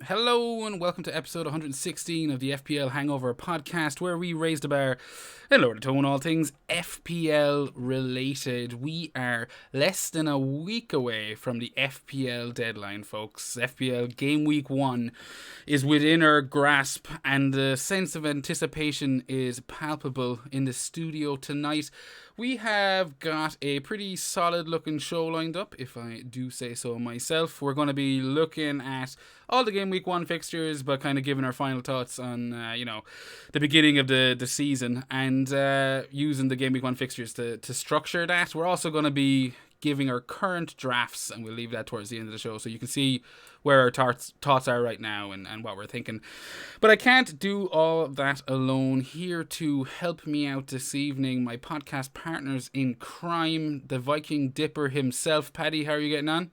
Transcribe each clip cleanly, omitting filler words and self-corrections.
Hello and welcome to episode 116 of the FPL Hangover podcast, where we raised the bar and lowered the tone on all things FPL related. We are less than a week away from the FPL deadline, folks. FPL Game Week 1 is within our grasp, and the sense of anticipation is palpable in the studio tonight. We have got a pretty solid looking show lined up, if I do say so myself. We're going to be looking at all the Game Week 1 fixtures, but kind of giving our final thoughts on, the beginning of the season, and using the Game Week 1 fixtures to structure that. We're also going to be giving our current drafts, and we'll leave that towards the end of the show so you can see where our thoughts are right now and what we're thinking. But I can't do all of that alone. Here to help me out this evening, my podcast partners in crime, the Viking Dipper himself. Paddy, how are you getting on?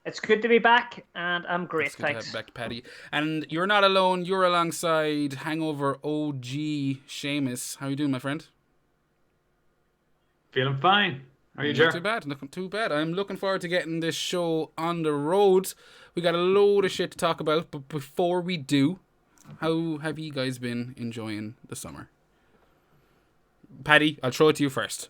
It's good to be back, and I'm great, It's good thanks. to have you back, Paddy. And you're not alone. You're alongside Hangover OG Seamus. How are you doing, my friend? Feeling fine. How are you, Not Jer? too bad, not too bad. I'm looking forward to getting this show on the road. We got a load of shit to talk about, but before we do, how have you guys been enjoying the summer? Paddy, I'll throw it to you first.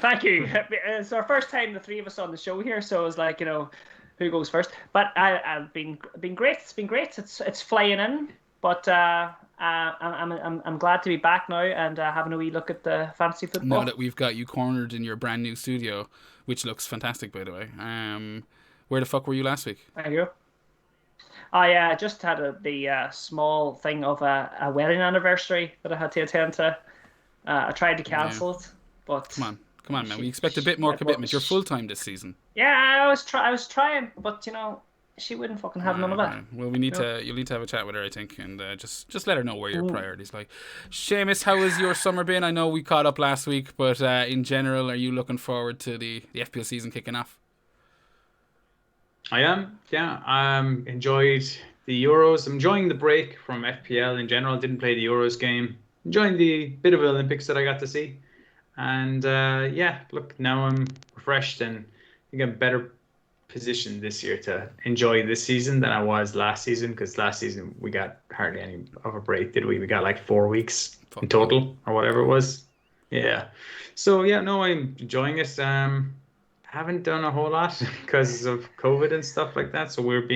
Thank you. It's our first time, the three of us on the show here, so it's like, who goes first? But I've been great. It's been great. It's flying in, but I'm glad to be back now and having a wee look at the fantasy football. Now that we've got you cornered in your brand new studio, which looks fantastic, by the way. Where the fuck were you last week? Thank you. I just had the small thing of a wedding anniversary that I had to attend to. I tried to cancel it, but Come on, man. We expect a bit more commitment. You're full time this season. Yeah, I was trying, but she wouldn't fucking have none of that. Well, you'll need to have a chat with her, I think, and just let her know where your priorities lie. Seamus, how has your summer been? I know we caught up last week, but in general, are you looking forward to the FPL season kicking off? I am, yeah. Enjoyed the Euros. I'm enjoying the break from FPL in general. Didn't play the Euros game. Enjoying the bit of Olympics that I got to see. And look, now I'm refreshed and I think I'm better positioned this year to enjoy this season than I was last season, because last season we got hardly any of a break, did we? We got like 4 weeks in total or whatever it was. Yeah. So yeah, no, I'm enjoying it. Haven't done a whole lot because of COVID and stuff like that. So we're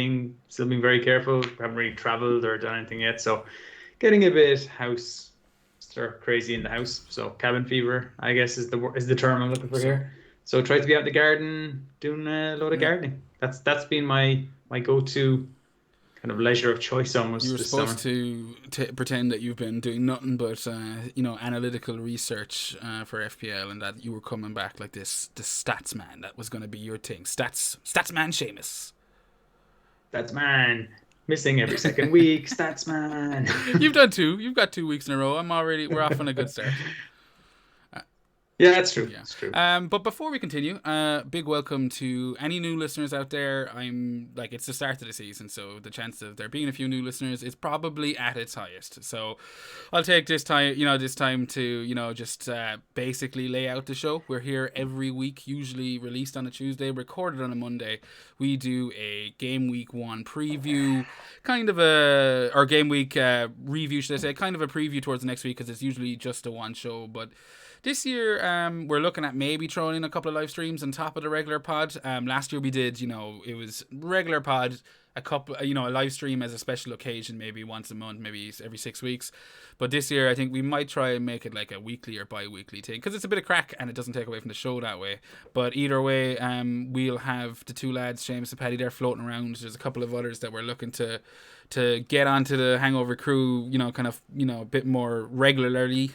still being very careful. We haven't really traveled or done anything yet. So getting a bit crazy in the house. So cabin fever, I guess, is the term I'm looking for here. So try to be out in the garden doing a load of gardening. That's been my go-to kind of leisure of choice almost. You were this supposed summer. to pretend that you've been doing nothing but analytical research for FPL, and that you were coming back like the stats man. That was going to be your thing. Stats man Seamus. Stats man. Missing every second week, stats man. You've done 2. You've got 2 weeks in a row. We're off on a good start. Yeah, that's true. Yeah. That's true. But before we continue, big welcome to any new listeners out there. It's the start of the season, so the chance of there being a few new listeners is probably at its highest. So I'll take this time to, just basically lay out the show. We're here every week, usually released on a Tuesday, recorded on a Monday. We do a Game Week 1 preview, or Game Week review, should I say, kind of a preview towards the next week, because it's usually just a one show, but this year, we're looking at maybe throwing in a couple of live streams on top of the regular pod. Last year we did, it was regular pod, a live stream as a special occasion, maybe once a month, maybe every 6 weeks. But this year, I think we might try and make it like a weekly or bi-weekly thing, because it's a bit of crack and it doesn't take away from the show that way. But either way, we'll have the 2 lads, Seamus and Paddy, there floating around. There's a couple of others that we're looking to get onto the Hangover crew, a bit more regularly.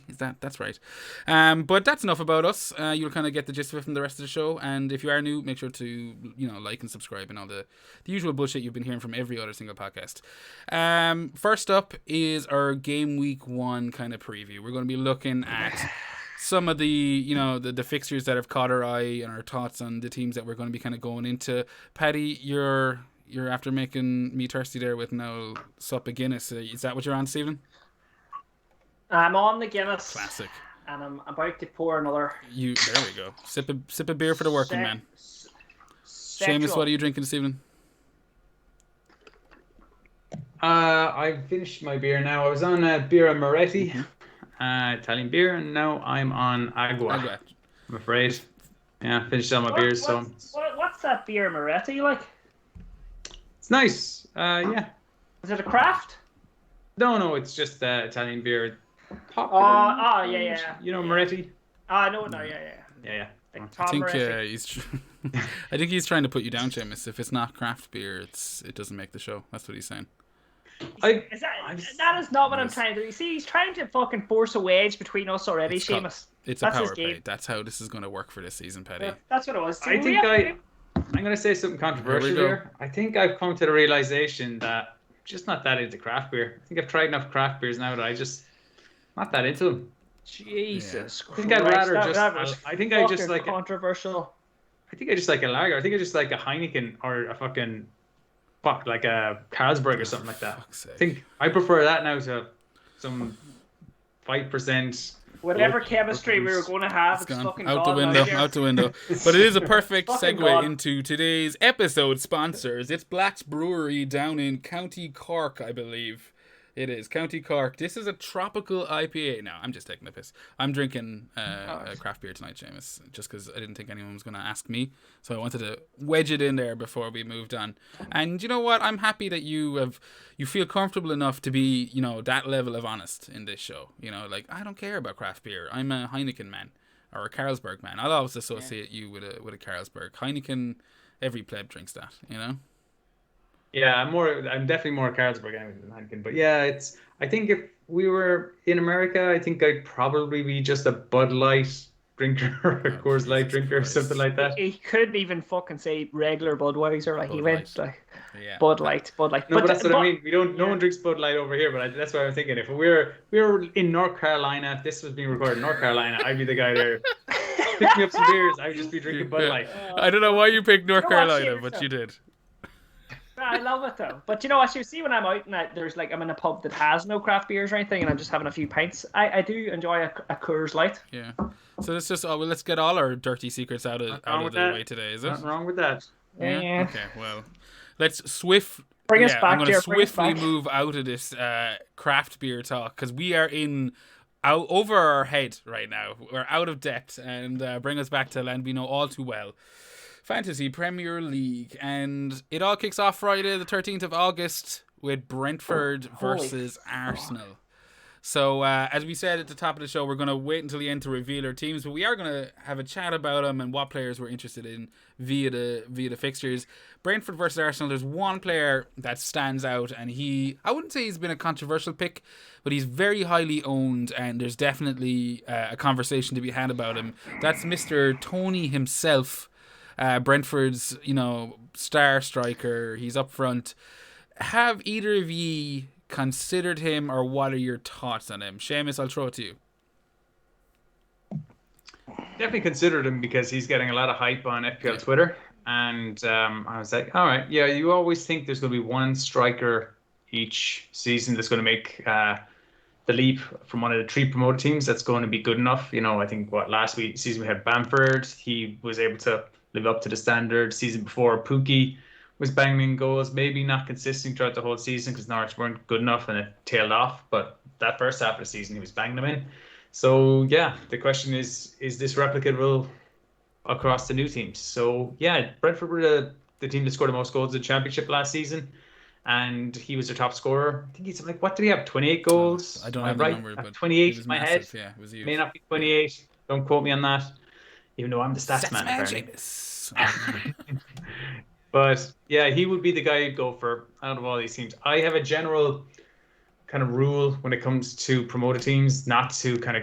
That's right. But that's enough about us. You'll kind of get the gist of it from the rest of the show. And if you are new, make sure to, like and subscribe and all the usual bullshit you've been hearing from every other single podcast. First up is our Game Week 1 kind of preview. We're going to be looking at some of the, the fixtures that have caught our eye and our thoughts on the teams that we're going to be kind of going into. Paddy, you're after making me thirsty there with no sup of Guinness. Is that what you're on this evening? I'm on the Guinness. Classic. And I'm about to pour another. There we go. Sip a beer for the working man. Seamus, what are you drinking this evening? I finished my beer now. I was on Birra Moretti, Italian beer, and now I'm on Agua. Agua. I'm afraid. Yeah, finished all my beers, so What's that beer Moretti like? it's nice. Yeah. Is it a craft? No, it's just Italian beer. Oh, yeah. You know Moretti? I know, no, yeah. Yeah. Like I Tom think Moretti. I think he's trying to put you down, Seamus. If it's not craft beer, it doesn't make the show. That's what he's saying. That is not what I'm trying to do. You see, he's trying to fucking force a wedge between us already, Seamus. It's a power play. That's how this is going to work for this season, Paddy. That's what it was. I'm going to say something controversial here. I think I've come to the realization that I'm just not that into craft beer. I think I've tried enough craft beers now that I just not that into them. Jesus Christ. I think I'd rather I think I just like controversial. I think I just like a lager. I think I just like a Heineken or a fucking like a Carlsberg or something like that. I think I prefer that now to some 5%. Whatever chemistry we were going to have, it's fucking out the window. But it is a perfect segue into today's episode sponsors. It's Black's Brewery down in County Cork, I believe. It is County Cork. This is a tropical IPA. No, I'm just taking the piss. I'm drinking a craft beer tonight, Seamus, just because I didn't think anyone was going to ask me. So I wanted to wedge it in there before we moved on. And you know what? I'm happy that you feel comfortable enough to be, that level of honest in this show. Like, I don't care about craft beer. I'm a Heineken man or a Carlsberg man. I'll always associate you with a Carlsberg. Heineken, every pleb drinks that, Yeah, I'm definitely more Carlsberg than Heineken. But yeah, I think if we were in America, I think I'd probably be just a Bud Light drinker or a Coors Light drinker or something like that. He couldn't even fucking say regular Budweiser. Like, he went like Bud Light. No, but that's what I mean. No one drinks Bud Light over here, but that's what I'm thinking. If we were in North Carolina, if this was being recorded in North Carolina, I'd be the guy there picking up some beers. I would just be drinking Bud Light. I don't know why you picked North Carolina, but you did. I love it though. But you know what? You see, when I'm out and I'm in a pub that has no craft beers or anything, and I'm just having a few pints, I do enjoy a Coors Light. Yeah. So let's get all our dirty secrets out of the way today. Is it? Nothing wrong with that. Yeah. Okay. Well, let's bring us back. I'm going to swiftly move out of this craft beer talk because we are over our head right now. We're out of depth, and bring us back to land we know all too well. Fantasy Premier League, and it all kicks off Friday the 13th of August with Brentford versus Arsenal. So as we said at the top of the show, we're going to wait until the end to reveal our teams, but we are going to have a chat about them and what players we're interested in via the fixtures. Brentford versus Arsenal, there's one player that stands out, and I wouldn't say he's been a controversial pick, but he's very highly owned, and there's definitely a conversation to be had about him. That's Mr. Tony himself. Brentford's, star striker. He's up front. Have either of ye considered him, or what are your thoughts on him? Seamus, I'll throw it to you. Definitely considered him because he's getting a lot of hype on FPL Twitter. And I was like, all right, yeah, you always think there's going to be one striker each season that's going to make the leap from one of the 3 promoted teams that's going to be good enough. I think last season we had Bamford. He was able to live up to the standard. Season before, Pukki was banging goals, maybe not consistent throughout the whole season because Norwich weren't good enough and it tailed off. But that first half of the season, he was banging them in. So, yeah, the question is this replicable across the new teams? So, yeah, Brentford were the team that scored the most goals in the Championship last season, and he was their top scorer. I think he's like, what did he have, 28 goals? I don't have the number, but 28 in my head. Yeah, it was huge. May not be 28. Don't quote me on that. Even though I'm the stats man, apparently. But yeah, he would be the guy you'd go for out of all these teams. I have a general kind of rule when it comes to promoted teams not to kind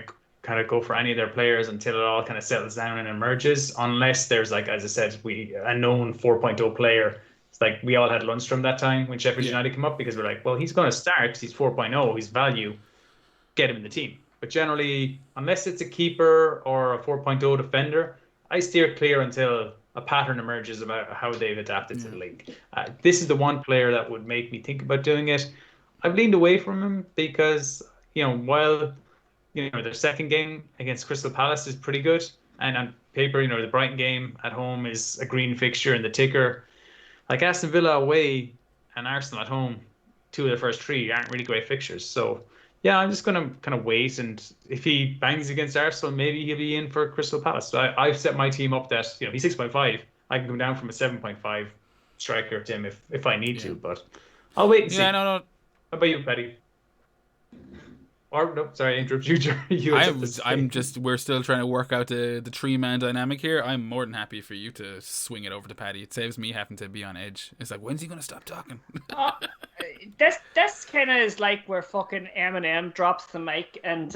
of go for any of their players until it all kind of settles down and emerges, unless there's, like, as I said, a known 4.0 player. It's like we all had Lundstrom that time when Sheffield United came up because we're like, well, he's going to start. He's 4.0. He's value. Get him in the team. But generally, unless it's a keeper or a 4.0 defender, I steer clear until a pattern emerges about how they've adapted to the league. This is the one player that would make me think about doing it. I've leaned away from him because, while, their second game against Crystal Palace is pretty good, and on paper, the Brighton game at home is a green fixture in the ticker. Like Aston Villa away and Arsenal at home, 2 of the first 3 aren't really great fixtures. So yeah, I'm just gonna kind of wait, and if he bangs against Arsenal, maybe he'll be in for Crystal Palace. So I've set my team up that he's 6.5. I can come down from a 7.5 striker to him if I need to, but I'll wait and see. Yeah, no. How about you, Paddy? Or no, sorry, I interrupted you. We're still trying to work out the 3-man dynamic here. I'm more than happy for you to swing it over to Paddy. It saves me having to be on edge. It's like, when's he gonna stop talking? This kind of is like where fucking Eminem drops the mic and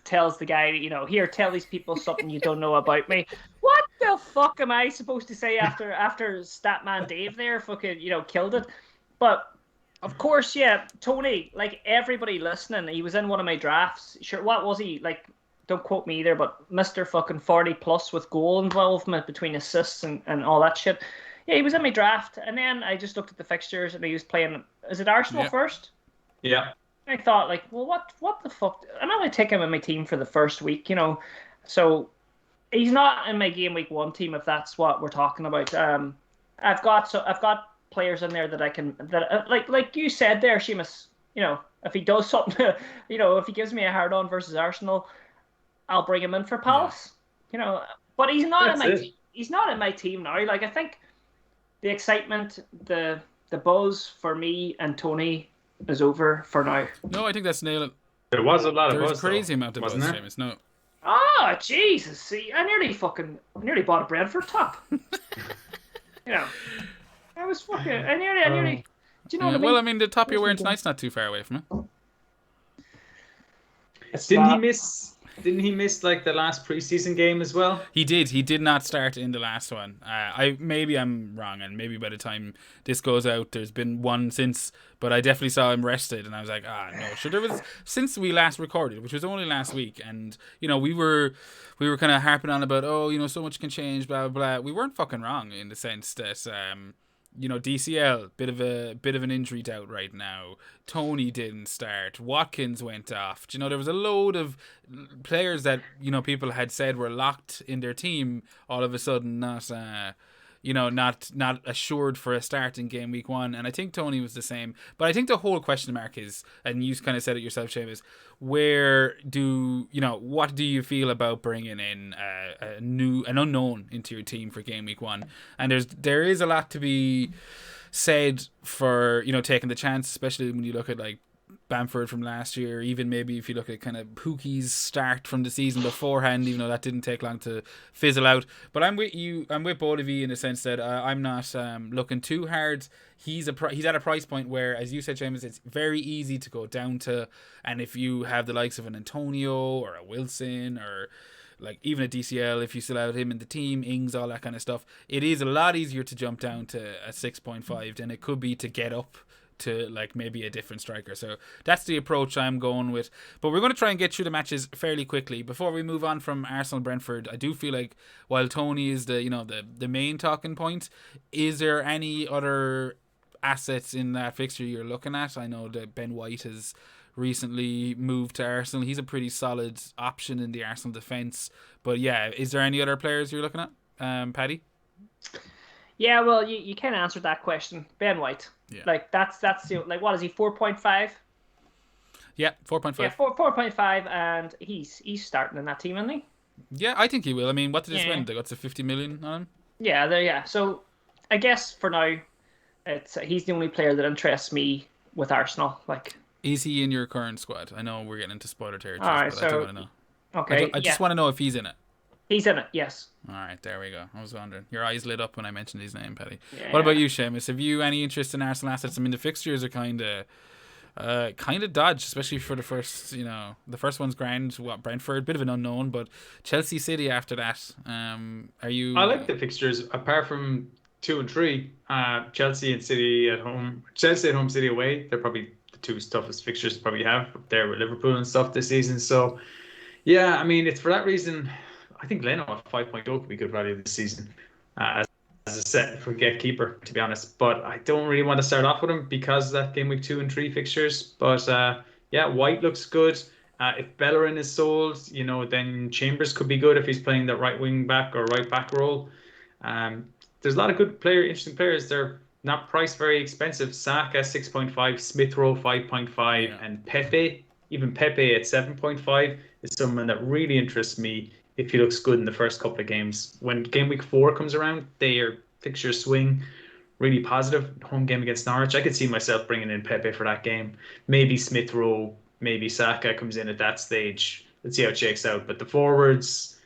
tells the guy, here, tell these people something you don't know about me. What the fuck am I supposed to say after Statman Dave there fucking killed it? But of course, yeah, Tony, like everybody listening, he was in one of my drafts. Sure, what was he like? Don't quote me either, but Mr. fucking 40 plus with goal involvement between assists and all that shit. Yeah, he was in my draft, and then I just looked at the fixtures, and he was playing. Is it Arsenal first? Yeah. I thought, like, well, what the fuck? I'm not going to take him in my team for the first week, So he's not in my game week 1 team if that's what we're talking about. I've got players in there that I can like you said there, Seamus. If he does something, if he gives me a hard on versus Arsenal, I'll bring him in for Palace. But he's not in my team. He's not in my team now. Like, I think the excitement, the buzz for me and Tony is over for now. No, I think that's nailing. There was a lot of buzz. There was a crazy amount of buzz, Seamus. No. Oh, Jesus. See, I nearly bought a Brentford top. I was fucking. I nearly. Do you know what I mean? Well, I mean, the top you're wearing tonight's not too far away from it. Didn't he miss like the last preseason game as well? He did. He did not start in the last one. Maybe I'm wrong, and maybe by the time this goes out, there's been one since. But I definitely saw him rested, and I was like, no. So there was since we last recorded, which was only last week, and we were kind of harping on about so much can change, blah blah blah. We weren't fucking wrong in the sense that DCL, bit of an injury doubt right now. Tony didn't start. Watkins went off. There was a load of players that people had said were locked in their team. All of a sudden, not assured for a start in game week 1. And I think Tony was the same. But I think the whole question mark is, and you kind of said it yourself, Seamus, what do you feel about bringing in an unknown into your team for game week 1? And there is a lot to be said for taking the chance, especially when you look at like Bamford from last year, even maybe if you look at kind of Pookie's start from the season beforehand, even though that didn't take long to fizzle out. But I'm with you. I'm with both of you in the sense that I'm not looking too hard. He's at a price point where, as you said, James, it's very easy to go down to. And if you have the likes of an Antonio or a Wilson or like even a DCL, if you still have him in the team, Ings, all that kind of stuff, it is a lot easier to jump down to a 6.5 than it could be to get up to like maybe a different striker. So that's the approach I'm going with. But we're going to try and get through the matches fairly quickly. Before we move on from Arsenal Brentford, I do feel like while Tony is the main talking point, is there any other assets in that fixture you're looking at? I know that Ben White has recently moved to Arsenal. He's a pretty solid option in the Arsenal defence. But yeah, is there any other players you're looking at, Paddy? Yeah, well, you kind of answered that question. Ben White. Yeah. Like, that's the, like, what is he, 4.5? Yeah, 4.5. Yeah, 4.5, and he's starting in that team, isn't he? Yeah, I think he will. I mean, what did he spend? They got to 50 million on him? Yeah. So, I guess for now, he's the only player that interests me with Arsenal. Like, is he in your current squad? I know we're getting into spoiler territory, right, but I do want to know. Okay, I just want to know if he's in it. He's in it, yes. All right, there we go. I was wondering. Your eyes lit up when I mentioned his name, Paddy. Yeah. What about you, Seamus? Have you any interest in Arsenal assets? I mean, the fixtures are kind of dodge, especially for the first. The first one's grand. Brentford, bit of an unknown, but Chelsea City after that. Are you? I like the fixtures apart from 2 and 3. Chelsea and City at home. Chelsea at home, City away. They're probably the 2 toughest fixtures to probably have up there with Liverpool and stuff this season. So, yeah, I mean, it's for that reason. I think Leno at 5.0 could be good value this season as a set for get keeper, to be honest. But I don't really want to start off with him because of that game week 2 and 3 fixtures. But yeah, White looks good. If Bellerin is sold, then Chambers could be good if he's playing that right wing back or right back role. There's a lot of good interesting players there not priced very expensive. Saka 6.5, Smith Rowe 5.5, and Pepe, even Pepe at 7.5 is someone that really interests me if he looks good in the first couple of games. When game week 4 comes around, their fixtures swing really positive. Home game against Norwich, I could see myself bringing in Pepe for that game. Maybe Smith Rowe, maybe Saka comes in at that stage. Let's see how it shakes out. But the forwards,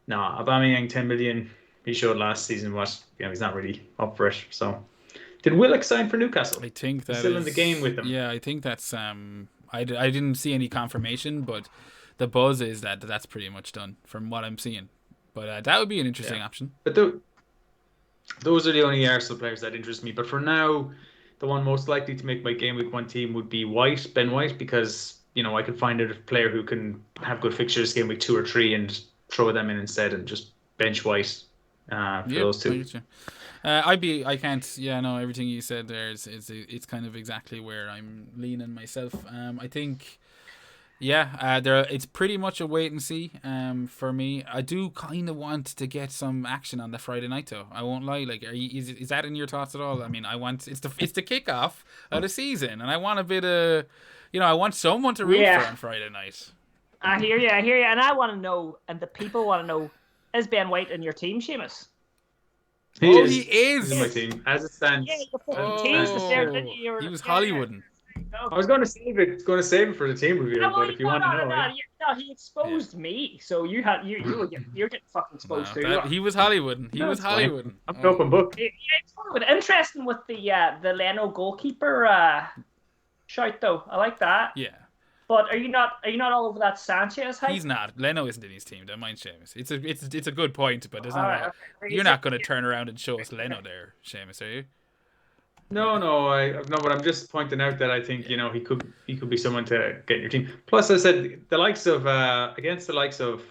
no, Aubameyang 10 million. He showed last season what he's not really up for it. So, did Willock sign for Newcastle? I think He's still in the game with them. Yeah, I think that's I didn't see any confirmation, but the buzz is that that's pretty much done from what I'm seeing. But that would be an interesting option. But those are the only Arsenal players that interest me. But for now, the one most likely to make my game week 1 team would be Ben White, because I could find a player who can have good fixtures game week 2 or 3 and throw them in instead and just bench White for those two. I can't. Yeah, no. Everything you said there it's kind of exactly where I'm leaning myself. I think. Yeah, it's pretty much a wait and see. For me, I do kind of want to get some action on the Friday night, though. I won't lie. Like, is that in your thoughts at all? I mean, it's the kickoff of the season, and I want a bit of, I want someone to root for on Friday night. I hear you, and I want to know, and the people want to know, is Ben White in your team, Seamus? He is. He's in my team as it stands. Yeah, you fucking teased us there, didn't you? He was Hollywooding. I was going to save it. For the team review, but if you want to know, no, he exposed me. So you're getting fucking exposed too. He was Hollywooding. He was Hollywooding. I'm an open book. Yeah, it's interesting with the Leno goalkeeper shout though. I like that. Yeah. But are you not all over that Sanchez hype? He's not. Leno isn't in his team. Don't mind Seamus. It's a good point, but there's not. You're not going to turn around and show us Leno there, Seamus, are you? No, but I'm just pointing out that I think he could be someone to get in your team. Plus, I said the likes of against the likes of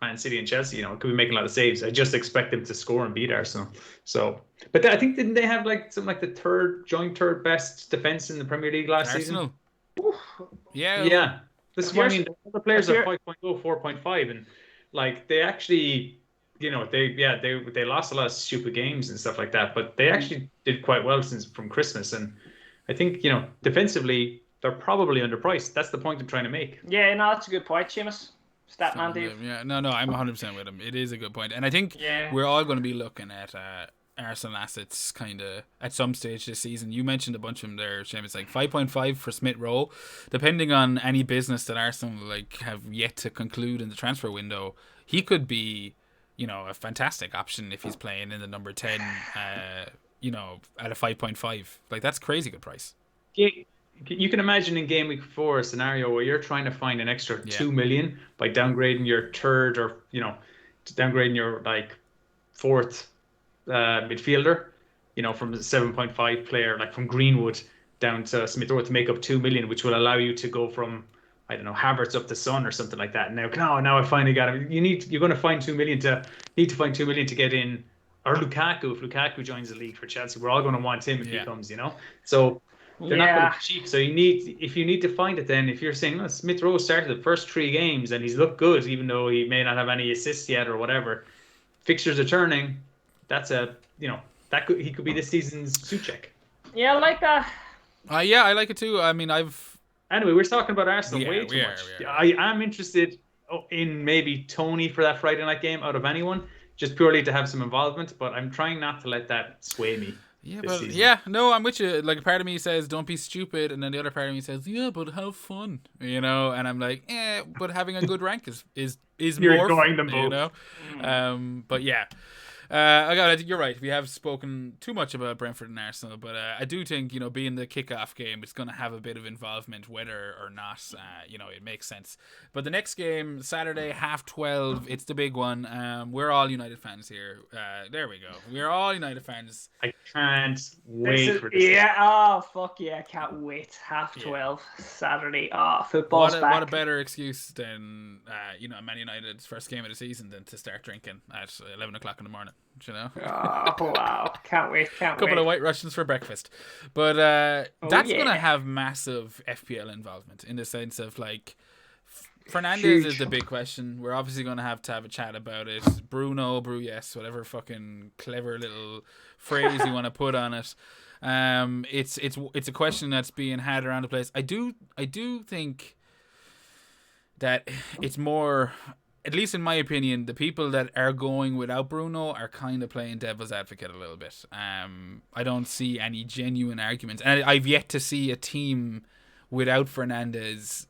Man City and Chelsea, could be making a lot of saves. I just expect them to score and beat Arsenal. So, but I think didn't they have something like the joint third best defense in the Premier League last season? Yeah. This is what I mean. The players are 5.0, 4.5, and they actually. They lost a lot of stupid games and stuff like that, but they actually did quite well from Christmas. And I think, defensively, they're probably underpriced. That's the point I'm trying to make. Yeah, no, that's a good point, Seamus. Statman, Dave. Yeah, no, I'm 100% with him. It is a good point. And I think we're all going to be looking at Arsenal assets kind of at some stage this season. You mentioned a bunch of them there, Seamus, like 5.5 for Smith Rowe. Depending on any business that Arsenal have yet to conclude in the transfer window, he could be a fantastic option if he's playing in the number 10, at a 5.5. That's crazy good price. You can imagine in game week 4 a scenario where you're trying to find an extra 2 million by downgrading your third or, downgrading your fourth midfielder, from the 7.5 player, from Greenwood down to Smith Rowe to make up 2 million, which will allow you to go from Havertz up to Son or something like that. Now I finally got him. You're going to find 2 million to to get in, or Lukaku. If Lukaku joins the league for Chelsea, we're all going to want him if he comes. So they're not going to be cheap. So if you need to find it, then if you're saying Smith Rowe started the first 3 games and he's looked good, even though he may not have any assists yet or whatever, fixtures are turning. That's he could be this season's Suchek. Yeah, I like that. I like it too. I mean, Anyway, we're talking about Arsenal way too much. I am interested in maybe Tony for that Friday night game out of anyone, just purely to have some involvement, but I'm trying not to let that sway me. I'm with you. A part of me says don't be stupid, and then the other part of me says but have fun, and I'm like, but having a good rank is You're more going fun, them both. but yeah. I think you're right. We have spoken too much about Brentford and Arsenal, but I do think being the kickoff game, it's going to have a bit of involvement, whether or not it makes sense. But the next game, Saturday 12:30, it's the big one. We're all United fans here. There we go. We're all United fans. I can't wait for this. Yeah. Oh fuck yeah! I can't wait. 12:30 Saturday. Football's back. What a better excuse than Man United's first game of the season than to start drinking at 11 o'clock in the morning. Oh wow! Can't wait! Couple of White Russians for breakfast, but that's gonna have massive FPL involvement in the sense of Fernandez is the big question. We're obviously going to have a chat about it. Bruno, yes, whatever fucking clever little phrase you want to put on it. It's a question that's being had around the place. I do think that it's more, at least in my opinion, the people that are going without Bruno are kind of playing devil's advocate a little bit. I don't see any genuine arguments, and I've yet to see a team without Fernandez,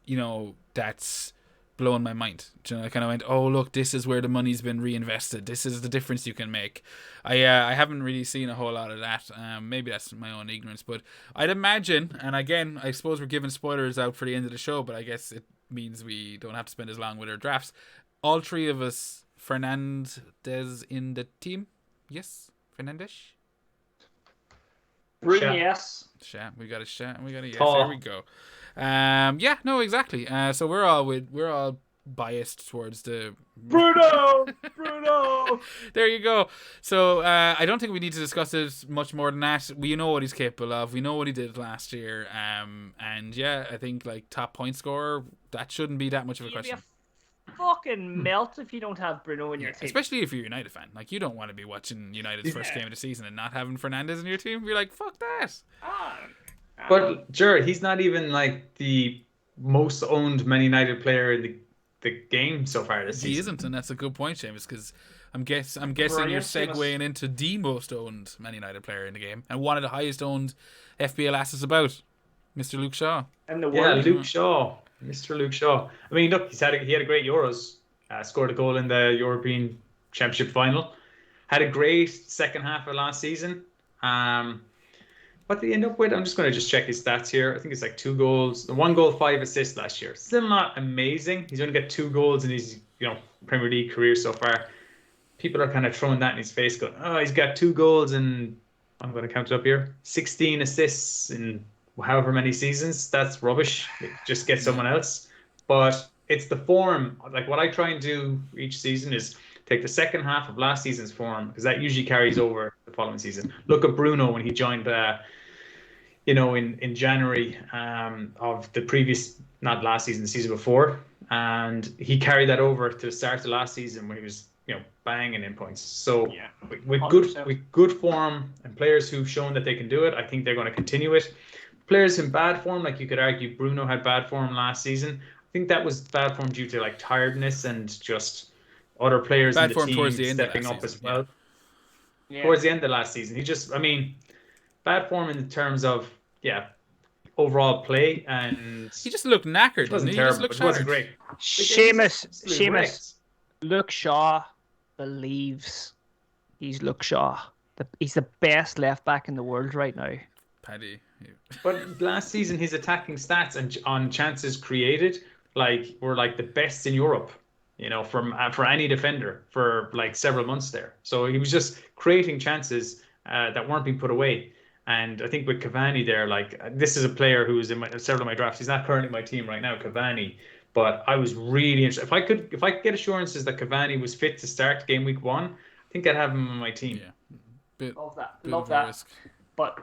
that's blowing my mind. I kind of went, oh look, this is where the money's been reinvested. This is the difference you can make. I haven't really seen a whole lot of that. Maybe that's my own ignorance, but I'd imagine. And again, I suppose we're giving spoilers out for the end of the show, but I guess it means we don't have to spend as long with our drafts. All three of us, Fernandez in the team. Yes, Fernandez. Bruno, yes. We got a shot and we got a yes. There we go. Yeah, no, exactly. So we're all biased towards the Bruno. There you go. So I don't think we need to discuss it much more than that. We know what he's capable of. We know what he did last year. And yeah, I think like top point scorer, that shouldn't be that much of a question. Fucking melt if you don't have Bruno in your team. Especially if you're a United fan. Like, you don't want to be watching United's first game of the season and not having Fernandez in your team. You're like, fuck that. But Jared, he's not even like the most owned Man United player in the game so far this season. He isn't, and that's a good point, Seamus, because I'm guessing you're segueing into the most owned Man United player in the game and one of the highest owned FPL assets about, Mr. Luke Shaw. In the world. Yeah, Luke Shaw. Mr. Luke Shaw. I mean, look, he had a great Euros. Scored a goal in the European Championship final. Had a great second half of last season. What did he end up with? I'm just going to check his stats here. I think it's like 2 goals, 1 goal, 5 assists last year. Still not amazing. He's only got 2 goals in his Premier League career so far. People are kind of throwing that in his face, going, "Oh, he's got 2 goals and I'm going to count it up here, 16 assists in however many seasons." That's rubbish. Just get someone else. But it's the form. Like, what I try and do each season is take the second half of last season's form, because that usually carries over the following season. Look at Bruno when he joined, in January of the previous, not last season, the season before, and he carried that over to the start of last season when he was, banging in points. So yeah, with good form and players who've shown that they can do it, I think they're going to continue it. Players in bad form, like you could argue Bruno had bad form last season. I think that was bad form due to like tiredness and just other players in the team stepping up as well. Yeah. Towards the end of last season, bad form in terms of overall play, and he just looked knackered. Wasn't he terrible. Just it wasn't great. Seamus, Luke Shaw believes he's Luke Shaw. He's the best left back in the world right now. Paddy. But last season, his attacking stats and on chances created were like the best in Europe. For any defender for like several months there. So he was just creating chances that weren't being put away. And I think with Cavani there, this is a player who was in several of my drafts. He's not currently in my team right now, Cavani. But I was really interested. If I could get assurances that Cavani was fit to start game week 1, I think I'd have him on my team. Yeah, love that. Risk. But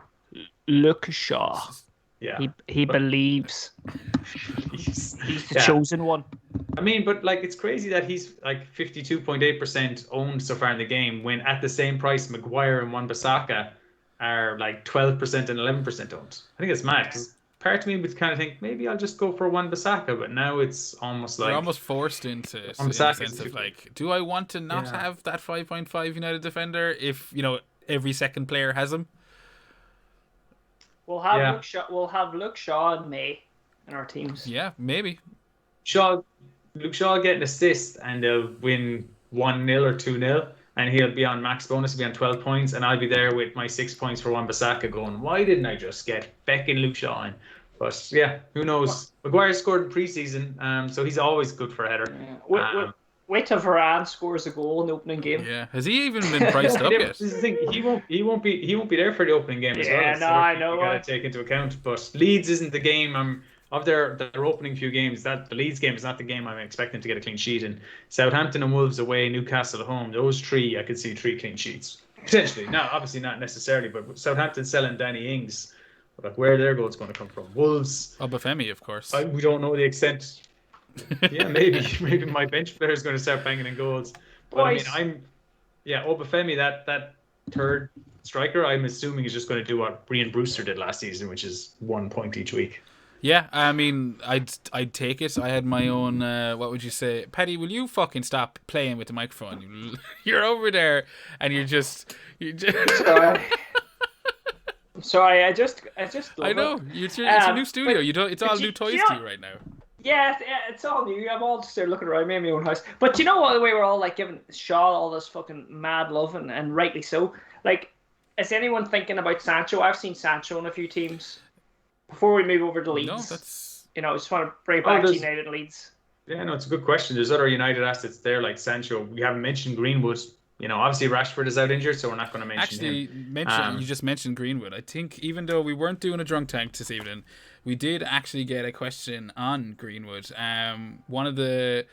Luke Shaw, he believes he's the chosen one. I mean, but it's crazy that he's 52.8% owned so far in the game, when at the same price Maguire and Wan-Bissaka are 12% and 11% owned. I think it's mad, because part of me would kind of think maybe I'll just go for Wan-Bissaka, but now it's almost they're almost forced into it, in the sense of do I want to not have that 5.5 United defender if every second player has him? We'll have Luke Shaw and May in our teams. Yeah, maybe. Luke Shaw get an assist and they'll win 1-0 or 2-0, and he'll be on max bonus, he'll be on 12 points, and I'll be there with my 6 points for Wan-Bissaka going, why didn't I just get Beck and Luke Shaw in? But yeah, who knows? Maguire scored in pre-season, so he's always good for a header. Yeah. Wait till Varane scores a goal in the opening game. Yeah, has he even been priced up yet? This is the thing. He won't be there for the opening game as well. Yeah, no, I know. You got to take into account. But Leeds isn't the game. Of their opening few games, that the Leeds game is not the game I'm expecting to get a clean sheet in. Southampton and Wolves away, Newcastle at home. Those 3, I could see 3 clean sheets potentially. Now, obviously not necessarily, but Southampton selling Danny Ings, where their goals going to come from? Wolves. Obafemi, of course. We don't know the extent. Yeah, maybe my bench player is going to start banging in goals. But I mean, Boys, Obafemi, that third striker, I'm assuming is just going to do what Brian Brewster did last season, which is 1 point each week. Yeah, I mean, I'd take it. I had my own. What would you say, Paddy? Will you fucking stop playing with the microphone? You're over there, and you just. sorry. Sorry, I just love I know it. it's your new studio. But- You don't. It's but all you- new toys you to know- you right now. Yeah, it's all new. I'm all just there looking around me in my own house. But you know what? The way we're all like giving Shaw all this fucking mad love, and rightly so. Like, is anyone thinking about Sancho? I've seen Sancho in a few teams. Before we move over to Leeds, No, that's. I just want to bring it back to there's- United Leeds. Yeah, no, it's a good question. There's other United assets there like Sancho. We haven't mentioned Greenwood. Obviously Rashford is out injured, so we're not going to mention him. You just mentioned Greenwood. I think even though we weren't doing a drunk tank this evening, we did actually get a question on Greenwood. One of the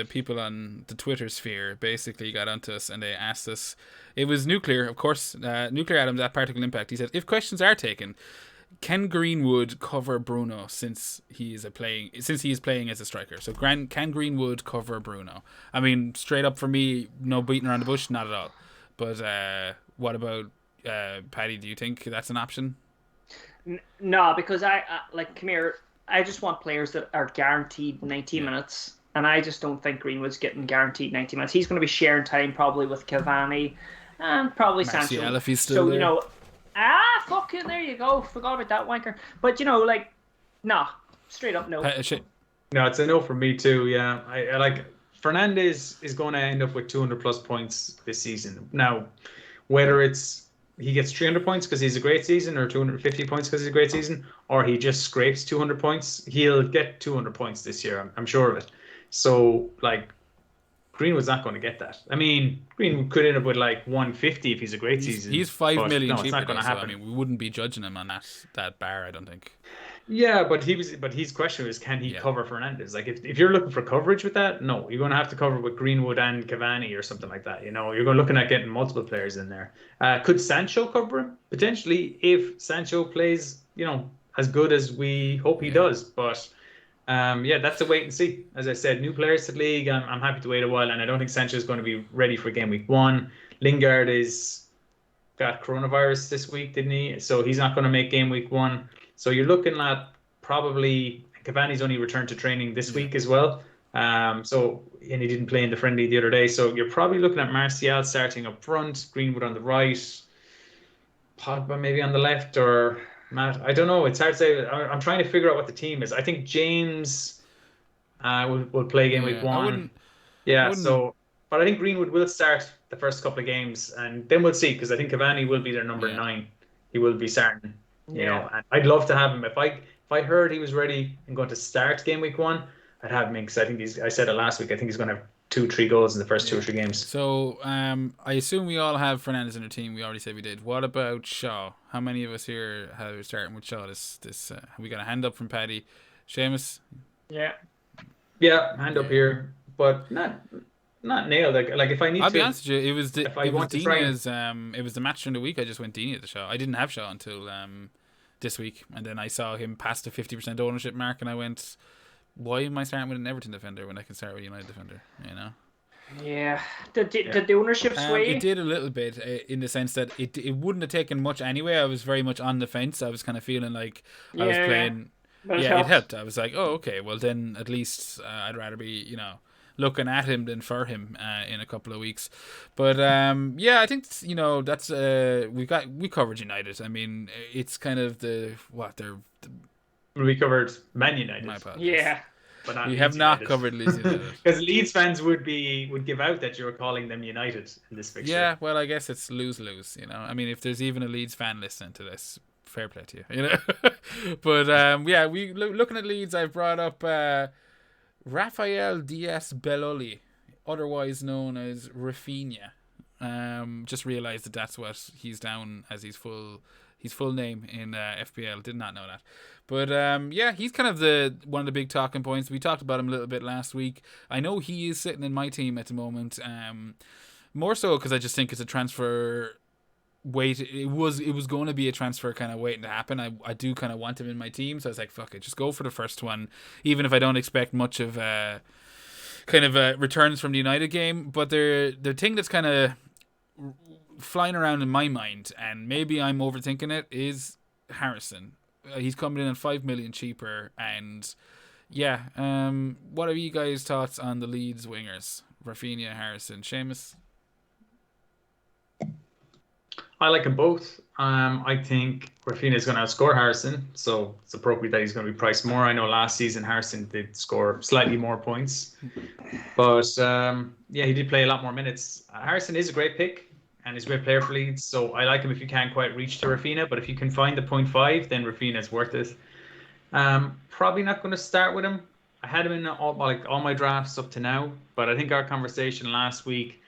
people on the Twitter sphere basically got onto us and they asked us. It was Nuclear, of course. Nuclear Adams at Particle Impact. He said, if questions are taken, can Greenwood cover Bruno since he is playing as a striker? So can Greenwood cover Bruno? I mean, straight up for me, no beating around the bush, not at all. But what about Paddy? Do you think that's an option? No, because I come here. I just want players that are guaranteed 90 minutes, and I just don't think Greenwood's getting guaranteed 90 minutes. He's going to be sharing time probably with Cavani and probably Sancho. Martial, if he's still there. Fucking there you go. Forgot about that wanker. But nah, straight up no. No, it's a no for me too. Yeah, I like Fernandes is going to end up with 200 plus points this season. Now, whether he gets 300 points because he's a great season, or 250 points because he's a great season, or he just scrapes 200 points, he'll get 200 points this year. I'm sure of it. So, like, Greenwood's not going to get that. I mean, Greenwood could end up with like 150 if he's a great season. He's 5 million no, cheaper. it's not going to happen. So, I mean, we wouldn't be judging him on that bar, I don't think. Yeah, but his question was, can he cover Fernandes? Like, if you're looking for coverage with that, no, you're going to have to cover with Greenwood and Cavani or something like that. You're looking at getting multiple players in there. Could Sancho cover him? Potentially, if Sancho plays, as good as we hope he does. But that's a wait and see. As I said, new players to the league. I'm happy to wait a while, and I don't think Sancho is going to be ready for game week 1. Lingard got coronavirus this week, didn't he? So he's not going to make game week 1. So you're looking at probably Cavani's only returned to training this week as well. And he didn't play in the friendly the other day. So you're probably looking at Martial starting up front, Greenwood on the right, Pogba maybe on the left, or Matt. I don't know. It's hard to say. I'm trying to figure out what the team is. I think James will play game week 1. But I think Greenwood will start the first couple of games, and then we'll see, because I think Cavani will be their number 9. He will be starting. And I'd love to have him. If I heard he was ready and going to start game week 1, I'd have him in, because I think I said it last week, I think he's going to have 2-3 goals in the first 2 or 3 games. So I assume we all have Fernandes in our team. We already said we did. What about Shaw? How many of us here are starting with Shaw? Have we got a hand up from Paddy? Seamus? Yeah, hand up here, but not nailed. Like if I need I'll to, be honest with you, it was Dini's, it was the match during the week. I just went Dini at the Shaw. I didn't have Shaw until this week, and then I saw him pass the 50% ownership mark, and I went, why am I starting with an Everton defender when I can start with a United defender? Yeah. Did the ownership sway? It did a little bit, in the sense that it wouldn't have taken much anyway. I was very much on the fence. I was kind of feeling like I was playing. It helped. I was like, oh, okay, well then at least I'd rather be, looking at him than for him in a couple of weeks. But I think that's we covered United. I mean, it's kind of we covered Man United. My apologies. Yeah. But not we have Leeds not United. covered Leeds United. Because Leeds fans would give out that you were calling them United in this fixture. Yeah, well, I guess it's lose-lose, I mean, if there's even a Leeds fan listening to this, fair play to you, But, we looking at Leeds, I've brought up Rafael Diaz-Belloli, otherwise known as Rafinha. Just realised that's what he's down as his full name in FPL. Did not know that. But he's kind of one of the big talking points. We talked about him a little bit last week. I know he is sitting in my team at the moment. More so because I just think it's a transfer wait. It was going to be a transfer kind of waiting to happen. I do kind of want him in my team, so I was like, fuck it, just go for the first one, even if I don't expect much of returns from the United game. But the thing that's kind of flying around in my mind, and maybe I'm overthinking it, is Harrison. He's coming in at 5 million cheaper, and yeah. What are you guys' thoughts on the Leeds wingers, Rafinha, Harrison, Seamus? I like them both. I think Rafinha is going to outscore Harrison, so it's appropriate that he's going to be priced more. I know last season Harrison did score slightly more points, but yeah, he did play a lot more minutes. Harrison is a great pick, and he's a great player for Leeds, so I like him if you can't quite reach to Rafinha, but if you can find the 0.5, then Rafinha is worth it. Probably not going to start with him. I had him in all my drafts up to now, but I think our conversation last week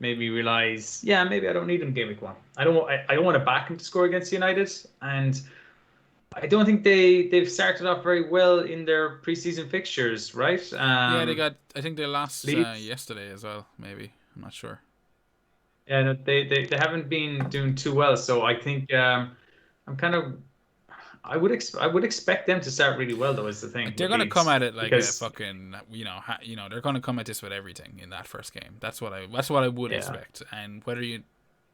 made me realize, yeah, maybe I don't need him game week 1. I don't want to back him to score against United, and I don't think they've started off very well in their preseason fixtures, right? Yeah, I think they lost yesterday as well. Maybe, I'm not sure. Yeah, no, they haven't been doing too well, so I think I'm kind of. I would expect them to start really well, though. Is the thing they're going to come at it like a fucking they're going to come at this with everything in that first game. That's what I would expect. And whether you,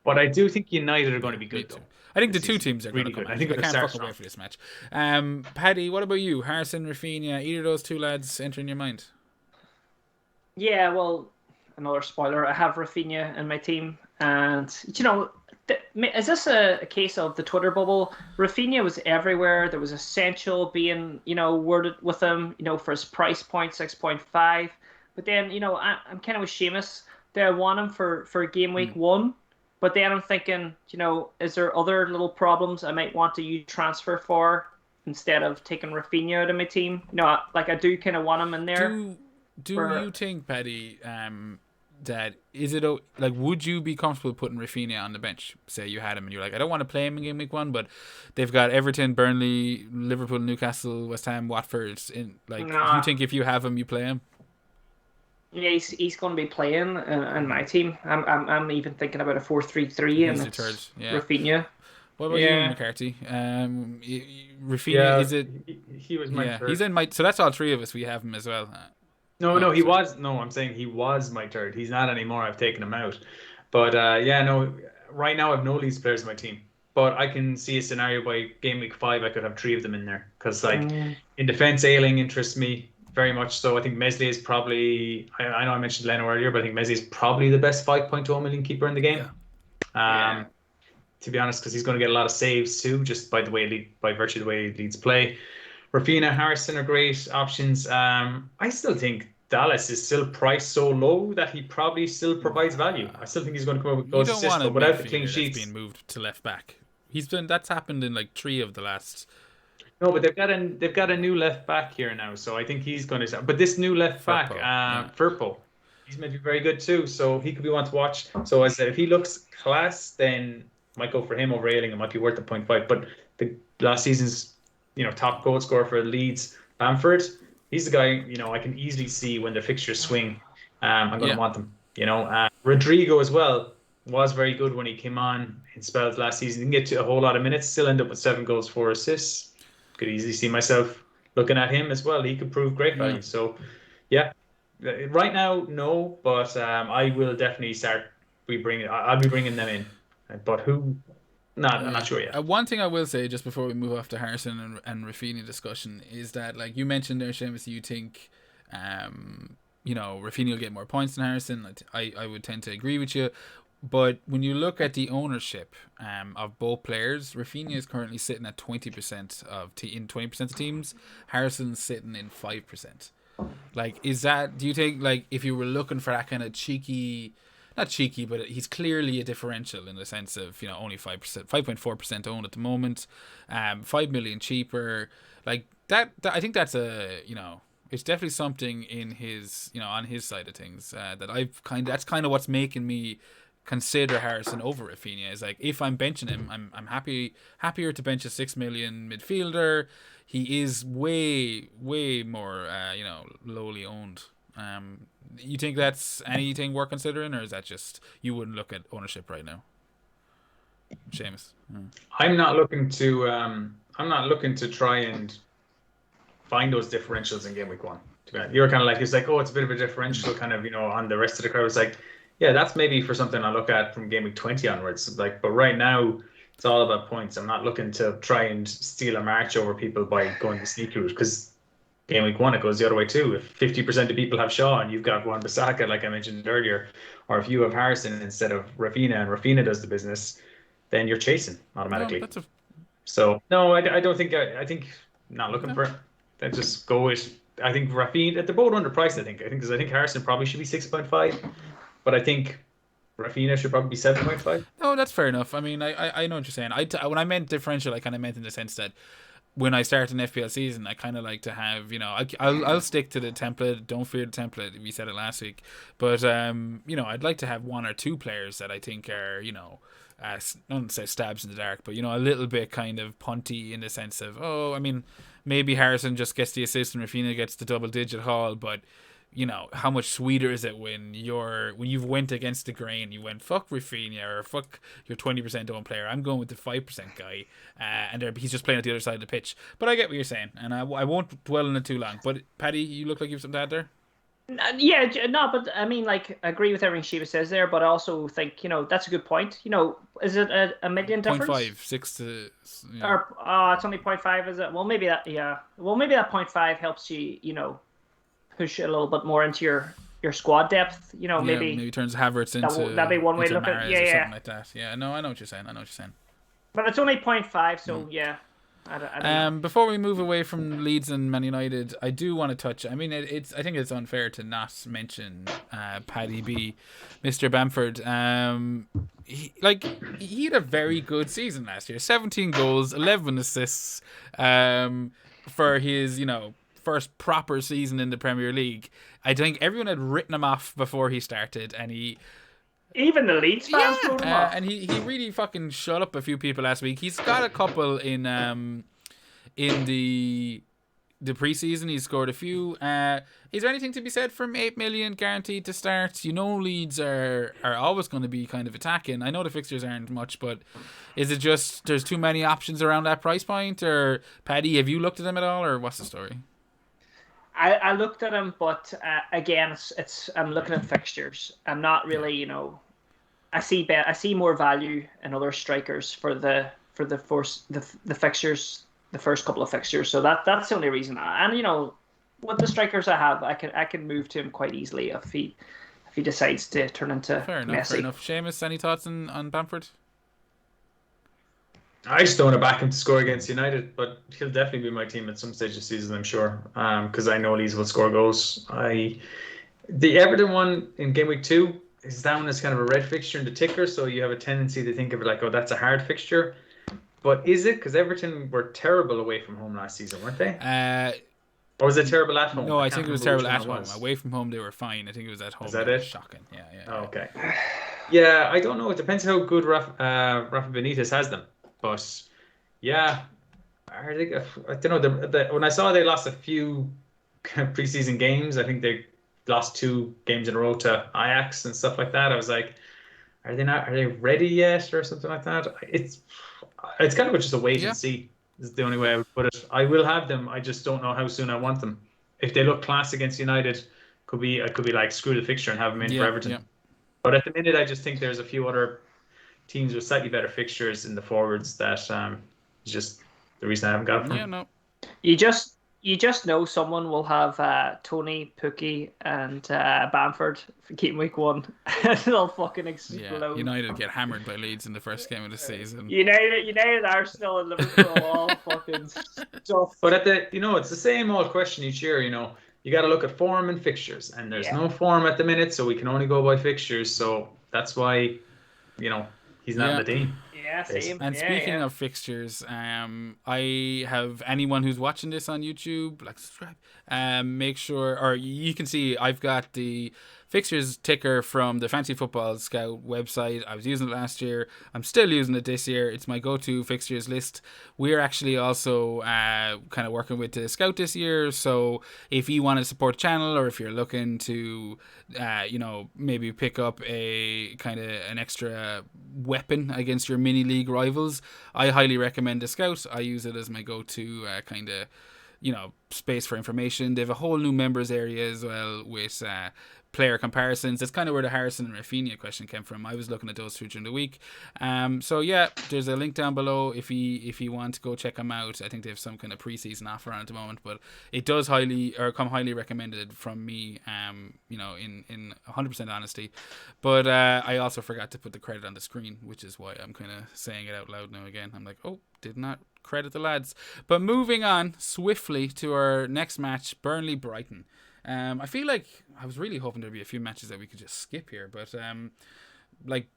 but I do think United are going to be good, though. I think the two teams are really going to come. I think I can't fuck away for this match. Paddy, what about you? Harrison, Rafinha, either of those two lads entering your mind? Yeah, well, another spoiler. I have Rafinha in my team, and is this a case of the Twitter bubble? Rafinha was everywhere. There was essential being, worded with him, for his price point, 6.5. But then, I'm kind of with Seamus. Do I want him for game week 1? But then I'm thinking, is there other little problems I might want to use transfer for instead of taking Rafinha out of my team? I do kind of want him in there. Do you think, Paddy, that is it like, would you be comfortable putting Rafinha on the bench? Say you had him and you're like, I don't want to play him in game week 1, but they've got Everton, Burnley, Liverpool, Newcastle, West Ham, Watford. You think if you have him, you play him? Yeah, he's going to be playing in my team. I'm even thinking about a 4-3-3 and it's Rafinha. What about you, McCarthy? Rafinha, is it? He was my third. He's in my. So that's all three of us. We have him as well. No, he was. No, I'm saying he was my third. He's not anymore. I've taken him out. But right now I have no Leeds players in my team. But I can see a scenario by game week 5 I could have 3 of them in there. Because in defence, Ayling interests me very much so. I think Mesley is probably. I know I mentioned Leno earlier, but I think Mesley is probably the best 5.0 million keeper in the game. Yeah. To be honest, because he's going to get a lot of saves too, just by virtue of the way Leeds play. Rafinha, Harrison are great options. I still think Dallas is still priced so low that he probably still provides value. I still think he's going to come up with goals assists, but without the clean sheets. Being moved to left back. That's happened in like 3 of the last. No, but they've got a new left back here now, so I think he's going to start. But this new left back, Firpo, he's maybe very good too, so he could be one to watch. So as I said, if he looks class, then might go for him over Ayling. It might be worth the 0.5. But the last season's top goal scorer for Leeds, Bamford, he's the guy I can easily see when the fixtures swing. I'm going to want them. Rodrigo as well was very good when he came on in spells last season. Didn't get to a whole lot of minutes. Still end up with 7 goals, 4 assists. Could easily see myself looking at him as well. He could prove great value. So yeah, right now no, but I will definitely start I'll be bringing them in. But who? I'm not sure yet. One thing I will say just before we move off to Harrison and Rafinha discussion is that, like you mentioned there, Seamus, you think, Rafinha will get more points than Harrison. I would tend to agree with you. But when you look at the ownership of both players, Rafinha is currently sitting at 20% in 20% of teams. Harrison's sitting in 5%. Like, is that? Do you think, like, if you were looking for that kind of cheeky? Not cheeky, but he's clearly a differential in the sense of only 5%, 5.4% owned at the moment, 5 million cheaper, like that. I think that's it's definitely something in his on his side of things that that's kind of what's making me consider Harrison over Rafinha. Is like, if I'm benching him, I'm happier to bench a 6 million midfielder. He is way more lowly owned. You think that's anything worth considering, or is that just you wouldn't look at ownership right now? Seamus. I'm not looking to try and find those differentials in game week 1. You're kind of like, it's like, oh, it's a bit of a differential kind of, on the rest of the crowd. It's like, yeah, that's maybe for something I look at from game week 20 onwards. Like, but right now it's all about points. I'm not looking to try and steal a march over people by going the sneaky route, because game week 1 it goes the other way too. If 50% of people have Shaw and you've got Wan-Bissaka, like I mentioned earlier, or if you have Harrison instead of Rafinha and Rafinha does the business, then you're chasing automatically. No, So no, I don't think I think not looking for it. Then just go with. I think Rafinha. They're both underpriced. I think because I think Harrison probably should be 6.5, but I think Rafinha should probably be 7.5. No, that's fair enough. I mean, I know what you're saying. When I meant differential, I kind of meant in the sense that when I start an FPL season, I kind of like to have, I'll stick to the template. Don't fear the template. We said it last week, but I'd like to have one or two players that I think are, I don't say stabs in the dark, but a little bit kind of punty in the sense of, maybe Harrison just gets the assist and Rafinha gets the double digit haul, but how much sweeter is it when you've went against the grain? You went fuck Rafinha or fuck your 20% own player. I'm going with the 5% guy, and he's just playing at the other side of the pitch. But I get what you're saying, and I won't dwell on it too long. But Paddy, you look like you have something to add there. Yeah, no, but I mean, like, I agree with everything Shiva says there, but I also think, that's a good point. Is it a million difference? 0.5, 6 to... Or, it's only 0.5, is it? Well, maybe that, yeah. Well, maybe that 0.5 helps you, push a little bit more into your squad depth. Maybe turns Havertz into... That'd be one way to look at it. Yeah, something like that. Yeah, no, I know what you're saying. But it's only 0.5, so yeah. I don't know. Before we move away from Leeds and Man United, I do want to touch. I mean, I think it's unfair to not mention Paddy B, Mr. Bamford. He had a very good season last year. 17 goals, 11 assists. For his first proper season in the Premier League. I think everyone had written him off before he started, and even the Leeds fans wrote him off. And he really fucking shut up a few people last week. He's got a couple in the preseason. He's scored a few. Is there anything to be said from 8 million guaranteed to start? Leeds are always going to be kind of attacking. I know the fixtures aren't much, but is it just there's too many options around that price point? Or Paddy, have you looked at them at all, or what's the story? I looked at him, but again, it's I'm looking at fixtures. I'm not really, I see more value in other strikers for the fixtures, the first couple of fixtures. So that's the only reason. And with the strikers I have, I can move to him quite easily if he decides to turn into fair Messi. Enough. Seamus, any thoughts on Bamford? I just don't want to back him to score against United, but he'll definitely be my team at some stage of the season, I'm sure, because I know Leeds will score goals. The Everton one in game week 2 is down as kind of a red fixture in the ticker, so you have a tendency to think of it like, oh, that's a hard fixture. But is it? Because Everton were terrible away from home last season, weren't they? Or was it terrible at home? No, I think it was terrible at home. Away from home, they were fine. I think it was at home. Is that it? Shocking. Yeah. Oh, okay. Yeah, I don't know. It depends how good Rafa Benitez has them. But yeah, I don't know. When I saw they lost a few preseason games, I think they lost 2 games in a row to Ajax and stuff like that. I was like, are they ready yet or something like that? It's kind of just a wait and see. Is the only way I would put it. I will have them. I just don't know how soon I want them. If they look class against United, I could be like screw the fixture and have them in for Everton. Yeah. But at the minute, I just think there's a few other teams with slightly better fixtures in the forwards that is just the reason I haven't got them. Yeah, no. You just know someone will have Tony, Pookie, and Bamford for game week 1. They'll fucking explode. Yeah, United get hammered by Leeds in the first game of the season. United, Arsenal, and Liverpool all fucking stuff. But it's the same old question each year. You got to look at form and fixtures, and there's no form at the minute, so we can only go by fixtures. So that's why, he's not in the team. Yeah, same. And speaking of fixtures, I have anyone who's watching this on YouTube, subscribe. Make sure, or you can see I've got the fixtures ticker from the Fantasy Football Scout website. I was using it last year. I'm still using it this year. It's my go-to fixtures list. We're actually also kind of working with the Scout this year. So if you want to support the channel, or if you're looking to, maybe pick up a kind of an extra weapon against your mini league rivals, I highly recommend the Scout. I use it as my go-to kind of space for information. They have a whole new members area as well with player comparisons. That's kind of where the Harrison and Rafinha question came from. I was looking at those two during the week. So yeah, there's a link down below if you want to go check them out. I think they have some kind of preseason offer on at the moment, but it does come highly recommended from me. In 100% honesty. But I also forgot to put the credit on the screen, which is why I'm kind of saying it out loud now again. I'm like, oh, did not credit the lads. But moving on swiftly to our next match, Burnley-Brighton. I feel like I was really hoping there'd be a few matches that we could just skip here, but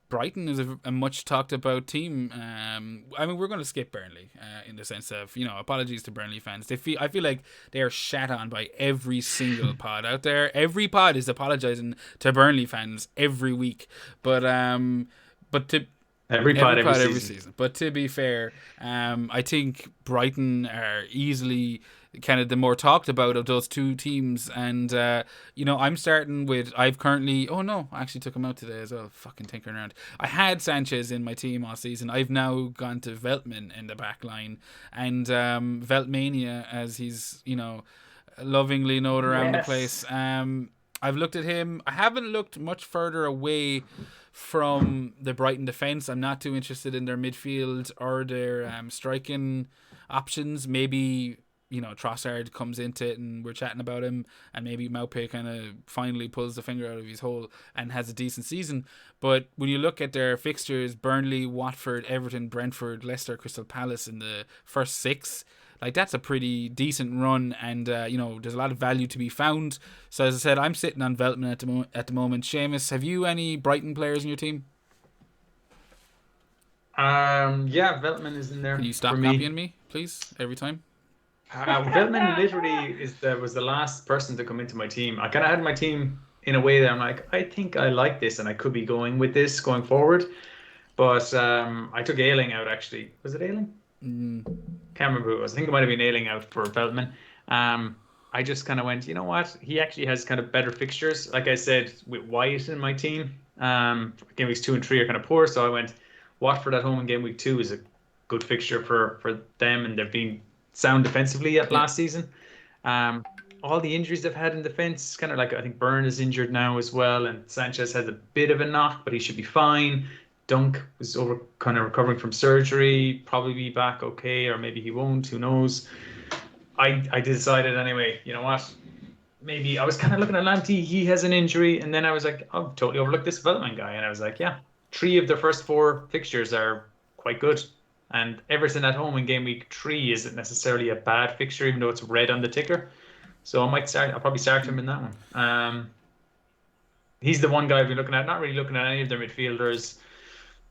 Brighton is a much talked about team. We're going to skip Burnley in the sense of, apologies to Burnley fans. I feel like they are shat on by every single pod out there. Every pod is apologizing to Burnley fans every week, but every pod every season. But to be fair, I think Brighton are easily kind of the more talked about of those two teams. And, I'm starting with, I actually took him out today as well. Fucking tinkering around. I had Sanchez in my team all season. I've now gone to Veltman in the back line. And Veltmania, as he's, lovingly known around the place. I've looked at him. I haven't looked much further away from the Brighton defence. I'm not too interested in their midfield or their striking options. Maybe, Trossard comes into it and we're chatting about him, and maybe Maupay kind of finally pulls the finger out of his hole and has a decent season. But when you look at their fixtures, Burnley, Watford, Everton, Brentford, Leicester, Crystal Palace in the first 6, that's a pretty decent run, and there's a lot of value to be found. So as I said, I'm sitting on Veltman at the moment. Seamus, have you any Brighton players in your team? Yeah, Veltman is in there. Can you stop copying me, please, every time? Veltman literally was the last person to come into my team. I kind of had my team in a way that I'm like, I think I like this, and I could be going with this going forward. But I took Ayling out, actually. Was it Ayling? Can't remember who it was. I think it might have been Ayling out for Veltman. I just kind of went, you know what? He actually has kind of better fixtures. Like I said, with White in my team, game weeks 2 and 3 are kind of poor. So I went Watford at home in game week 2 is a good fixture for them, and they've been sound defensively last season. All the injuries they've had in defense, kind of like, I think Byrne is injured now as well, and Sanchez has a bit of a knock, but he should be fine. Dunk was kind of recovering from surgery, probably be back okay, or maybe he won't, who knows. I decided anyway, you know what, maybe I was kind of looking at Lamptey, he has an injury, and then I was like, oh, totally overlooked this Veltman guy, and I was like, yeah, 3 of their first 4 fixtures are quite good, and Everton at home in game week 3 isn't necessarily a bad fixture, even though it's red on the ticker, so I'll probably start him in that one. He's the one guy I've been looking at, not really looking at any of their midfielders.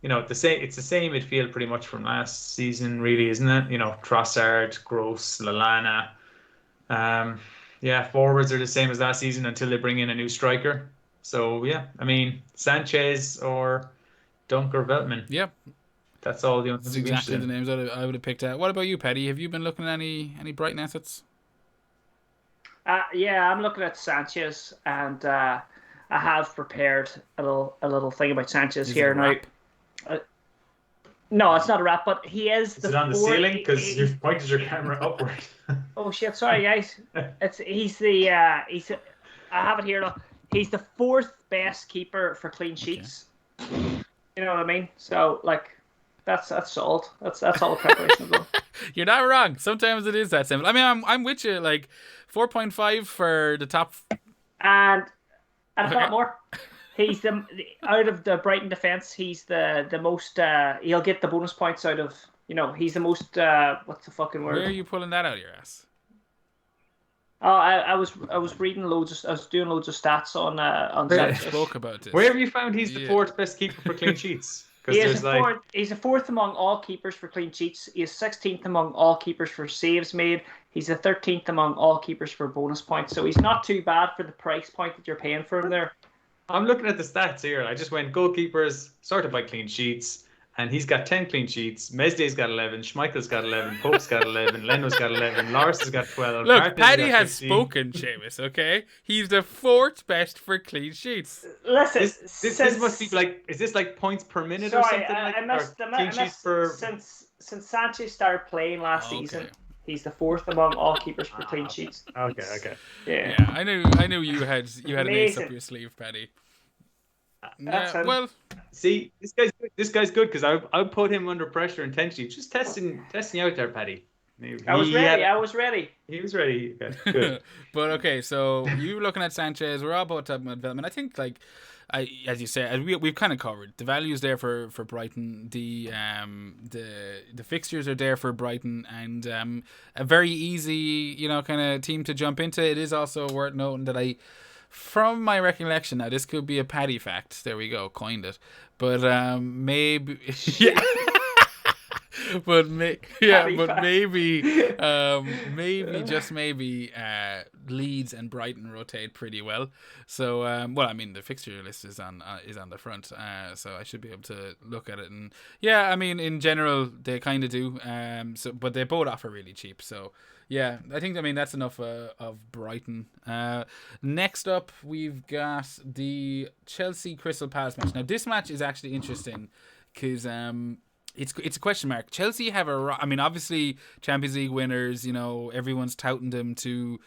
It's the same midfield pretty much from last season, really, isn't it? Trossard, Gross, Lallana. Forwards are the same as last season until they bring in a new striker. So, yeah, Sanchez or Dunk or Veltman. Yep. That's all the only That's exactly the names I would have picked out. What about you, Paddy? Have you been looking at any Brighton assets? I'm looking at Sanchez, and I have prepared a little thing about Sanchez here now. No, it's not a wrap, but he is. Is it on the ceiling? Because you've pointed your camera upward. Oh shit! Sorry, guys. I have it here. Though. He's the 4th best keeper for clean sheets. Okay. You know what I mean? So that's solid. That's all the preparation as well. You're not wrong. Sometimes it is that simple. I'm with you. 4.5 for the top. And I've got more. He's out of the Brighton defence. He's the most. He'll get the bonus points out of. He's the most. What's the fucking word? Where are you pulling that out of your ass? Oh, I was reading loads. I was doing loads of stats on. I spoke about this. Where have you found he's the 4th best keeper for clean sheets? He's a 4th among all keepers for clean sheets. He is 16th among all keepers for saves made. He's the 13th among all keepers for bonus points. So he's not too bad for the price point that you're paying for him there. I'm looking at the stats here. I just went goalkeepers sorted by clean sheets, and he's got 10 clean sheets. Mesday's got 11. Schmeichel's got 11. Pope's got 11. Leno's got 11. Lars has got 12. Look, Martinez Paddy got has 15. spoken, Seamus, okay? He's the 4th best for clean sheets. Listen, This must be like, is this like points per minute or something? I missed clean sheets per... since Sanchez started playing last season. He's the 4th among all keepers for clean sheets. Okay. Yeah, I knew you had an ace up your sleeve, Paddy. That's well, see, this guy's good because I would put him under pressure intentionally, just testing you out there, Paddy. I was ready. He was ready. Okay, good. But okay, so you looking at Sanchez, we're all about talking about development. I think as you say, we've kind of covered the values there for Brighton. The fixtures are there for Brighton, and a very easy kind of team to jump into. It is also worth noting that from my recollection, now this could be a Paddy fact. There we go, coined it. But maybe yeah. maybe just maybe Leeds and Brighton rotate pretty well. So the fixture list is on the front, so I should be able to look at it, and in general they kind of do. But they both offer really cheap. So yeah, I think that's enough of Brighton. Next up, we've got the Chelsea Crystal Palace match. Now this match is actually interesting because it's a question mark. Chelsea have obviously Champions League winners. Everyone's touting them to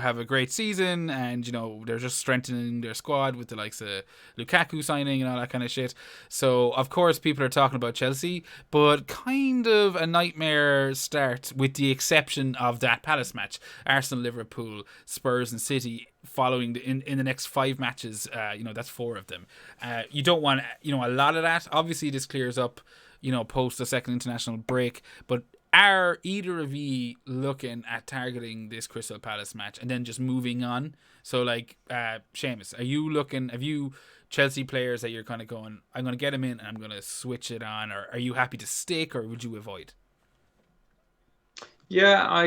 have a great season, and they're just strengthening their squad with the likes of Lukaku signing and all that kind of shit. So of course people are talking about Chelsea, but kind of a nightmare start with the exception of that Palace match. Arsenal, Liverpool, Spurs, and City following in the next 5 matches. That's 4 of them. You don't want a lot of that. Obviously this clears up post the second international break, but are either of you looking at targeting this Crystal Palace match and then just moving on? So Seamus, have you Chelsea players that you're kind of going, I'm going to get them in and I'm going to switch it on, or are you happy to stick, or would you avoid? Yeah, I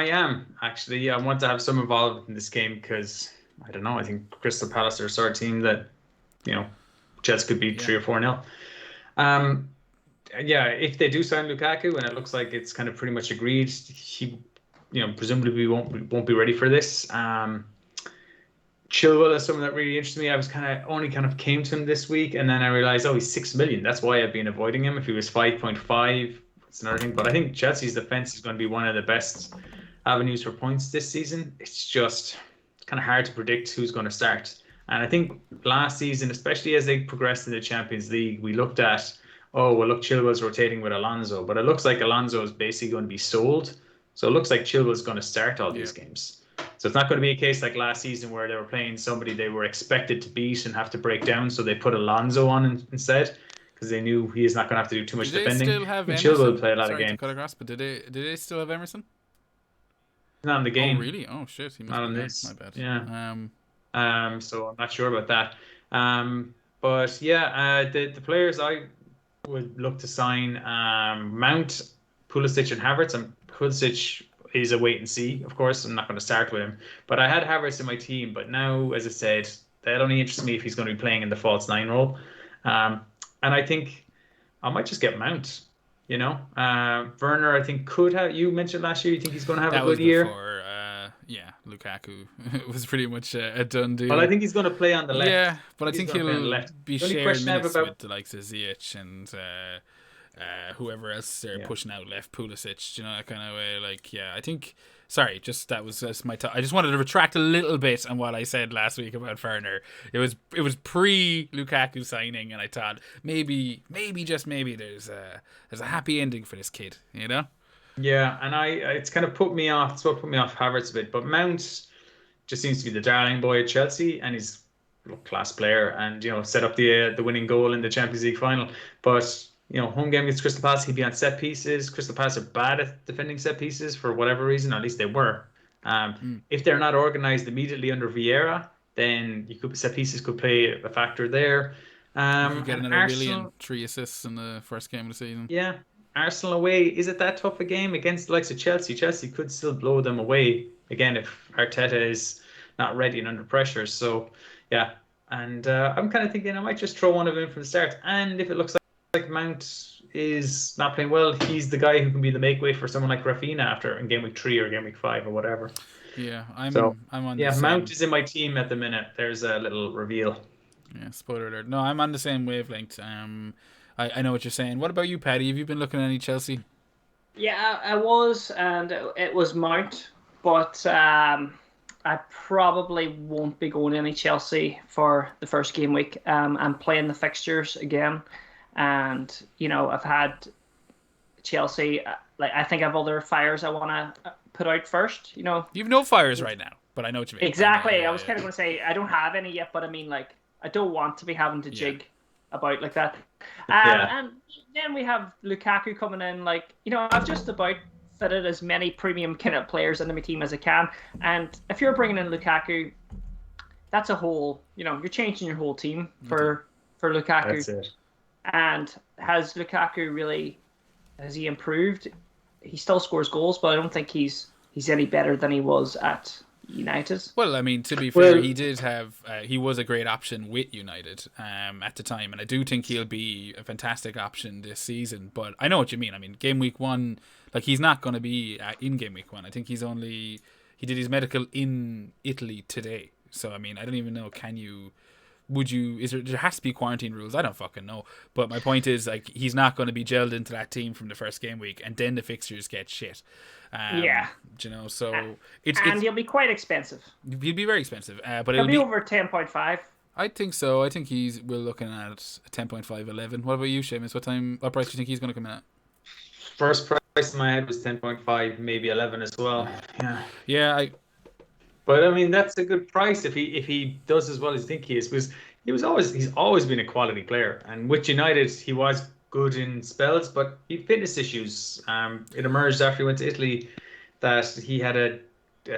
am actually. I want to have some involvement in this game because I don't know. I think Crystal Palace are a sort of team that Chelsea could beat 3 or 4-0. If they do sign Lukaku, and it looks like it's kind of pretty much agreed, he, presumably won't be ready for this. Chilwell is someone that really interested me. I was only came to him this week, and then I realized, he's 6 million. That's why I've been avoiding him. If he was 5.5, it's another thing. But I think Chelsea's defense is going to be one of the best avenues for points this season. It's just kind of hard to predict who's going to start. And I think last season, especially as they progressed in the Champions League, we looked at, Chilwell's rotating with Alonso, but it looks like Alonso is basically going to be sold. So it looks like Chilwell's going to start all these games. So it's not going to be a case like last season where they were playing somebody they were expected to beat and have to break down, so they put Alonso on instead because they knew he is not going to have to do too much defending. Still have Chilwell will play a lot of games. To cut across, but did they still have Emerson? Not in the game. Oh really? Oh shit, he must not on this. My bad. Yeah. So I'm not sure about that. But yeah, the players I would look to sign, Mount, Pulisic, and Havertz. And Pulisic is a wait and see, of course. I'm not going to start with him. But I had Havertz in my team. But now, as I said, that only interests me if he's going to be playing in the false 9 role. And I think I might just get Mount. Werner, I think could have. You mentioned last year you think he's going to have a good year. Lukaku was pretty much a done deal. Well, I think he's going to play on the left. Yeah, but I think he'll be sharing minutes with the likes of Ziyech and whoever else they're pushing out left, Pulisic, that kind of way. I think. Sorry, that was just my. I just wanted to retract a little bit on what I said last week about Werner. It was pre Lukaku signing, and I thought maybe just maybe there's a happy ending for this kid, Yeah, and it's kind of put me off. It's what put me off Havertz a bit. But Mount just seems to be the darling boy at Chelsea, and he's a class player, and set up the winning goal in the Champions League final. But home game against Crystal Palace, he'd be on set pieces. Crystal Palace are bad at defending set pieces for whatever reason, or at least they were. If they're not organised immediately under Vieira, then set pieces could play a factor there. You get another Willian, 3 assists in the first game of the season. Yeah. Arsenal away, is it that tough a game against the likes of Chelsea? Chelsea could still blow them away again if Arteta is not ready and under pressure. So, yeah, And I'm kind of thinking I might just throw one of them in from the start. And if it looks like Mount is not playing well, he's the guy who can be the make way for someone like Rafinha after in game week 3 or game week 5 or whatever. Yeah, I'm on the yeah, same. Mount is in my team at the minute. There's a little reveal. Yeah, spoiler alert. No, I'm on the same wavelength. I know what you're saying. What about you, Paddy? Have you been looking at any Chelsea? Yeah, I was, and it was Mount, but I probably won't be going any Chelsea for the first game week. I'm playing the fixtures again, and I've had Chelsea. Like I think I have other fires I want to put out first. You've no fires right now, but I know what you mean. Exactly. I was kind of going to say I don't have any yet, but I mean like I don't want to be having to jig about like that. And then we have Lukaku coming in. Like I've just about fitted as many premium kind of players into my team as I can. And if you're bringing in Lukaku, that's a whole. You're changing your whole team for Lukaku. That's it. And has Lukaku really? Has he improved? He still scores goals, but I don't think he's any better than he was at United. Well, I mean, to be fair, he did have he was a great option with United at the time, and I do think he'll be a fantastic option this season. But I know what you mean. I mean, game week 1, like he's not going to be in game week 1. I think he did his medical in Italy today. So I mean, I don't even know. There has to be quarantine rules. I don't fucking know. But my point is, like, he's not going to be gelled into that team from the first game week, and then the fixtures get shit. So and he'll be quite expensive. He'll be very expensive, but he'll be over 10.5. I think so. I think we're looking at 10.5, 11. What about you, Seamus? What price do you think he's going to come in at? First price in my head was 10.5, maybe 11 as well. Yeah. But I mean, that's a good price if he does as well as I think he is, because he's always been a quality player, and with United he was good in spells, but he had fitness issues. It emerged after he went to Italy that he had a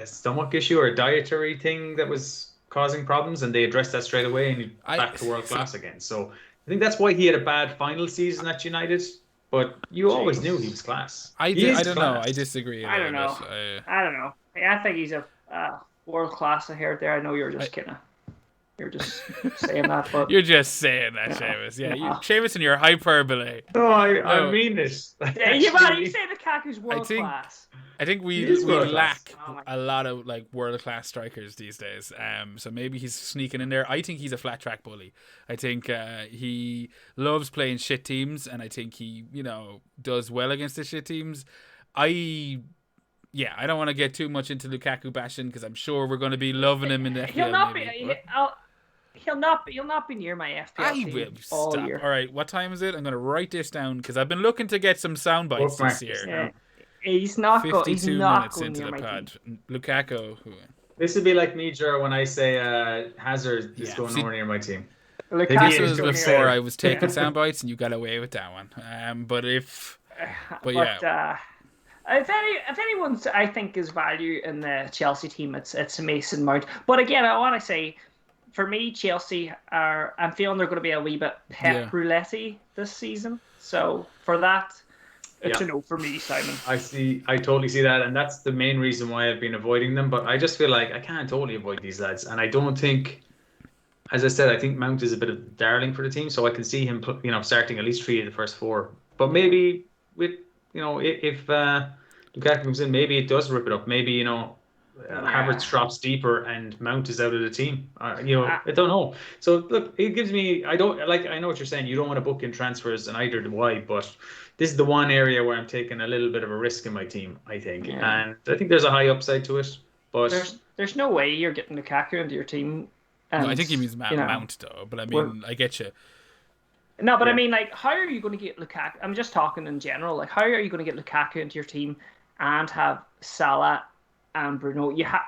stomach issue or a dietary thing that was causing problems, and they addressed that straight away, and he's back to world class again. So I think that's why he had a bad final season at United. But you always knew he was class. I don't know. I disagree. I don't know. I don't know. I think he's a world class here. There, I know you're just you're just saying that, but you're just saying that, Seamus. Yeah, Seamus and your hyperbole. No, I mean it. Yeah, you say Lukaku's world class. I think we lack a lot of like world class strikers these days. So maybe he's sneaking in there. I think he's a flat track bully. I think he loves playing shit teams, and I think he does well against the shit teams. I don't want to get too much into Lukaku bashing because I'm sure we're going to be loving him in the FPL. He'll not be near my FPL team. I will all stop. year. All right, what time is it? I'm going to write this down because I've been looking to get some sound bites this year. Yeah. He's not 52 minutes going into near the my pod. team. Lukaku. This would be like me, Jer, when I say Hazard is going nowhere near my team. This was before I was taking sound bites, and you got away with that one. If anyone's, I think, is value in the Chelsea team, it's Mason Mount. But again, I want to say, for me, Chelsea I'm feeling they're going to be a wee bit pep roulette this season. So for that, it's a no for me, Simon. I totally see that, and that's the main reason why I've been avoiding them. But I just feel like I can't totally avoid these lads, and I don't think, as I said, I think Mount is a bit of a darling for the team, so I can see him, starting at least 3 of the first 4. But maybe with, if Lukaku comes in, maybe it does rip it up. Maybe Havertz drops deeper and Mount is out of the team. I don't know. So look, it gives me. I know what you're saying. You don't want to book in transfers, and either do I. But this is the one area where I'm taking a little bit of a risk in my team, I think, and I think there's a high upside to it. But there's no way you're getting Lukaku into your team. And, no, I think he means Mount though. But I mean, I get you. No, but I mean, like, how are you going to get Lukaku? I'm just talking in general. Like, how are you going to get Lukaku into your team and have Salah and Bruno? You have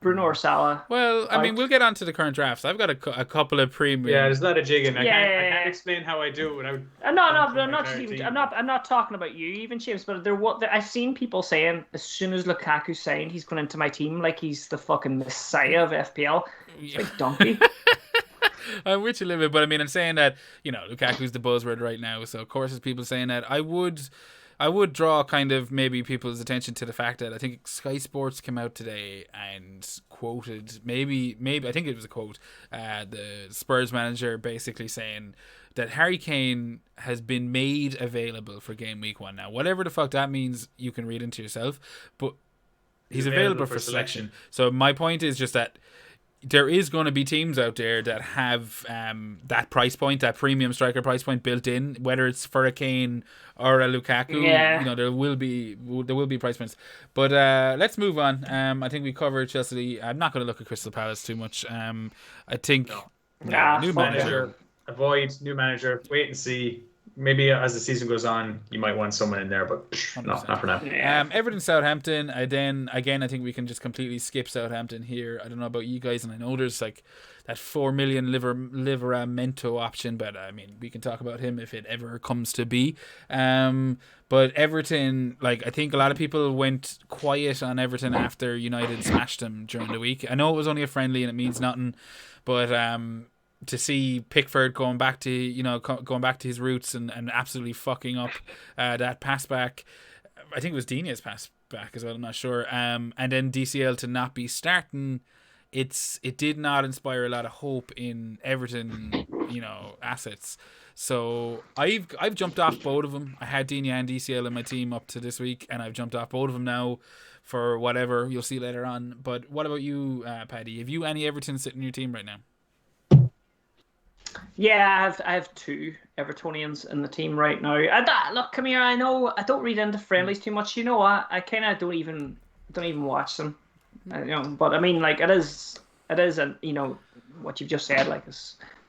Bruno or Salah. Well, I mean, we'll get on to the current drafts. I've got a couple of premium. Yeah, there's not a jigging. I can't explain how I do it without. I'm not talking about you, even James. But I've seen people saying as soon as Lukaku signed, he's going into my team like he's the fucking messiah of FPL. It's like donkey. I'm with you a little bit, but I mean, I'm saying that Lukaku's the buzzword right now, so of course there's people saying that. I I would draw kind of maybe people's attention to the fact that I think Sky Sports came out today and quoted maybe I think it was a quote, the Spurs manager basically saying that Harry Kane has been made available for game week 1. Now, whatever the fuck that means, you can read into yourself, but he's available for selection. So my point is just that there is going to be teams out there that have that price point, that premium striker price point built in, whether it's for a Kane or a Lukaku. Yeah. You know, there will be price points. But let's move on. I think we covered Chelsea. I'm not going to look at Crystal Palace too much. I think new manager. Avoid new manager. Wait and see. Maybe as the season goes on, you might want someone in there, but not for now. Everton, Southampton. Then again, I think we can just completely skip Southampton here. I don't know about you guys, and I know there's like that 4 million Livramento option, but I mean, we can talk about him if it ever comes to be. But Everton, like, I think a lot of people went quiet on Everton after United smashed them during the week. I know it was only a friendly and it means nothing, but to see Pickford going back to his roots and absolutely fucking up that pass back, I think it was Dini's pass back as well, I'm not sure, and then DCL to not be starting, it did not inspire a lot of hope in Everton assets. So I've jumped off both of them. I had Dini and DCL in my team up to this week, and I've jumped off both of them now for whatever you'll see later on. But what about you, Paddy? Have you any Everton sitting in your team right now? Yeah, I have 2 Evertonians in the team right now. Look, come here. I know I don't read into friendlies too much. You know what? I kind of don't even watch them. But I mean, like it is, and what you've just said. Like, of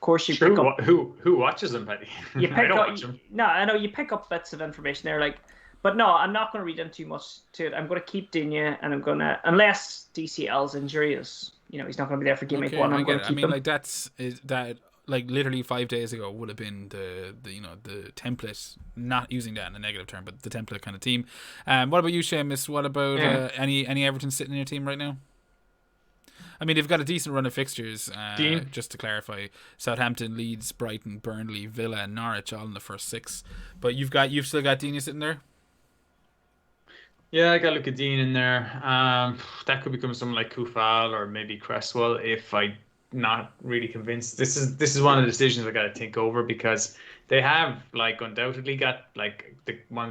course you pick up who watches them, Paddy. You pick up. Watch them. No, I know you pick up bits of information there. Like, but no, I'm not going to read into too much to it. I'm going to keep Digne, and I'm going to, unless DCL's injury is, he's not going to be there for game week 1. I'm going to keep him. Like that. Like literally 5 days ago would have been the template, not using that in a negative term, but the template kind of team. What about you, Seamus? What about any Everton sitting in your team right now? I mean, they've got a decent run of fixtures. Just to clarify, Southampton, Leeds, Brighton, Burnley, Villa, and Norwich all in the first 6. But you've still got Dini sitting there. Yeah, I got Luka Dean in there. That could become someone like Kufal or maybe Cresswell if I. Not really convinced. This is one of the decisions I got to think over, because they have like undoubtedly got like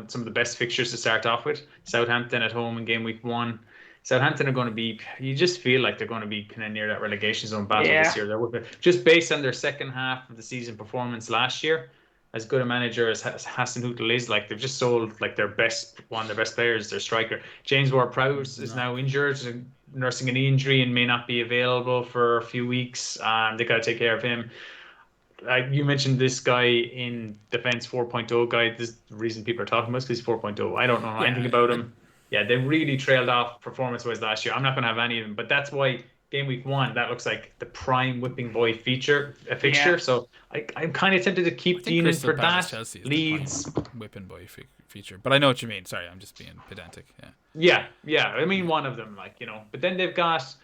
some of the best fixtures to start off with. Southampton at home in game week 1. Southampton are going to be. You just feel like they're going to be kind of near that relegation zone battle this year. They're just based on their second half of the season performance last year. As good a manager as Hasenhüttl is, like they've just sold like one of their best players, their striker. James Ward-Prowse is now injured, nursing an injury, and may not be available for a few weeks. They got to take care of him. You mentioned this guy in Defense 4.0 guy. This is the reason people are talking about, because he's 4.0. I don't know anything about him. Yeah, they really trailed off performance-wise last year. I'm not going to have any of them, but that's why game week 1, that looks like the prime whipping boy fixture. Yeah. So I'm kind of tempted to keep Dean in for that. Chelsea is Leeds the whipping boy feature, but I know what you mean. Sorry, I'm just being pedantic. Yeah. I mean, one of them, but then they've got,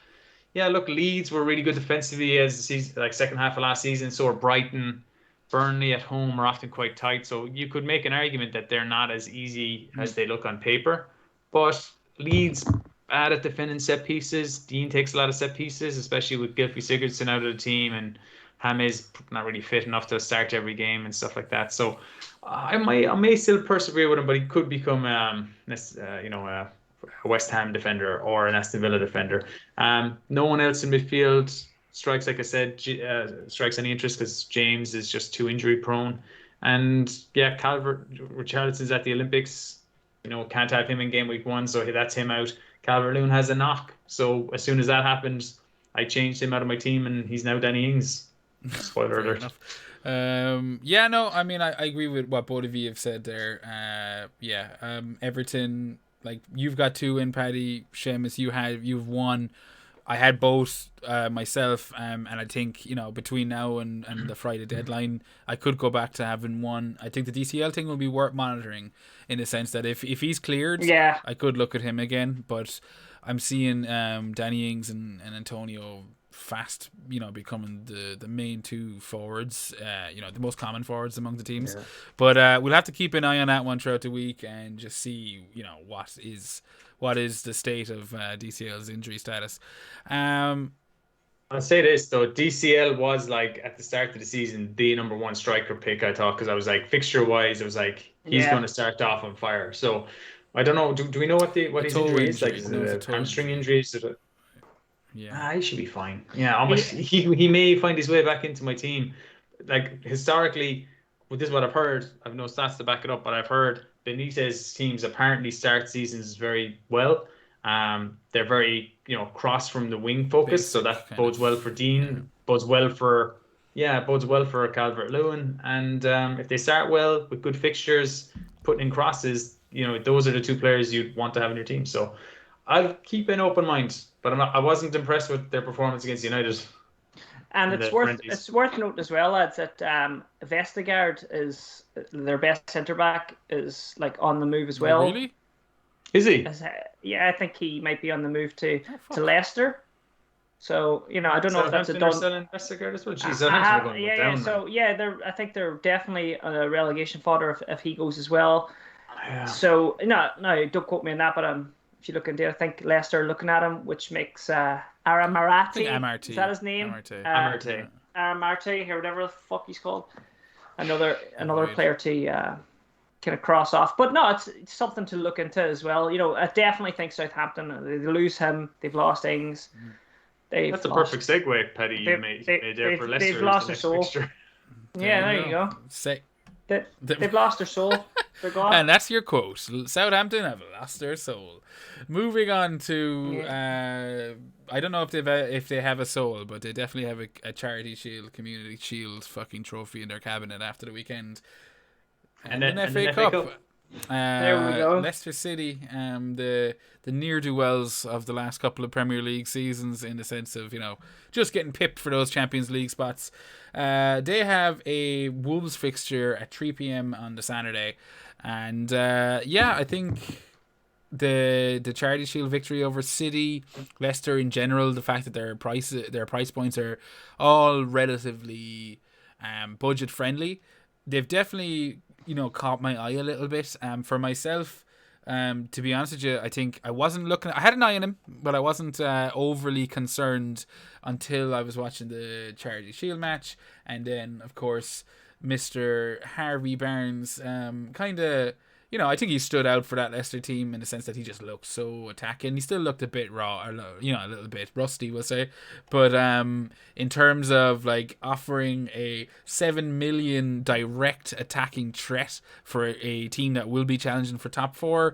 Leeds were really good defensively as the season, like second half of last season. So are Brighton, Burnley at home are often quite tight. So you could make an argument that they're not as easy as they look on paper, but Leeds bad at defending set pieces. Dean takes a lot of set pieces, especially with Gylfi Sigurdsson out of the team, and James not really fit enough to start every game and stuff like that. So I may still persevere with him, but he could become a West Ham defender or an Aston Villa defender. No one else in midfield strikes, like I said, strikes any interest, because James is just too injury prone. And Richarlison's at the Olympics. Can't have him in game week 1, so that's him out. Calvert-Lewin has a knock, so as soon as that happened, I changed him out of my team, and he's now Danny Ings. Spoiler alert. I mean, I agree with what both of you have said there. Everton, like, you've got 2 in, Paddy. Seamus, you've 1. I had both myself, and I think between now and the Friday deadline, I could go back to having 1. I think the DCL thing will be worth monitoring, in the sense that if he's cleared, I could look at him again. But I'm seeing Danny Ings and Antonio fast, becoming the main two forwards, the most common forwards among the teams. Yeah. But we'll have to keep an eye on that one throughout the week and just see, what is the state of DCL's injury status. I'll say this though, DCL was like at the start of the season the number one striker pick, I thought, because I was like fixture wise, it was like he's going to start off on fire. So I don't know. Do we know what his injury is? Like, is it a hamstring injury? Is it a... Yeah, he should be fine. Yeah, almost. He may find his way back into my team. Like historically, this is what I've heard. I've no stats to back it up, but I've heard Benitez teams apparently start seasons very well. They're very cross from the wing focus, so that bodes well for Dean. Bodes well for Calvert-Lewin, and if they start well with good fixtures, putting in crosses, those are the two players you'd want to have in your team. So I'll keep an open mind, but I wasn't impressed with their performance against United. And it's worth noting as well, lads, that Vestergaard is their best centre back, is like on the move as well. Oh, really? Is he? Yeah, I think he might be on the move to Leicester. So I don't know if that's a done. Selling Vestergaard as well. I think they're definitely a relegation fodder if he goes as well. Yeah. So no, don't quote me on that, but if you look into it, I think Leicester are looking at him, which makes Aramarte. Is that his name? Aramarte, or whatever the fuck he's called. Another player to kind of cross off. But no, it's something to look into as well. I definitely think Southampton, they lose him, they've lost Ings. That's a perfect segue, Paddy. You made there for Leicester. They've lost their soul. Fixture. Yeah, there you go. They've lost their soul. They're gone. And that's your quote. Southampton have lost their soul. Moving on to, I don't know if they have a soul, but they definitely have a Charity Shield, Community Shield fucking trophy in their cabinet after the weekend. And then FA Cup. There we go. Leicester City, the ne'er-do-wells of the last couple of Premier League seasons, in the sense of just getting pipped for those Champions League spots. They have a Wolves fixture at 3 p.m. on the Saturday, and I think the Charity Shield victory over City, Leicester in general, the fact that their price points are all relatively budget friendly, they've definitely caught my eye a little bit. For myself, to be honest with you, I think I wasn't looking. I had an eye on him, but I wasn't overly concerned until I was watching the Charity Shield match, and then of course Mr. Harvey Barnes, kind of. I think he stood out for that Leicester team in the sense that he just looked so attacking. He still looked a bit raw, or a little bit rusty, we'll say. But in terms of like offering a 7 million direct attacking threat for a team that will be challenging for top four,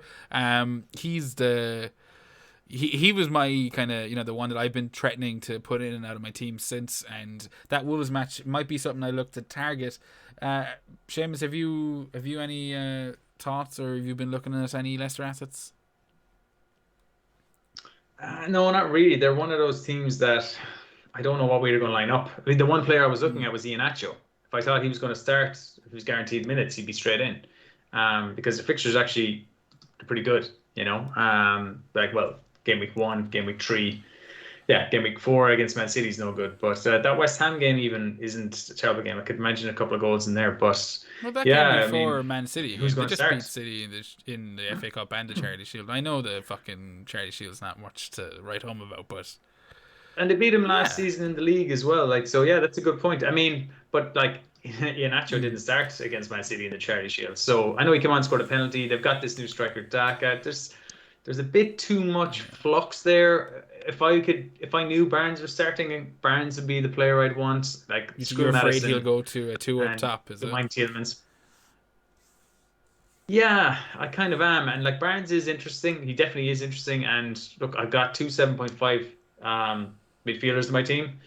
he's he was my kind of the one that I've been threatening to put in and out of my team since, and that Wolves match might be something I look to target. Seamus, have you any thoughts, or have you been looking at any Leicester assets? No, not really. They're one of those teams that I don't know what way they're going to line up. I mean, the one player I was looking at was Iheanacho. If I thought he was going to start, if he was guaranteed minutes, he'd be straight in. Because the fixtures actually are pretty good, game week 1, game week 3. Yeah, game week 4 against Man City is no good, but that West Ham game even isn't a terrible game. I could imagine a couple of goals in there, but game week 4 Man City, who's going to start? Beat City in the FA Cup and the Charity Shield. I know the fucking Charity Shield's not much to write home about, but and they beat him last season in the league as well. Like, so yeah, that's a good point. I mean, but like Iheanacho didn't start against Man City in the Charity Shield, so I know he came on and scored a penalty. They've got this new striker Daka. There's a bit too much flux there. If I knew Barnes was starting, Barnes would be the player I'd want. Like, you're afraid he'll go to a 2 up top, is it? Mike Tielemans. Yeah, I kind of am. And like, Barnes is interesting. He definitely is interesting. And look, I've got 2 7.5 midfielders in my team,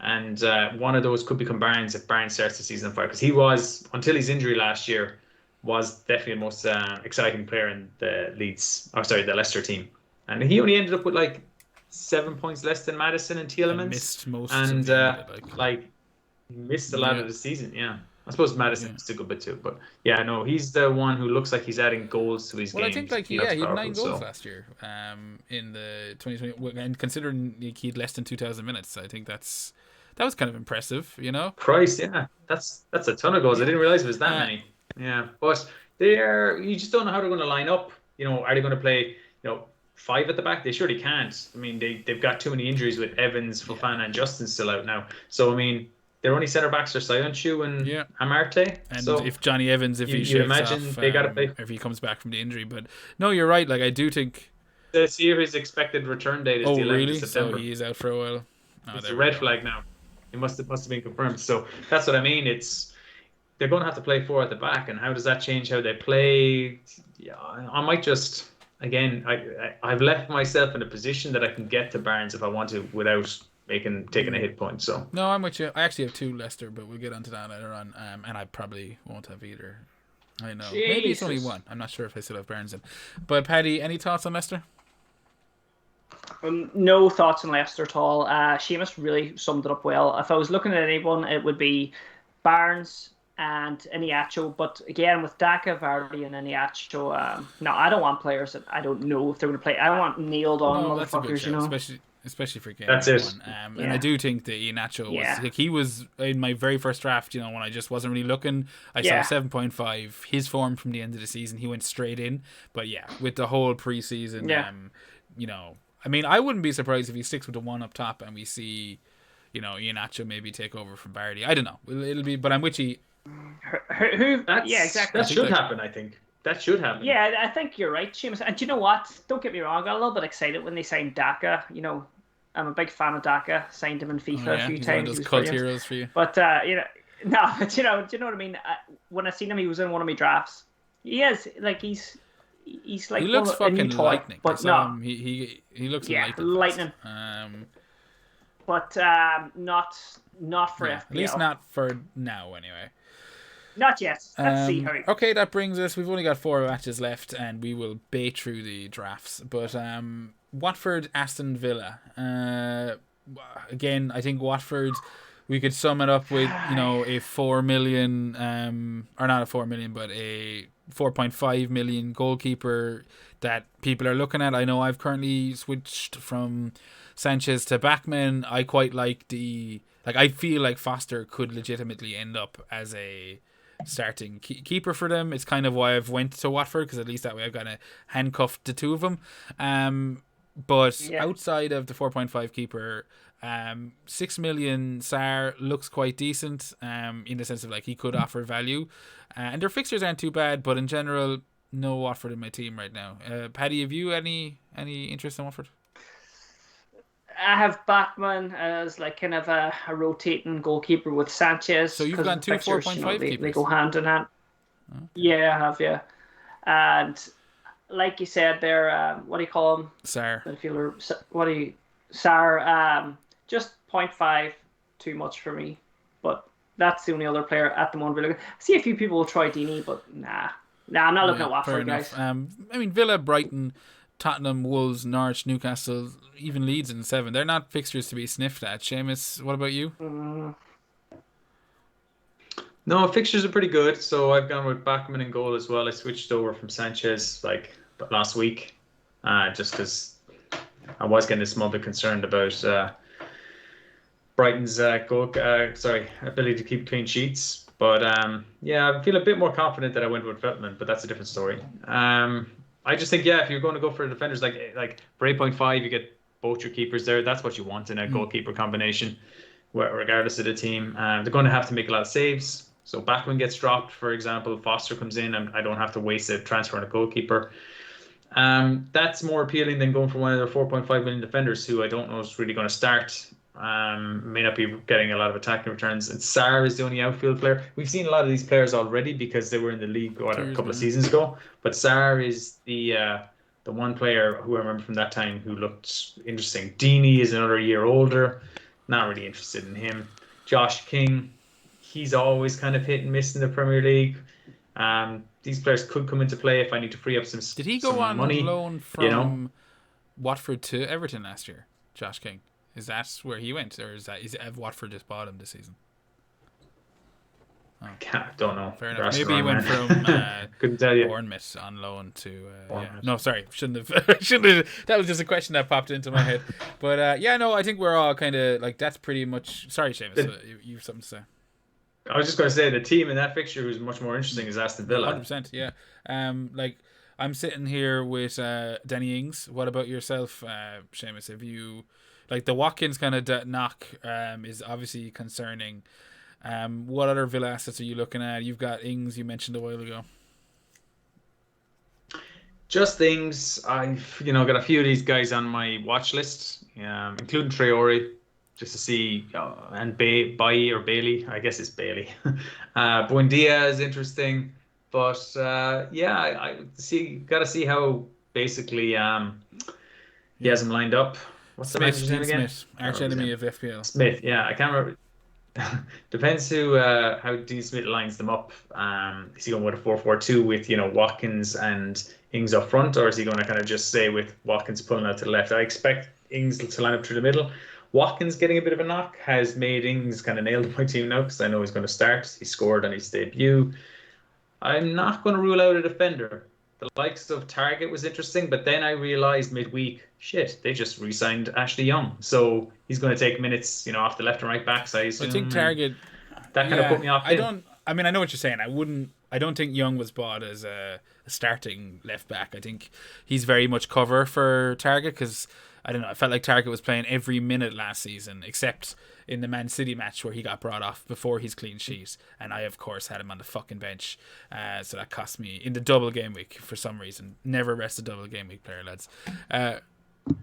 and one of those could become Barnes if Barnes starts the season on fire, because he was, until his injury last year, was definitely the most exciting player in the Leicester team. And he only ended up with like 7 points less than Maddison and Tielemans. Missed most and of the, he missed a lot of the season. Yeah. I suppose Madison's a good bit too, but yeah, no, he's the one who looks like he's adding goals to his game. Well, I think like he That's had 9 powerful, goals so. last year. In the 2020, and considering he had less than 2,000 minutes, I think that was kind of impressive. You know. Christ, yeah, that's a ton of goals. I didn't realize it was that many. Yeah, but you just don't know how they're going to line up. You know, are they going to play 5 at the back? They surely can't. I mean, they've got too many injuries with Evans, Fofana, and Justin still out now. So I mean, their only centre backs are Siontchu and Amarte. And so if Johnny Evans, if he you shakes imagine off, they got to play. if he comes back from the injury, but no, you're right. Like I do think. This year, his expected return date is the 11th really? of September. So he is out for a while. It's a red flag now. It must have been confirmed. So that's what I mean. They're going to have to play 4 at the back, and how does that change how they play? Yeah, I might just again. I've left myself in a position that I can get to Barnes if I want to without taking a hit point. So no, I'm with you. I actually have 2 Leicester, but we'll get onto that later on. And I probably won't have either. I know. Jesus. Maybe it's only 1. I'm not sure if I still have Barnes in. But Paddy, any thoughts on Leicester? No thoughts on Leicester at all. Seamus really summed it up well. If I was looking at anyone, it would be Barnes and Iniacho. But again, with Daka, Vardy, and Iniacho, no, I don't want players that I don't know if they're going to play. I don't want nailed on motherfuckers, you know. Especially for game that's it. 1. And I do think that Iniacho was like he was in my very first draft. You know, when I just wasn't really looking, I saw 7.5. His form from the end of the season, he went straight in. But yeah, with the whole preseason, you know. I mean, I wouldn't be surprised if he sticks with the 1 up top and we see, Iheanacho maybe take over from Bardi. I don't know. It'll be, but I'm with you. Exactly. That should happen, I think. That should happen. Yeah, I think you're right, Seamus. And do you know what? Don't get me wrong. I got a little bit excited when they signed Daka. You know, I'm a big fan of Daka. Signed him in FIFA a few He's times. One of those cult heroes for you. But no, do you know what I mean? When I seen him, he was in one of my drafts. He is like he's like he looks fucking lightning. But no, he looks lightning. But not for FPL. At least not for now, anyway. Not yet. Let's see how. Okay, that brings us. We've only got 4 matches left, and we will bait through the drafts. But Watford, Aston Villa. Again, I think Watford. We could sum it up with a 4 million, or not a 4 million, but a 4.5 million goalkeeper that people are looking at. I know I've currently switched from Sanchez to Backman. I quite like I feel like Foster could legitimately end up as a starting keeper for them. It's kind of why I've went to Watford, because at least that way I've got to handcuff the 2 of them. But outside of the 4.5 keeper, 6 million Sarr looks quite decent in the sense of like he could offer value, and their fixtures aren't too bad, but in general no Watford in my team right now. Paddy, have you any interest in Watford? I have Backman as like kind of a rotating goalkeeper with Sanchez. So you've got 2 4.5 keepers. They go hand in hand. Okay. Yeah, I have, and like you said there, what do you call him? Sarr. Midfielder. Sarr. Just 0.5 too much for me, but that's the only other player at the moment we're looking. I see a few people will try Deeney, but nah, I'm not looking at Watford, guys. I mean, Villa, Brighton, Tottenham, Wolves, Norwich, Newcastle, even Leeds in 7. They're not fixtures to be sniffed at. Seamus, what about you? No, fixtures are pretty good. So I've gone with Backman in goal as well. I switched over from Sanchez last week, just because I was getting a small bit concerned about Brighton's ability to keep clean sheets. But I feel a bit more confident that I went with Veltman, but that's a different story. I just think if you're going to go for defenders like for 8.5, you get both your keepers there. That's what you want in a goalkeeper combination, regardless of the team. They're going to have to make a lot of saves. So Backman gets dropped, for example. Foster comes in, and I don't have to waste a transfer on a goalkeeper. That's more appealing than going for one of their 4.5 million defenders, who I don't know is really going to start. May not be getting a lot of attacking returns. And Sarr is the only outfield player. We've seen a lot of these players already because they were in the league a couple of seasons ago. But Sarr is the one player who I remember from that time who looked interesting. Deeney is another year older. Not really interested in him. Josh King, he's always kind of hit and miss in the Premier League. These players could come into play if I need to free up some money. Did he go on loan from Watford to Everton last year, Josh King? Is that where he went, or is Watford just bought him this season? Don't know. Fair You're enough. asking Maybe he the wrong went man. from Couldn't tell you. Bournemouth on loan to yeah. Bournemouth. No, sorry, shouldn't have. Shouldn't have. That was just a question that popped into my head. But yeah, no, I think we're all kind of like that's pretty much. Sorry, Seamus, you have something to say. I was just going to say the team in that fixture who's much more interesting is Aston Villa. 100%, yeah. Like I'm sitting here with Danny Ings. What about yourself, Seamus? Have you like the Watkins kind of knock is obviously concerning. What other Villa assets are you looking at? You've got Ings, you mentioned a while ago. Just things. I've got a few of these guys on my watch list, including Traore, just to see, and Bailly or Bailey. I guess it's Bailey. Buendia is interesting, but yeah, I see. Got to see how basically he has him lined up. What's the manager's name again? Smith, arch enemy of FPL. Smith. Yeah, I can't remember. Depends how Dean Smith lines them up. Is he going with a 4-4-2 with Watkins and Ings up front, or is he going to kind of just say with Watkins pulling out to the left? I expect Ings to line up through the middle. Watkins getting a bit of a knock has made Ings kind of nailed my team now because I know he's going to start. He scored on his debut. I'm not going to rule out a defender. The likes of Target was interesting, but then I realised midweek, shit, they just re-signed Ashley Young, so he's going to take minutes, off the left and right backs. I think Target. That kind of put me off. I know what you're saying. I don't think Young was bought as a starting left back. I think he's very much cover for Target because I don't know. I felt like Target was playing every minute last season, except in the Man City match where he got brought off before his clean sheet, and I of course had him on the fucking bench. So that cost me in the double game week for some reason. Never rest a double game week player, lads.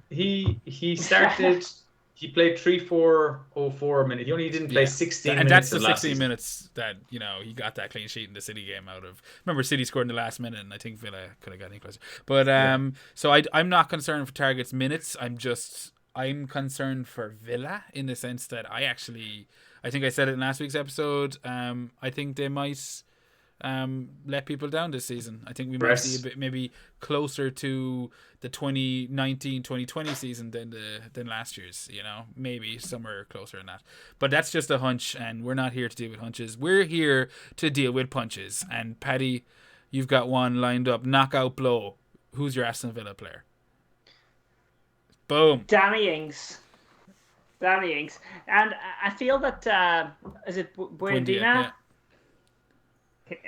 He started. He played 3-4-0-4 minutes. He only didn't play 16 minutes. And that's the 16 season. minutes that, he got that clean sheet in the City game out of. Remember, City scored in the last minute, and I think Villa could have got any closer. But so I'm not concerned for Target's minutes. I'm concerned for Villa in the sense that I think I said it in last week's episode. I think they might let people down this season. I think we might see a bit maybe closer to the 2019-2020 season than last year's, maybe somewhere closer than that. But that's just a hunch, and we're not here to deal with hunches. We're here to deal with punches. And Paddy, you've got one lined up. Knockout blow. Who's your Aston Villa player? Boom. Danny Ings. And I feel that is it Buendia? Yeah.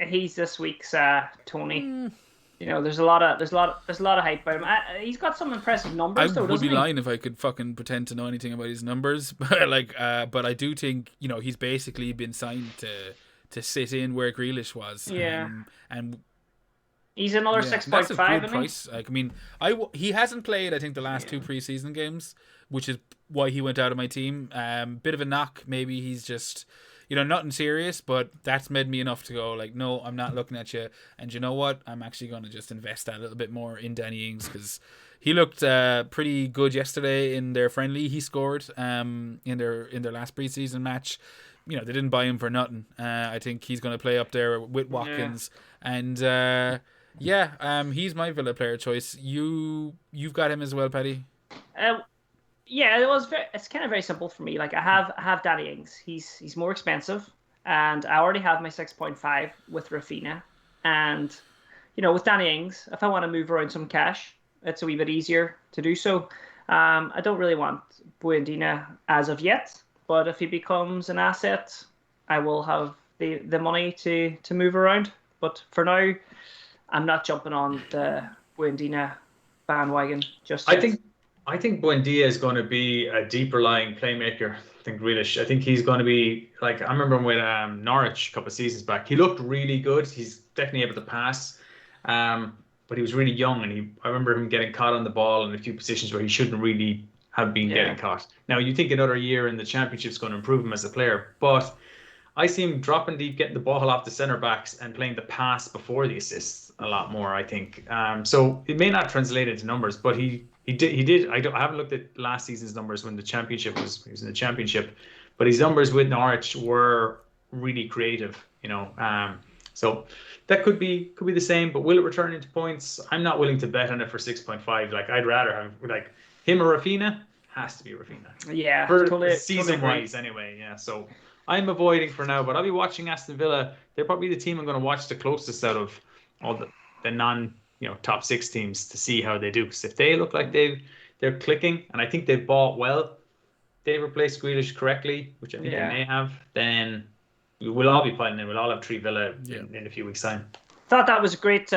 He's this week's Tony. There's a lot of hype about him. He's got some impressive numbers. I would be lying if I could fucking pretend to know anything about his numbers, but I do think he's basically been signed to sit in where Grealish was. Yeah, and he's another 6.5. That's a good price. He hasn't played. I think the last two preseason games, which is why he went out of my team. Bit of a knock. Maybe he's just. Nothing serious, but that's made me enough to go like, no, I'm not looking at you. And you know what? I'm actually going to just invest that a little bit more in Danny Ings because he looked pretty good yesterday in their friendly. He scored in their last preseason match. They didn't buy him for nothing. I think he's going to play up there with Watkins, and he's my Villa player choice. You've got him as well, Paddy. Yeah, it's kind of very simple for me. Like I have Danny Ings. He's more expensive, and I already have my 6.5 with Rafinha. And with Danny Ings, if I want to move around some cash, it's a wee bit easier to do so. I don't really want Buendia as of yet, but if he becomes an asset, I will have the money to move around. But for now, I'm not jumping on the Buendia bandwagon just yet. I think Buendia is going to be a deeper lying playmaker than Grealish. I think he's going to be like, I remember him with Norwich a couple of seasons back. He looked really good. He's definitely able to pass, but he was really young, and I remember him getting caught on the ball in a few positions where he shouldn't really have been getting caught. Now, you think another year in the Championship is going to improve him as a player, but I see him dropping deep, getting the ball off the centre backs and playing the pass before the assists a lot more, I think. So it may not translate into numbers, but he did. I haven't looked at last season's numbers when he was in the Championship, but his numbers with Norwich were really creative, so that could be the same, but will it return into points? I'm not willing to bet on it for 6.5. Like I'd rather have like him or Rafinha. Has to be Rafinha. Yeah, for season wise anyway. Yeah, so I'm avoiding for now, but I'll be watching Aston Villa. They're probably the team I'm going to watch the closest out of all the non top 6 teams to see how they do. Because if they look like they're clicking, and I think they've bought well, they replaced Grealish correctly, which I think they may have, then we'll all be piling in. We'll all have 3 Villa in a few weeks' time. Thought that was a great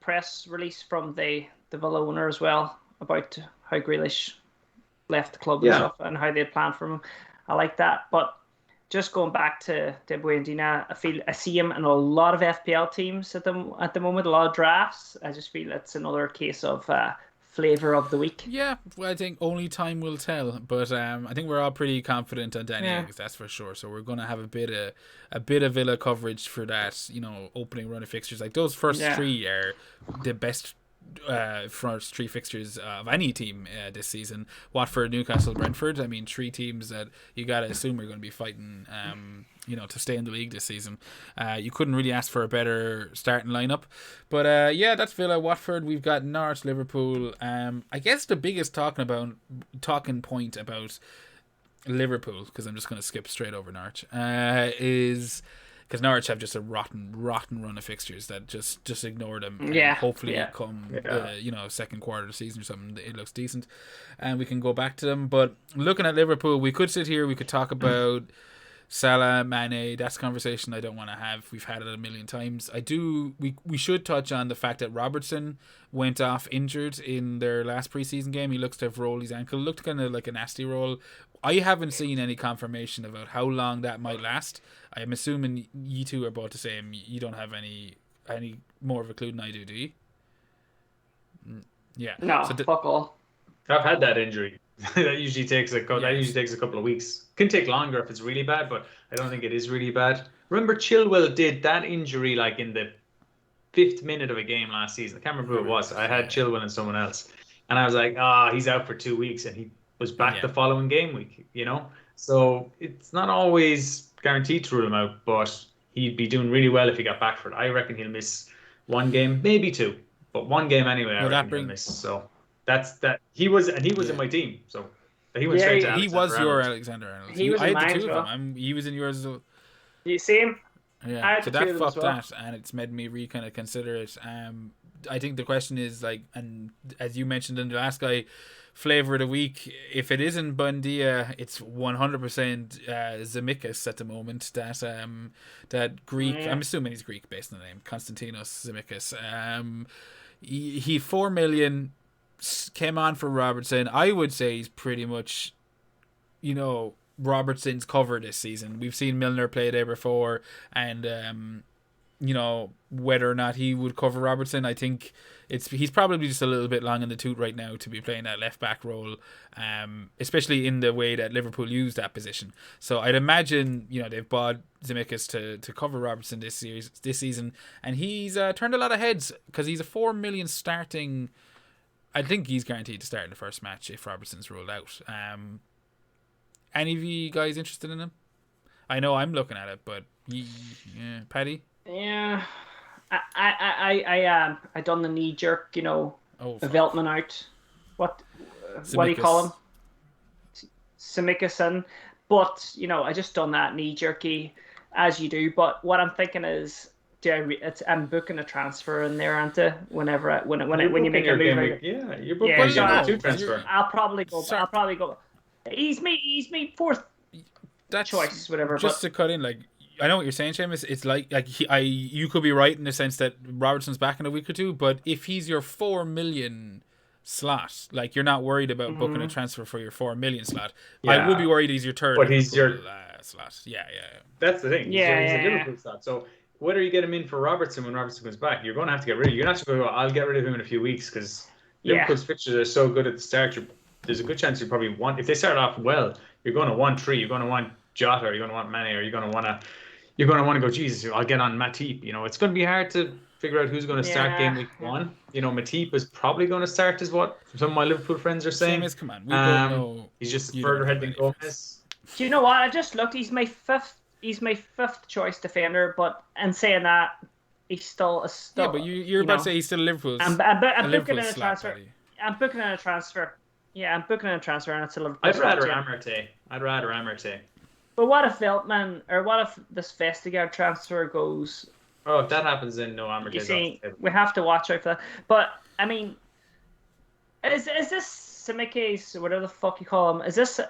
press release from the Villa owner as well about how Grealish left the club and stuff and how they had planned for him. I like that. But just going back to Buendía, I see him in a lot of FPL teams at the moment, a lot of drafts. I just feel it's another case of flavor of the week. Yeah, well, I think only time will tell, but I think we're all pretty confident on Danny Ings, that's for sure. So we're going to have a bit of Villa coverage for that, opening run of fixtures. Like those first 3 are the best first 3 fixtures of any team this season. Watford, Newcastle, Brentford. I mean, 3 teams that you got to assume are going to be fighting to stay in the league this season. You couldn't really ask for a better starting lineup. But that's Villa, Watford. We've got Norwich, Liverpool. I guess the biggest talking point about Liverpool, because I'm just going to skip straight over Norwich, is because Norwich have just a rotten run of fixtures that just ignore them. Hopefully come second quarter of the season or something, it looks decent and we can go back to them. But looking at Liverpool, we could sit here, we could talk about Salah, Mane. That's a conversation I don't want to have. We've had it a million times. We should touch on the fact that Robertson went off injured in their last preseason game. He looks to have rolled his ankle. Looked kind of like a nasty roll. I haven't seen any confirmation about how long that might last. I'm assuming you two are both the same. You don't have any more of a clue than I do you? Yeah. No, fuck all. I've had that injury. That usually takes a couple of weeks. Can take longer if it's really bad, but I don't think it is really bad. Remember, Chilwell did that injury like in the 5th minute of a game last season. I can't remember who it was. I had Chilwell and someone else, and I was like, he's out for 2 weeks, and he was back the following game week. So it's not always guaranteed to rule him out, but he'd be doing really well if he got back for it. I reckon he'll miss 1 game, maybe 2, but 1 game anyway. I reckon he'll miss. So. That's that. He was in my team, so he went straight to Alexander. He was your Alexander Arnold. He was I in had mine the 2 as well. of them. He was in yours as well. You see him? Yeah. So that fucked that, and it's made me kind of consider it. I think the question is like, and as you mentioned in the last guy, flavor of the week. If it isn't Buendía, it's 100% Tsimikas at the moment. That Greek. I'm assuming he's Greek based on the name, Konstantinos Tsimikas. He 4 million. Came on for Robertson. I would say he's pretty much, Robertson's cover this season. We've seen Milner play there before, and whether or not he would cover Robertson, I think he's probably just a little bit long in the tooth right now to be playing that left back role, especially in the way that Liverpool use that position. So I'd imagine they've bought Tsimikas to cover Robertson this season, and he's turned a lot of heads because he's a 4 million starting. I think he's guaranteed to start in the first match if Robertson's ruled out. Any of you guys interested in him? I know I'm looking at it, but Paddy? Yeah, I done the knee jerk, Veltman out. What do you call him? Tsimikas. But I just done that knee jerky as you do. But what I'm thinking is, I'm booking a transfer in there, aren't I? When you make a move, you're booking a 2 transfer. I'll probably go. He's me 4th choice, whatever. Just to cut in, like, I know what you're saying, Seamus. It's you could be right in the sense that Robertson's back in a week or 2, but if he's your 4 million slot, like, you're not worried about booking a transfer for your 4 million slot. I would be worried he's your 3rd. But he's your slot. Yeah. That's the thing. He's a Liverpool slot. So whether you get him in for Robertson when Robertson comes back, you're going to have to get rid of him. You're not just going to go, I'll get rid of him in a few weeks, because Liverpool's fixtures are so good at the start. There's a good chance you probably want, if they start off well, you're going to want 3. You're going to want Jota, or you're going to want Mane, or you're going to want to go, Jesus, I'll get on Matip. It's going to be hard to figure out who's going to start game week 1. Matip is probably going to start, is what some of my Liverpool friends are saying. Seamus, come on. We don't know. He's just further ahead than Gomez. Do you know what? I just looked. He's my 5th choice defender, but in saying that, he's still a star. Yeah, but you're about to say he's still Liverpool's. I'm booking in a transfer. I'm booking in a transfer. Yeah, I'm booking in a transfer, and it's a Liverpool. I'd rather Amarte. But what if Veltman, or what if this Vestager transfer goes? Oh, if that happens, then no, You Amortized off see, the table. we have to watch out for that. But I mean, is this Simica's, whatever the fuck you call him? Is this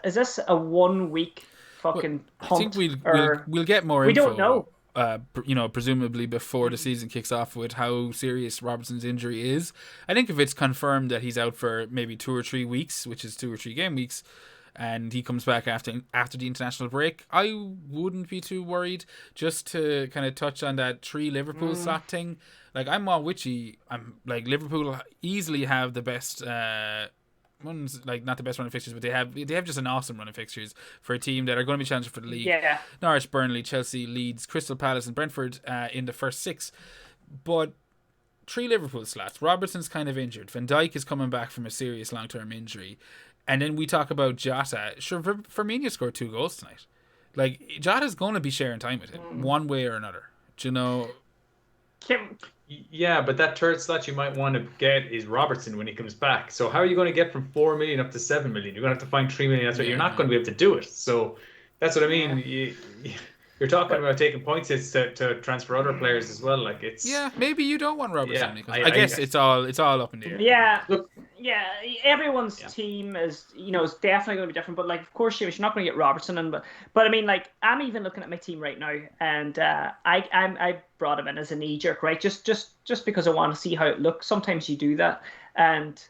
a 1 week Well, fucking I think punt, we'll or we'll get more we don't info. know? Presumably before the season kicks off with how serious Robertson's injury is. I think if it's confirmed that he's out for maybe 2 or 3 weeks, which is 2 or 3 game weeks, and he comes back after the international break, I wouldn't be too worried. Just to kind of touch on that 3 Liverpool slot thing, like I'm all witchy. I'm like Liverpool easily have the best. One's like not the best run of fixtures, but they have just an awesome run of fixtures for a team that are going to be challenging for the league. Yeah. Norwich, Burnley, Chelsea, Leeds, Crystal Palace, and Brentford in the first 6. But 3 Liverpool slots. Robertson's kind of injured. Van Dijk is coming back from a serious long-term injury, and then we talk about Jota. Sure, Firmino scored 2 goals tonight. Like Jota's going to be sharing time with him one way or another. Do you know? Yeah, but that third slot you might want to get is Robertson when he comes back. So how are you going to get from 4 million up to 7 million? You're going to have to find 3 million. That's right. You're not going to be able to do it. So that's what I mean. You're talking about taking points hits to transfer other players as well. Like it's maybe you don't want Robertson. Yeah, I guess it's all up in the air. Yeah. Look, Everyone's team is definitely going to be different. But like, of course, you're not going to get Robertson in. But I mean, like, I'm even looking at my team right now, and I brought him in as a knee jerk, right? Just because I want to see how it looks. Sometimes you do that, and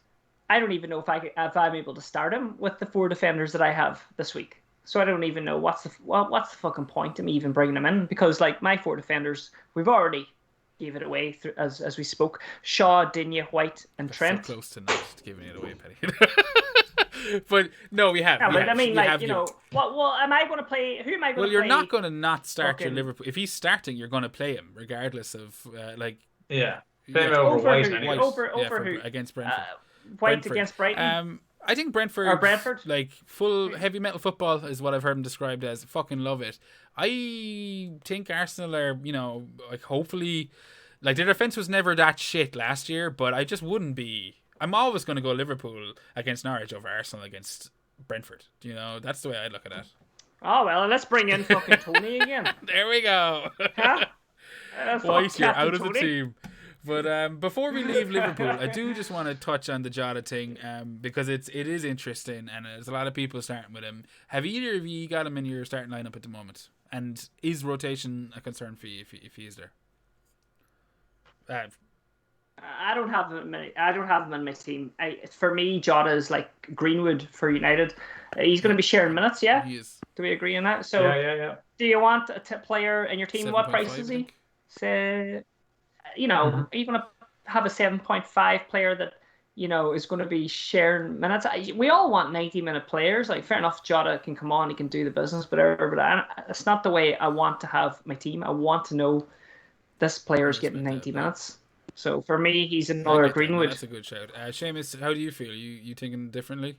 I don't even know if I'm able to start him with the 4 defenders that I have this week. So I don't even know what's the fucking point of me even bringing him in, because like my 4 defenders, we've already gave it away as we spoke. Shaw, Digne, White, and Trent. So close to not giving it away, Paddy. But no, we have. Yeah, but I mean, like, what? Well, am I going to play? Who am I going to play? Well, you're not going to not start your fucking Liverpool. If he's starting, you're going to play him regardless of play him over White anyways. Over who? Against Brentford. White against Brighton. I think Brentford, Brentford, like full heavy metal football is what I've heard them described as. Fucking love it. I think Arsenal are, like hopefully, like their defense was never that shit last year, but I just wouldn't be. I'm always going to go Liverpool against Norwich over Arsenal against Brentford. That's the way I look at it. Oh well, let's bring in fucking Tony again. There we go. Huh? White, you're out of the team. But before we leave Liverpool, I do just want to touch on the Jota thing because it is interesting, and there's a lot of people starting with him. Have either of you got him in your starting lineup at the moment? And is rotation a concern for you if he is there? I don't have him in my team. For me, Jota is like Greenwood for United. He's going to be sharing minutes, yeah? He is. Do we agree on that? So, yeah. Do you want a player in your team? What price is he? Say, are you going to have a 7.5 player that is going to be sharing minutes? We all want 90-minute players. Like, fair enough, Jota can come on, he can do the business, but it's not the way I want to have my team. I want to know this player is getting 90 minutes. So for me, he's another Greenwood. That's a good shout. Seamus, how do you feel? You thinking differently?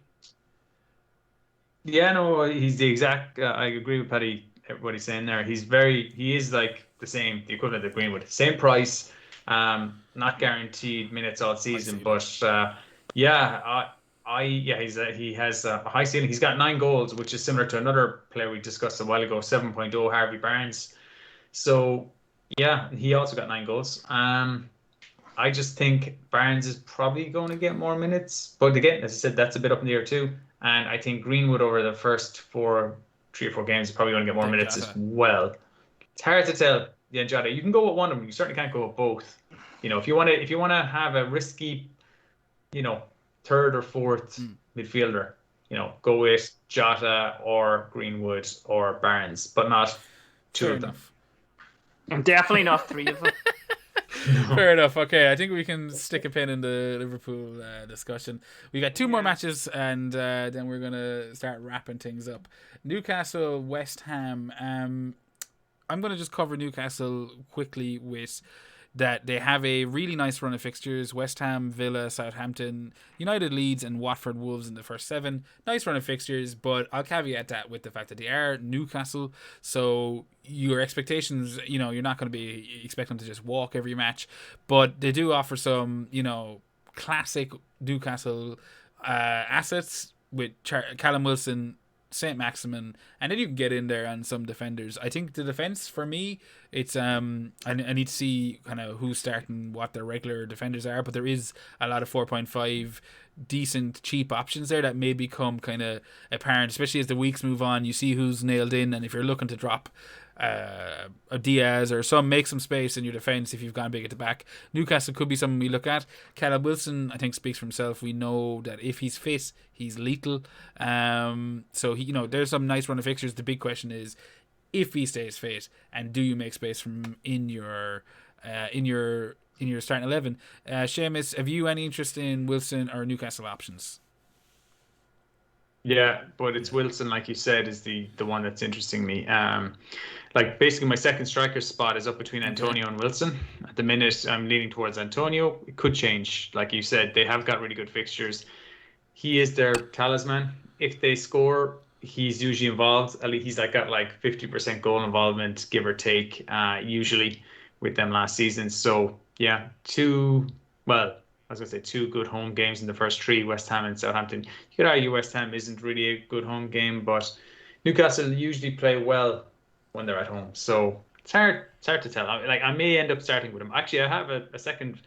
Yeah, no, he's the exact. I agree with Paddy. What he's saying there. He is like the equivalent of Greenwood. Same price. Not guaranteed minutes all season, but he has a high ceiling. He's got 9 goals, which is similar to another player we discussed a while ago, 7.0, Harvey Barnes. So yeah, he also got 9 goals. I just think Barnes is probably going to get more minutes, but again, as I said, that's a bit up in the air too. And I think Greenwood over the first 3 or 4 games is probably going to get more minutes as well. It's hard to tell. Yeah, Jota, you can go with one of them. You certainly can't go with both. If you want to have a risky, 3rd or 4th midfielder, go with Jota or Greenwood or Barnes, but not 2 of them. And definitely not 3 of them. No. Fair enough. Okay, I think we can stick a pin in the Liverpool discussion. We got 2 more matches, and then we're gonna start wrapping things up. Newcastle, West Ham. I'm gonna just cover Newcastle quickly with that they have a really nice run of fixtures. West Ham, Villa, Southampton, United, Leeds, and Watford, Wolves in the first 7. Nice run of fixtures, but I'll caveat that with the fact that they are Newcastle. So your expectations, you're not going to be expecting them to just walk every match. But they do offer some, classic Newcastle assets with Callum Wilson, Saint Maximin, and then you can get in there on some defenders. I think the defense for me, it's I need to see kind of who's starting, what their regular defenders are, but there is a lot of 4.5 decent cheap options there that may become kind of apparent, especially as the weeks move on. You see who's nailed in, and if you're looking to drop a Diaz or make some space in your defence if you've gone big at the back, Newcastle could be something we look at. Callum Wilson, I think, speaks for himself. We know that if he's fit, he's lethal. So he, there's some nice run of fixtures. The big question is if he stays fit, and do you make space from him in your starting 11? Seamus, have you any interest in Wilson or Newcastle options? Yeah, but it's Wilson, like you said, is the one that's interesting me. Like basically my second striker spot is up between Antonio and Wilson. At the minute, I'm leaning towards Antonio. It could change. Like you said, they have got really good fixtures. He is their talisman. If they score, he's usually involved. At least he's got 50% goal involvement, give or take, usually with them last season. So yeah, two good home games in the first three, West Ham and Southampton. You could argue West Ham isn't really a good home game, but Newcastle usually play well when they're at home. So it's hard to tell. I may end up starting with him. Actually, I have a second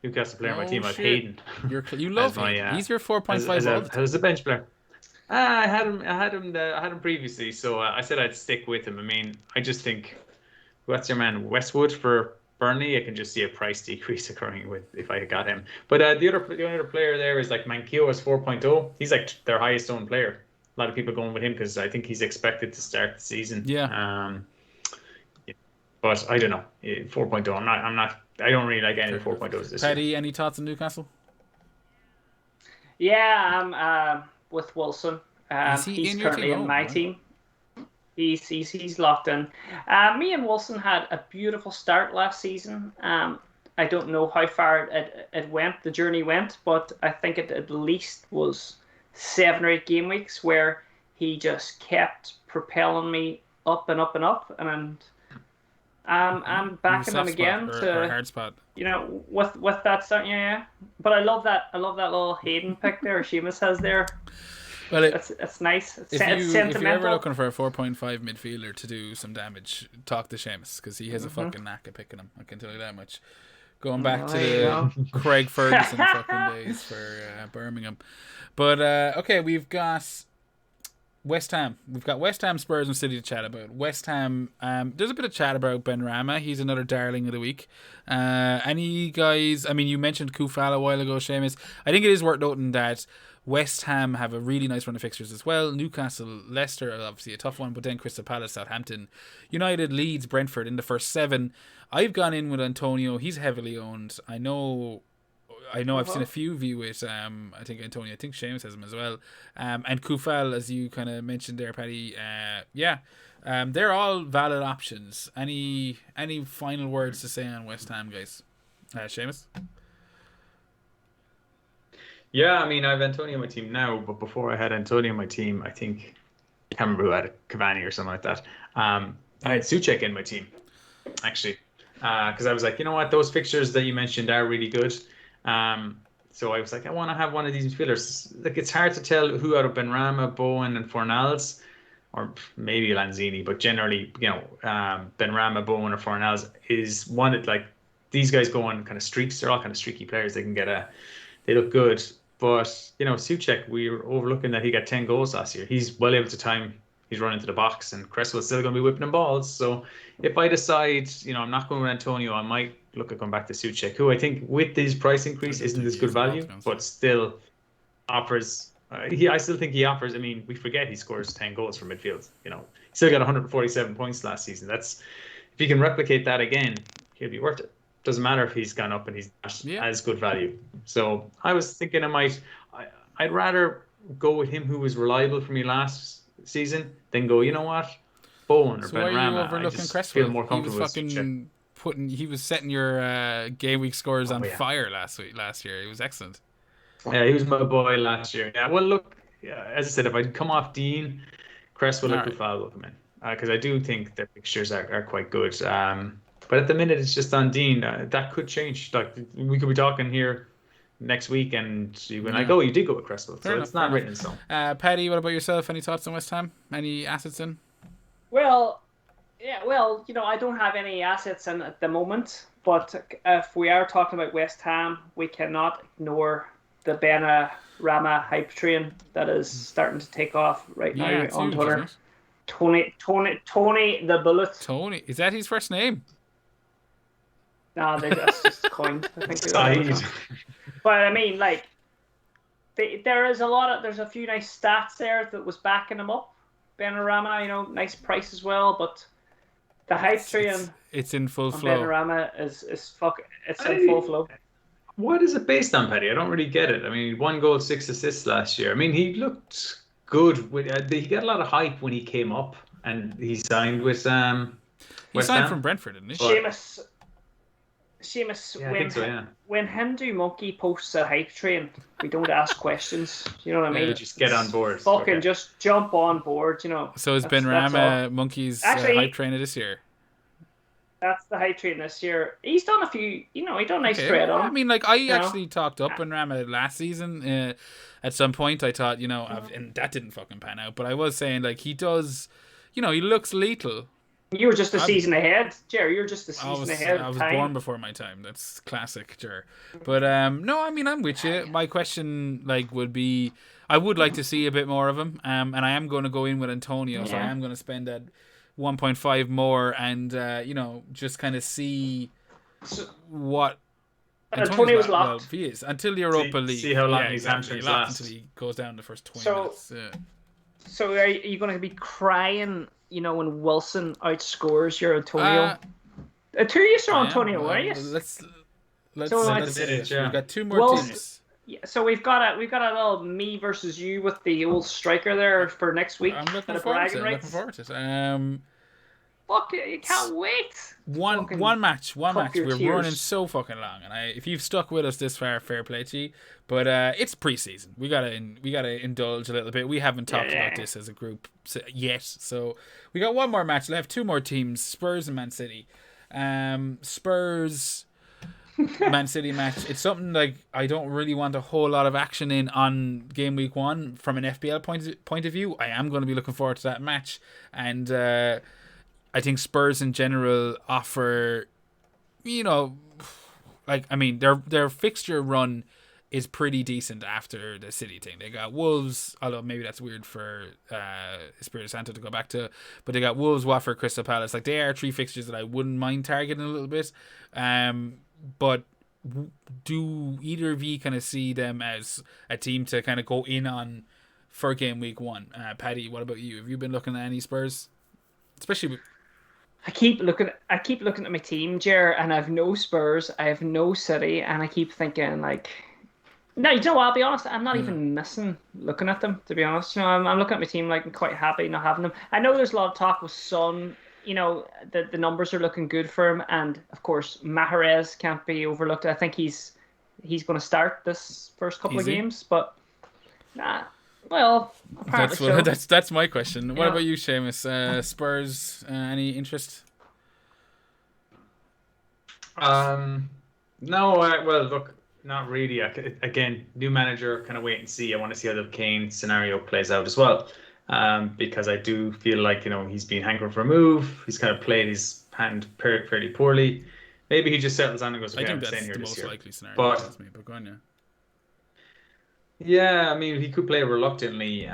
Newcastle player on my team. I have Hayden. You love him. He's your 4.5 as a bench player. I had him previously, so I said I'd stick with him. I mean, I just think, what's your man Westwood for Burnley? I can just see a price decrease occurring if I got him. But the other player there is Manquillo is 4.0. He's their highest owned player. A lot of people going with him because I think he's expected to start the season. Yeah. But I don't know. 4.0. I don't really like any 4.0s this Paddy, year. any thoughts on Newcastle? Yeah, I'm with Wilson. He's currently in my team. He's locked in. Me and Wilson had a beautiful start last season. I don't know how far it went, the journey went, but I think it at least was 7 or 8 game weeks where he just kept propelling me up and up and up, and I'm backing him again or hard spot. With that start, yeah. But I love that little Hayden pick there Seamus has there. Well, it's nice. It's sentimental. If you're ever looking for a 4.5 midfielder to do some damage, talk to Seamus because he has a fucking knack of picking them. I can tell you that much. Going back to the Craig Ferguson fucking days for Birmingham. But okay, we've got West Ham. We've got West Ham, Spurs, and City to chat about. West Ham. There's a bit of chat about Benrahma. He's another darling of the week. Any guys? I mean, you mentioned Koufal a while ago, Seamus. I think it is worth noting that West Ham have a really nice run of fixtures as well. Newcastle, Leicester, obviously a tough one, but then Crystal Palace, Southampton, United, Leeds, Brentford in the first 7. I've gone in with Antonio. He's heavily owned. I know. I've seen a few of you with I think Antonio. I think Seamus has him as well. And Koufal, as you kind of mentioned there, Paddy. They're all valid options. Any final words to say on West Ham, guys? Seamus? Yeah, I mean, I have Antonio on my team now, but before I had Antonio on my team, I think, I can't remember who had Cavani or something like that. I had Souček in my team, actually, because I was like, you know what, those fixtures that you mentioned are really good. So I was like, I want to have one of these midfielders. It's hard to tell who out of Benrahma, Bowen, and Fornals, or maybe Lanzini, but generally, Benrahma, Bowen, or Fornals is one that these guys go on kind of streaks. They're all kind of streaky players. They can they look good. But, Souček, we were overlooking that he got 10 goals last year. He's well able to time. He's running to the box, and Cresswell's still going to be whipping him balls. So if I decide, I'm not going with Antonio, I might look at going back to Souček, who I think with his price increase isn't as good value, but still offers. I still think he offers. I mean, we forget he scores 10 goals from midfield. He still got 147 points last season. If he can replicate that again, he'll be worth it. Doesn't matter if he's gone up and he's not as good value. So I was thinking I'd rather go with him who was reliable for me last season than go, you know what, Bowen or Benrahma. I just feel more comfortable with he was setting your game week scores on fire last year. He was excellent. Yeah, he was my boy last year. Yeah, well, look, as I said, if I'd come off Dean, Cresswell or Koufal will come in because I do think their fixtures are quite good. But at the minute, it's just on Dean. That could change. We could be talking here next week, and you've been like, oh, you did go with Cresswell. So it's not written in stone. Paddy, what about yourself? Any thoughts on West Ham? Any assets in? Well, yeah, well, I don't have any assets in at the moment, but if we are talking about West Ham, we cannot ignore the Benrahma hype train that is starting to take off right now on Twitter. Tony the Bullet. Tony, is that his first name? No, that's just coined. I think. But I mean, like, there's a few nice stats there that was backing him up. Benrahma, nice price as well, but the hype train. It's in full flow. Benrahma is in full flow. What is it based on, Paddy? I don't really get it. I mean, 1 goal, 6 assists last year. I mean, he looked good. He got a lot of hype when he came up, and he signed with He signed from Brentford, didn't he? Seamus, when Hindu Monkey posts a hype train, we don't ask questions. You know what I mean? Just get on board. Fucking just jump on board, So has Benrahma Monkey's hype train this year? That's the hype train this year. He's done a few, he done a nice trade on. I mean, like, I actually talked up Benrahma last season. At some point, I thought, and that didn't fucking pan out. But I was saying, like, he does, he looks lethal. You were just a season ahead, Jerry. You're just a season ahead. I was born before my time. That's classic, Jerry. But no, I mean, I'm with you. My question, would be, I would like to see a bit more of him. And I am going to go in with Antonio, so I am going to spend that 1.5 more, and just kind of see what. Antonio was locked. Well, he is until the Europa League. See how long his hamstrings last until he goes down the first 20 minutes. So are you going to be crying? When Wilson outscores your Antonio. Two years from Antonio, are you? Let's We've got 2 more teams. Yeah, so we've got a little me versus you with the old striker there for next week. I'm looking forward to it. Fuck it, you can't wait. One match. We're running so fucking long, and if you've stuck with us this far, fair play to you. But it's preseason. We gotta indulge a little bit. We haven't talked about this as a group yet, so we got one more match left. 2 more teams: Spurs and Man City. Spurs. Man City match. It's something like I don't really want a whole lot of action in on game week 1 from an FPL point of view. I am going to be looking forward to that match, and I think Spurs in general offer, their fixture run is pretty decent after the City thing. They got Wolves, although maybe that's weird for Espirito Santo to go back to, but they got Wolves, Watford, Crystal Palace. Like, they are 3 fixtures that I wouldn't mind targeting a little bit. But do either of you kind of see them as a team to kind of go in on for game week 1? Paddy, what about you? Have you been looking at any Spurs? Especially I keep looking at my team, Jer, and I have no Spurs, I have no City, and I keep thinking, like, no, I'll be honest, I'm not even missing looking at them, to be honest. I'm looking at my team, like, I'm quite happy not having them. I know there's a lot of talk with Son, the numbers are looking good for him, and of course Mahrez can't be overlooked. I think he's going to start this first couple of games, but well, apparently that's my question. What about you, Seamus? Spurs, any interest? No. Well, look, not really. Again, new manager, kind of wait and see. I want to see how the Kane scenario plays out as well. Because I do feel like, he's been hankering for a move. He's kind of played his hand fairly poorly. Maybe he just settles on and goes, okay, I'm staying here this year. I think that's the most likely scenario. But go on, yeah, I mean, he could play reluctantly.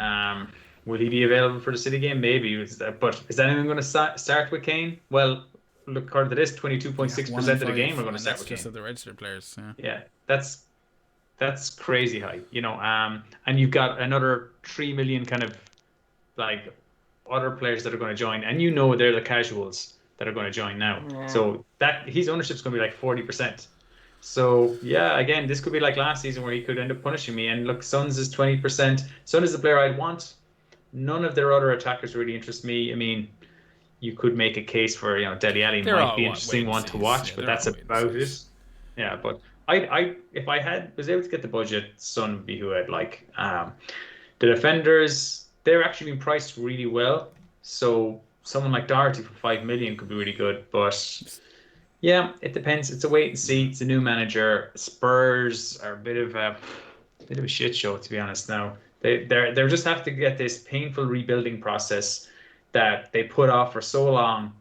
Will he be available for the City game? Maybe. But is anyone going to start with Kane? Well, look, according to this, 22.6% of the game we're going to start with Kane. Just of the registered players. Yeah, that's crazy high. And you've got another 3 million kind of like other players that are going to join, and they're the casuals that are going to join now. Yeah. So that his ownership's going to be like 40%. So yeah, again, this could be like last season where he could end up punishing me. And look, Sons is 20%. Son is the player I'd want. None of their other attackers really interest me. I mean, you could make a case for Dele Alli might be an interesting one to watch, but that's about it. Yeah, but if I was able to get the budget, Son would be who I'd like. The defenders, they're actually being priced really well. So someone like Doherty for 5 million could be really good. But Yeah, it depends. It's a wait and see. It's a new manager. Spurs are a bit of a shit show, to be honest. Now they're just have to get this painful rebuilding process that they put off for so long.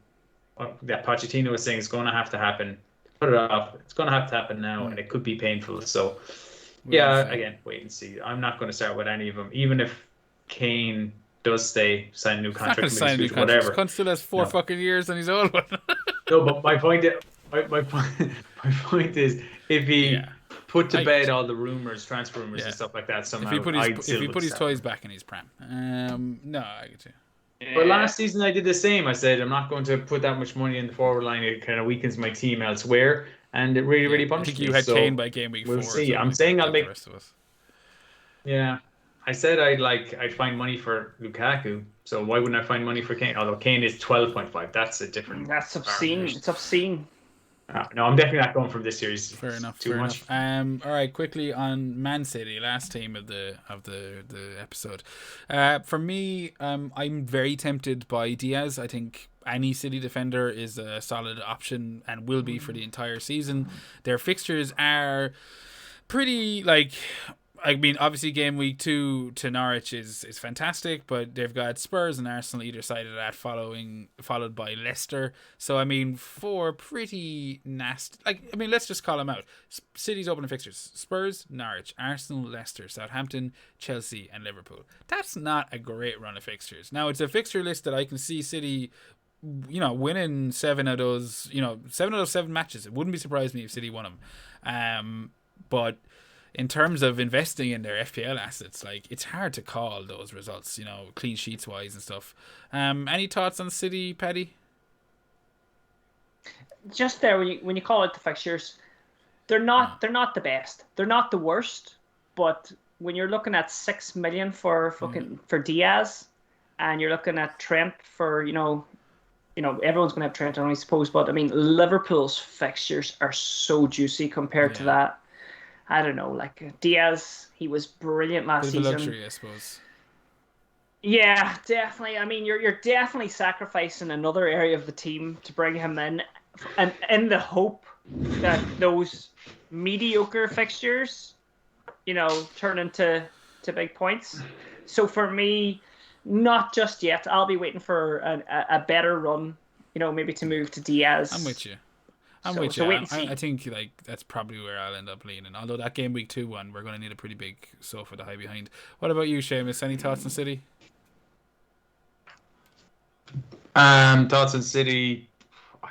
That Pochettino was saying is going to have to happen. Put it off. It's going to have to happen now, and it could be painful. So, Wait and yeah, see. again, wait and see. I'm not going to start with any of them, even if Kane does stay, sign a new He's not going contract to with sign his a new future, contract. This whatever. cunt still has 4 No, fucking years on his old one. no. But my point, my point is, if he Yeah, put to I get bed you. all the rumors, transfer rumors Yeah, and stuff like that, if he somehow put his I'd if still he would put his start toys him. back in his prem. No, I get you. But Yeah. last season I did the same. I said I'm not going to put that much money in the forward line. It kind of weakens my team elsewhere, and it really, Yeah, really I think punished you me. had Kane So by game week we'll 4 or see. something I'm like that, saying I'll like the make. rest of us. Yeah, I said I'd find money for Lukaku. So why wouldn't I find money for Kane? Although Kane is 12.5, that's a different That's barrier. obscene. It's obscene. No, I'm definitely not going from this series. Fair It's enough. too Fair much. enough. All right. Quickly on Man City, last team of the episode. For me, I'm very tempted by Diaz. I think any City defender is a solid option and will be for the entire season. Their fixtures are pretty like. I mean, obviously, game week 2 to Norwich is fantastic, but they've got Spurs and Arsenal either side of that, followed by Leicester. So I mean, 4 pretty nasty. Like, I mean, let's just call them out. City's opening fixtures: Spurs, Norwich, Arsenal, Leicester, Southampton, Chelsea, and Liverpool. That's not a great run of fixtures. Now, it's a fixture list that I can see City, winning 7 of those 7 matches. It wouldn't be surprised me if City won them. But in terms of investing in their FPL assets, like, it's hard to call those results, clean sheets wise and stuff. Any thoughts on City, Paddy? Just there when you call out the fixtures, they're not the best. They're not the worst. But when you're looking at 6 million for Diaz, and you're looking at Trent for everyone's gonna have Trent on, I suppose. But I mean, Liverpool's fixtures are so juicy compared to Yeah, that. I don't know, like Diaz, he was brilliant bit last of a season. luxury, I suppose. Yeah, definitely. I mean, you're definitely sacrificing another area of the team to bring him in, and in the hope that those mediocre fixtures, turn into big points. So for me, not just yet. I'll be waiting for a better run, maybe to move to I'm Diaz. with you. I'm So with you. so wait and I see. think like that's probably where I'll end up leaning. Although that game week 2 one, we're going to need a pretty big sofa to hide behind. What about you, Seamus? Any thoughts on City? Thoughts on City. I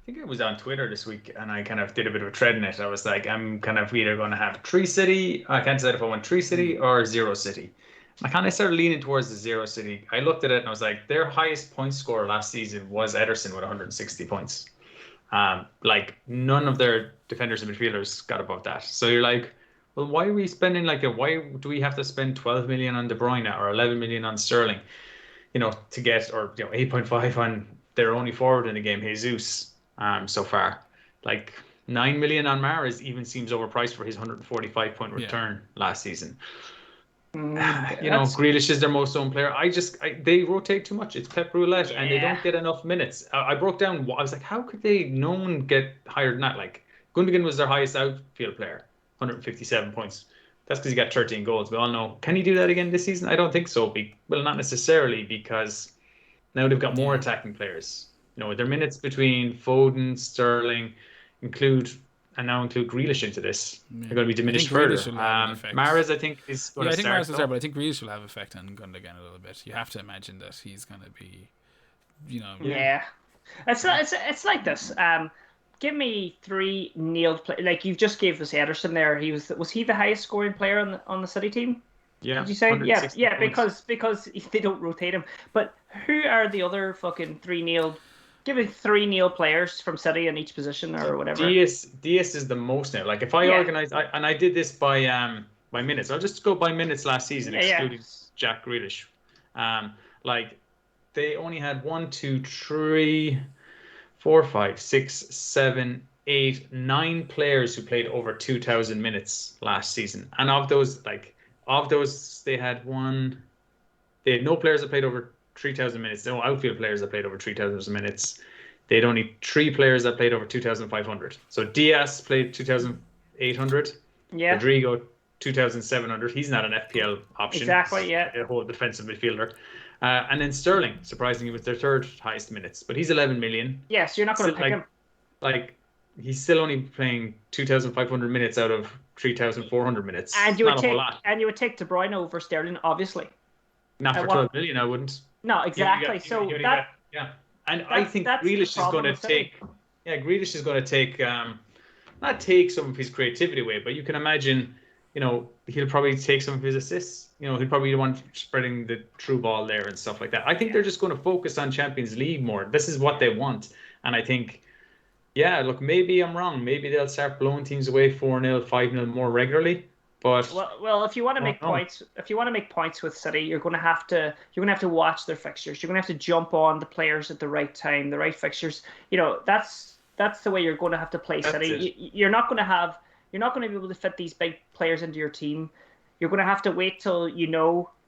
think it was on Twitter this week, and I kind of did a bit of a tread in it. I was like, I'm kind of either going to have 3 City. I can't decide if I want 3 City or 0 City. I kind of started leaning towards the 0 City. I looked at it and I was like, their highest point scorer last season was Ederson with 160 points. Like none of their defenders and midfielders got above that. So you're like, well, why are we spending why do we have to spend 12 million on De Bruyne or 11 million on Sterling, to get, or 8.5 on their only forward in the game, Jesus, so far. Like 9 million on Mahrez even seems overpriced for his 145-point Yeah. return last season. That's Grealish is their most owned player. They rotate too much. It's Pep roulette, and they yeah. don't get enough minutes. I broke down. I was like, how could no one get higher than that? Like Gundogan was their highest outfield player, 157 points. That's because he got 13 goals. We all know. Can he do that again this season? I don't think so. Well, not necessarily, because now they've got more Yeah. attacking players. Their minutes between Foden, Sterling, include Grealish into this. Yeah. They're going to be I think diminished Grealish further. will have an effect. Mahrez, I think, is going Yeah, to I think start. Mahrez is there, but I think Grealish will have effect on Gundogan a little bit. You have to imagine that he's going to be, Yeah. It's like this. Give me 3 nailed play. Like you just gave us Ederson there. Was he the highest scoring player on the City team? Yeah, Did you say? Yeah, 160 yeah. points. Because they don't rotate him. But who are the other fucking 3 nailed? Give me 3 nailed players from City in each position or whatever. Diaz is the most now. Like if I Yeah. organize, I did this by minutes. I'll just go by minutes last season, Yeah, excluding Jack Grealish. Like they only had 1, 2, 3, 4, 5, 6, 7, 8, 9 players who played over 2,000 minutes last season, and of those, they had no players that played over 3,000 minutes. No outfield players that played over 3,000 minutes. they had only 3 players that played over 2,500. So Diaz played 2,800. Yeah. Rodrigo 2,700. He's not an FPL option. Exactly. Yeah. A whole defensive midfielder. And then Sterling, surprisingly, was their 3rd highest minutes, but he's 11 million. Yeah, so you're not going to pick him. Like, he's still only playing 2,500 minutes out of 3,400 minutes. And you would take De Bruyne over Sterling, obviously. Not for 12 million, I wouldn't. No, exactly. And I think Grealish is going to take. Yeah, Grealish is going to take. Not take some of his creativity away, but you can imagine, he'll probably take some of his assists. He'll probably want spreading the through ball there and stuff like that. I think they're just going to focus on Champions League more. This is what they want, and I think. Yeah, look, maybe I'm wrong. Maybe they'll start blowing teams away 4-0, 5-0 more regularly. But well, if you want to make points with City, you're going to have to watch their fixtures. You're going to have to jump on the players at the right time, the right fixtures. That's the way you're going to have to play City. You're not going to be able to fit these big players into your team. You're going to have to wait till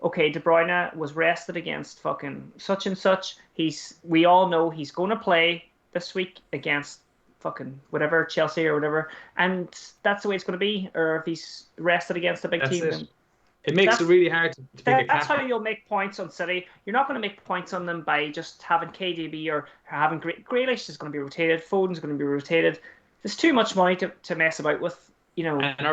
okay, De Bruyne was rested against fucking such and such. We all know he's going to play this week against fucking whatever, Chelsea or whatever, and that's the way it's going to be. Or if he's rested against a big team, then it makes it really hard to pick a captain. That's how you'll make points on City. You're not going to make points on them by just having KDB or having Grealish is going to be rotated, Foden's going to be rotated. There's too much money to mess about with, And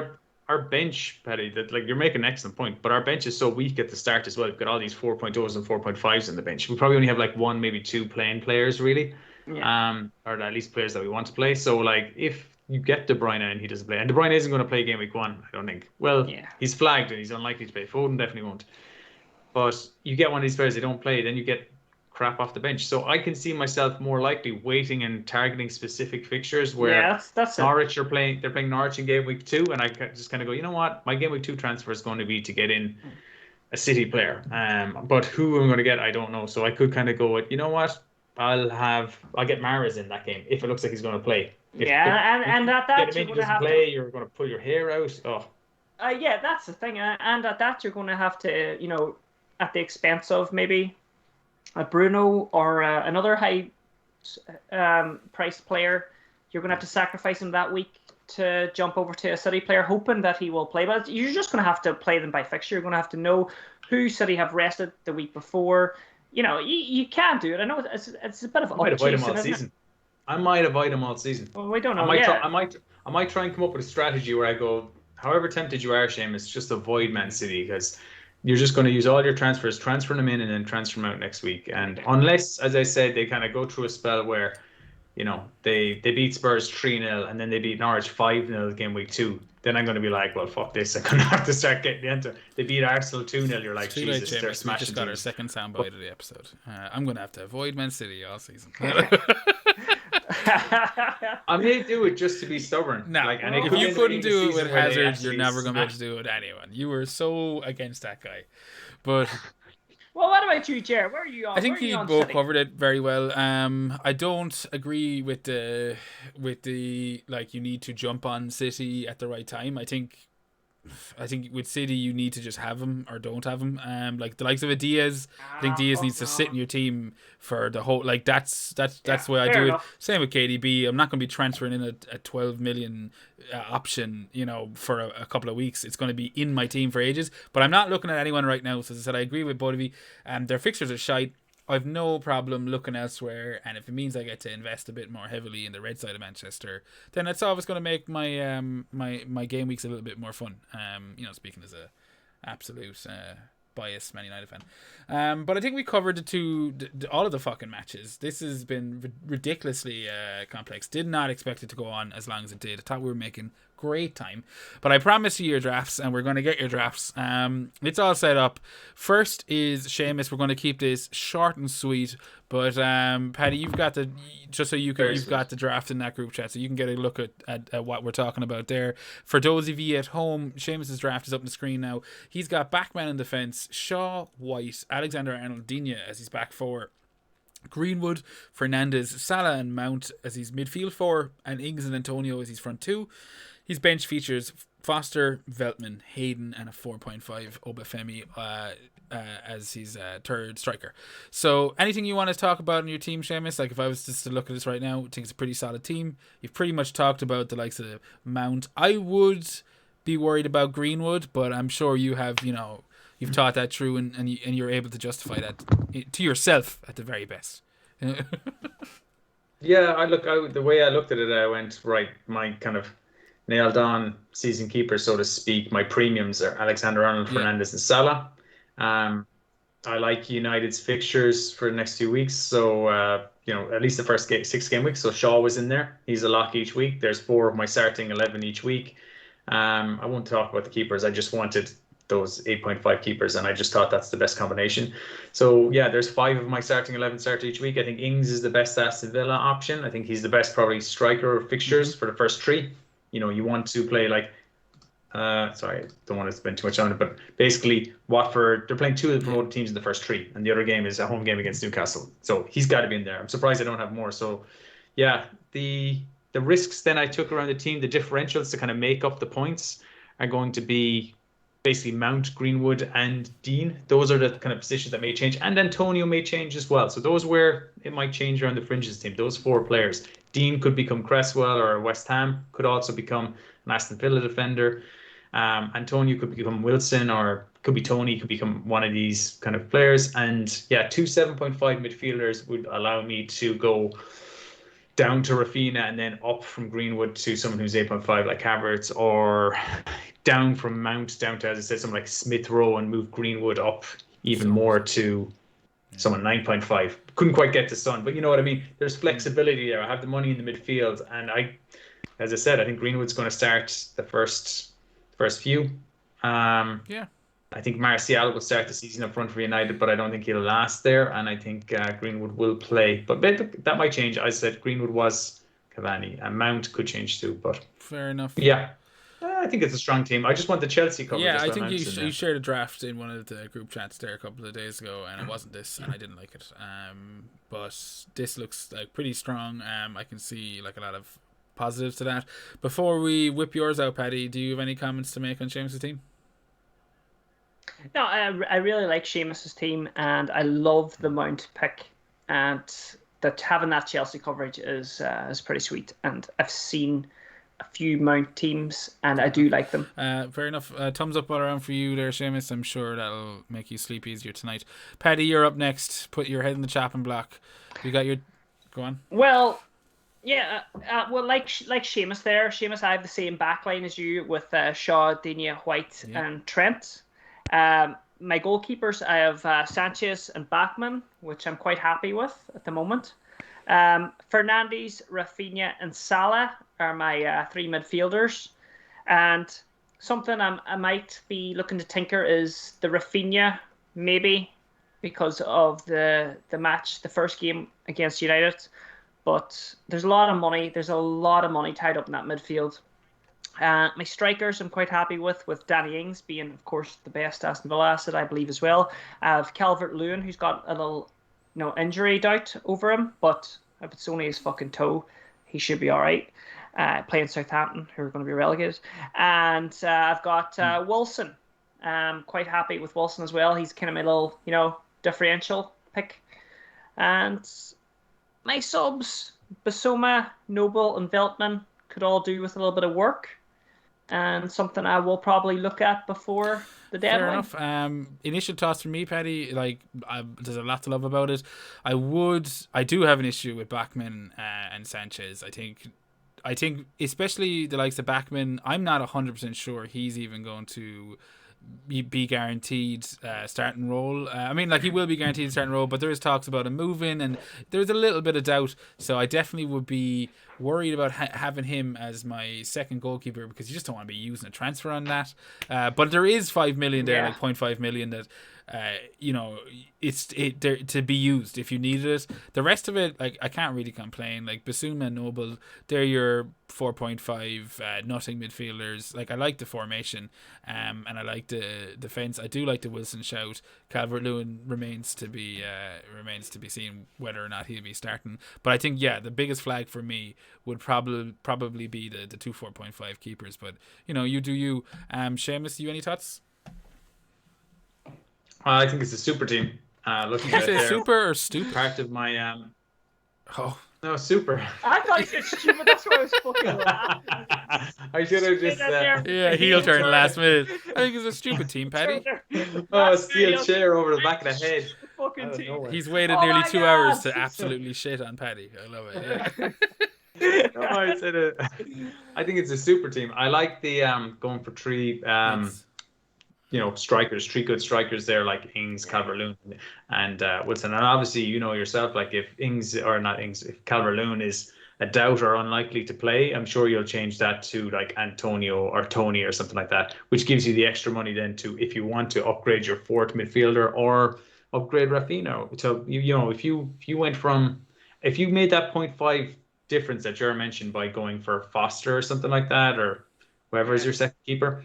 our bench, Paddy, that you're making an excellent point, but our bench is so weak at the start as well. We've got all these 4.0s and 4.5s in the bench. We probably only have 1, maybe 2 playing players really. Yeah. Or at least players that we want to play. So if you get De Bruyne and he doesn't play, and De Bruyne isn't going to play game week 1, I don't think. Well, he's flagged and he's unlikely to play. Foden definitely won't. But you get one of these players, they don't play, then you get crap off the bench. So I can see myself more likely waiting and targeting specific fixtures where that's Norwich they're playing Norwich in game week 2, and I just kind of go, you know what, my game week 2 transfer is going to be to get in a City player. But who I'm going to get, I don't know. So I could kind of go with, you know what, I'll get Mahrez in that game if it looks like he's going to play. And at that you're going to have play, you're going to pull your hair out. Oh. That's the thing. And at that you're going to have to, at the expense of maybe a Bruno or another high priced player, you're going to have to sacrifice him that week to jump over to a City player, hoping that he will play. But you're just going to have to play them by fixture. You're going to have to know who City have rested the week before. You can't do it. I know it's a bit of I might avoid him all season. I might avoid him all season. Well, we don't know. I might try and come up with a strategy where I go, however tempted you are, Seamus, just avoid Man City, because you're just going to use all your transfers, transfer them in, and then transfer them out next week. And unless, as I said, they kind of go through a spell where, they beat Spurs 3-0 and then they beat Norwich 5-0 game week 2. Then I'm going to be like, well, fuck this. I'm going to have to start getting into. They beat Arsenal 2-0. You're like, Jesus, they're smashing. We just got our second soundbite of the episode. I'm going to have to avoid Man City all season. I may do it just to be stubborn. No, if you couldn't do it with Hazard, you're never going to be able to do it with anyone. You were so against that guy. But... Well, what about you, Jer? Where are you on? I think you both covered it very well. I don't agree with the you need to jump on City at the right time. I think with City you need to just have him or don't have him. Like the likes of a Diaz, I think Diaz needs to sit in your team for the whole. Like that's the way I do it. Same with KDB. I'm not going to be transferring in a 12 million option, for a couple of weeks. It's going to be in my team for ages. But I'm not looking at anyone right now. So as I said, I agree with both of you. Their fixtures are shite. I've no problem looking elsewhere, and if it means I get to invest a bit more heavily in the red side of Manchester, then it's always going to make my my game weeks a little bit more fun. Speaking as a absolute biased Man United fan, but I think we covered all of the fucking matches. This has been ridiculously complex. Did not expect it to go on as long as it did. I thought we were making great time, but I promise you your drafts, and we're going to get your drafts. It's all set up. First is Seamus. We're going to keep this short and sweet, but Paddy, you've got the draft in that group chat, so you can get a look at what we're talking about there. For those of you at home, Seamus's draft is up on the screen now. He's got backman in defence, Shaw, White, Alexander-Arnold, Digne as his back four, Greenwood, Fernandes, Salah and Mount as his midfield four, and Ings and Antonio as his front two. His bench features Foster, Veltman, Hayden, and a 4.5 Obafemi as his third striker. So anything you want to talk about in your team, Seamus? Like if I was just to look at this right now, I think it's a pretty solid team. You've pretty much talked about the likes of Mount. I would be worried about Greenwood, but I'm sure you have, you've thought that through and you're able to justify that to yourself at the very best. Yeah, the way I looked at it, I went, right, my kind of nailed on season keeper, so to speak. My premiums are Alexander-Arnold, Fernandes, and Salah. I like United's fixtures for the next 2 weeks, so at least the first 6 game weeks. So Shaw was in there; he's a lock each week. There's 4 of my starting 11 each week. I won't talk about the keepers. I just wanted those 8.5 keepers, and I just thought that's the best combination. So yeah, there's 5 of my starting 11 start each week. I think Ings is the best Aston Villa option. I think he's the best probably striker or fixtures for the first 3. You want to play like sorry, I don't want to spend too much on it, but basically Watford, they're playing 2 of the promoted teams in the first 3, and the other game is a home game against Newcastle. So he's got to be in there. I'm surprised I don't have more. So yeah, the risks then I took around the team, the differentials to kind of make up the points are going to be basically Mount, Greenwood, and Dean. Those are the kind of positions that may change, and Antonio may change as well. So those where it might change around the fringes team. Those 4 players. Dean could become Cresswell, or West Ham could also become an Aston Villa defender. Antonio could become Wilson, or could be Tony, could become one of these kind of players. And yeah, 2 7.5 midfielders would allow me to go down to Rafinha and then up from Greenwood to someone who's 8.5 like Havertz, or down from Mount down to, as I said, someone like Smith Rowe, and move Greenwood up even more to someone 9.5. Couldn't quite get to Son, but you know what I mean? There's flexibility there. I have the money in the midfield, and as I said, I think Greenwood's going to start the first few. I think Martial will start the season up front for United, but I don't think he'll last there. And I think Greenwood will play. But that might change. I said Greenwood was Cavani, and Mount could change too. But fair enough. Yeah. I think it's a strong team. I just want the Chelsea cover. Yeah, I think you shared a draft in one of the group chats there a couple of days ago, and it wasn't this, and I didn't like it. But this looks like pretty strong. I can see like a lot of positives to that. Before we whip yours out, Paddy, do you have any comments to make on Seamus' team? No, I really like Seamus' team, and I love the Mount pick, and that having that Chelsea coverage is pretty sweet. And I've seen a few Mount teams, and I do like them. Fair enough. Thumbs up all around for you there, Seamus. I'm sure that'll make you sleep easier tonight. Paddy, you're up next. Put your head in the chopping block. You got your... Go on. Well, yeah. Well, like Seamus there. Seamus, I have the same backline as you with Shaw, Digne, White, and Trent. My goalkeepers, I have Sanchez and Bachmann, which I'm quite happy with at the moment. Fernandes, Rafinha, and Salah are my 3 midfielders. And something I might be looking to tinker is the Rafinha, maybe, because of the match, the first game against United. But there's a lot of money. There's a lot of money tied up in that midfield. My strikers I'm quite happy with Danny Ings being, of course, the best Aston Villa asset, I believe, as well. I have Calvert-Lewin, who's got a little injury doubt over him, but if it's only his fucking toe, he should be all right. Playing Southampton, who are going to be relegated. And I've got Wilson. Quite happy with Wilson as well. He's kind of my little, differential pick. And my subs, Basoma, Noble, and Veltman could all do with a little bit of work. And something I will probably look at before the deadline. Fair enough. Initial thoughts from me, Paddy. There's a lot to love about it. I do have an issue with Bachmann and Sanchez. I think especially the likes of Bachmann, I'm not 100% sure he's even going to be guaranteed starting role. He will be guaranteed starting role, but there is talks about him moving, and there's a little bit of doubt. So I definitely would be worried about having him as my second goalkeeper, because you just don't want to be using a transfer on that. But there is 5 million there, like 0.5 million that it's there to be used if you needed it. The rest of it, like, I can't really complain. Like Basuma and Noble, they're your 4.5 nothing midfielders. Like, I like the formation, and I like the defense. I do like the Wilson shout. Calvert-Lewin remains to be seen whether or not he'll be starting. But I think the biggest flag for me would probably be the two 4.5 keepers. But you do you. Seamus, you any thoughts? I think it's a super team. Looking Did you at say their super or stupid? part of my Oh, no, super. I thought you said stupid. That's why I was fucking laughing. I should have just heel turn last minute. I think it's a stupid team, Paddy. Steel chair over the back of the head. Fucking team. He's waited nearly 2 hours to absolutely shit on Paddy. I love it. Yeah. No, I said it. I think it's a super team. I like the going for three strikers, three good strikers there, like Ings, Calvert-Lewin, and Wilson. And obviously, yourself, like if if Calvert-Lewin is a doubt or unlikely to play, I'm sure you'll change that to like Antonio or Tony or something like that, which gives you the extra money then to, if you want to upgrade your fourth midfielder or upgrade Rafinha. So if you made that 0.5 difference that Jer mentioned by going for Foster or something like that, or whoever is your second keeper.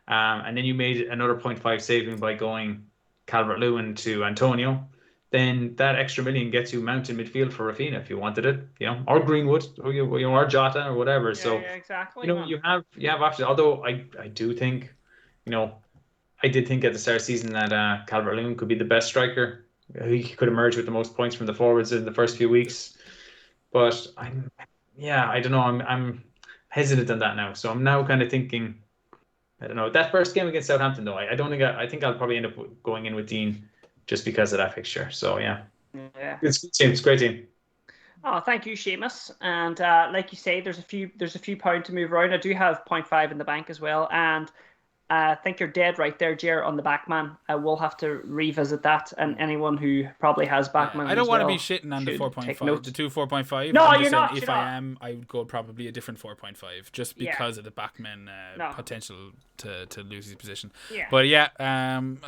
And then you made another 0.5 saving by going Calvert-Lewin to Antonio, then that extra million gets you mountain midfield for Rafinha if you wanted it, or Greenwood, or Jota or whatever. Exactly. You have options. Although I do think, I did think at the start of the season that Calvert-Lewin could be the best striker. He could emerge with the most points from the forwards in the first few weeks. But I don't know. I'm hesitant on that now. So I'm now kind of thinking, I don't know. That first game against Southampton, though, I don't think I think I'll probably end up going in with Dean just because of that fixture. So yeah. It's a good team. It's a great team. Oh, thank you, Seamus. And like you say, there's a few pound to move around. I do have 0.5 in the bank as well, and I think you're dead right there, Jer, on the backman. I will have to revisit that, and anyone who probably has backman. I don't want to be shitting on the 4.5, the two 4.5. No, I'm you're not. If I am, I would go probably a different 4.5 just because of the backman potential to lose his position. Yeah. But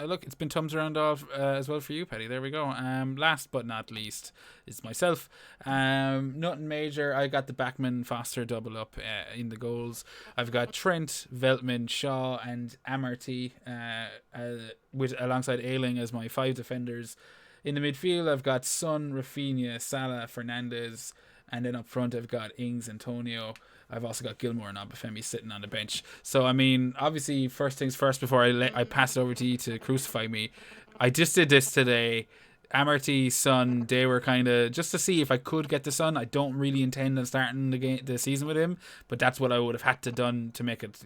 look, it's been thumbs around off as well for you, Paddy. There we go. Last but not least is myself. Nothing major. I got the backman Foster double up in the goals. I've got Trent, Veltman, Shaw, and Amartey alongside Ayling as my 5 defenders. In the midfield, I've got Son, Rafinha, Salah, Fernandes, and then up front I've got Ings, Antonio. I've also got Gilmore and Obafemi sitting on the bench. So I mean, obviously, first things first. Before I pass it over to you to crucify me, I just did this today. Amartey, Son, they were kind of just to see if I could get the Son. I don't really intend on starting the season with him, but that's what I would have had to done to make it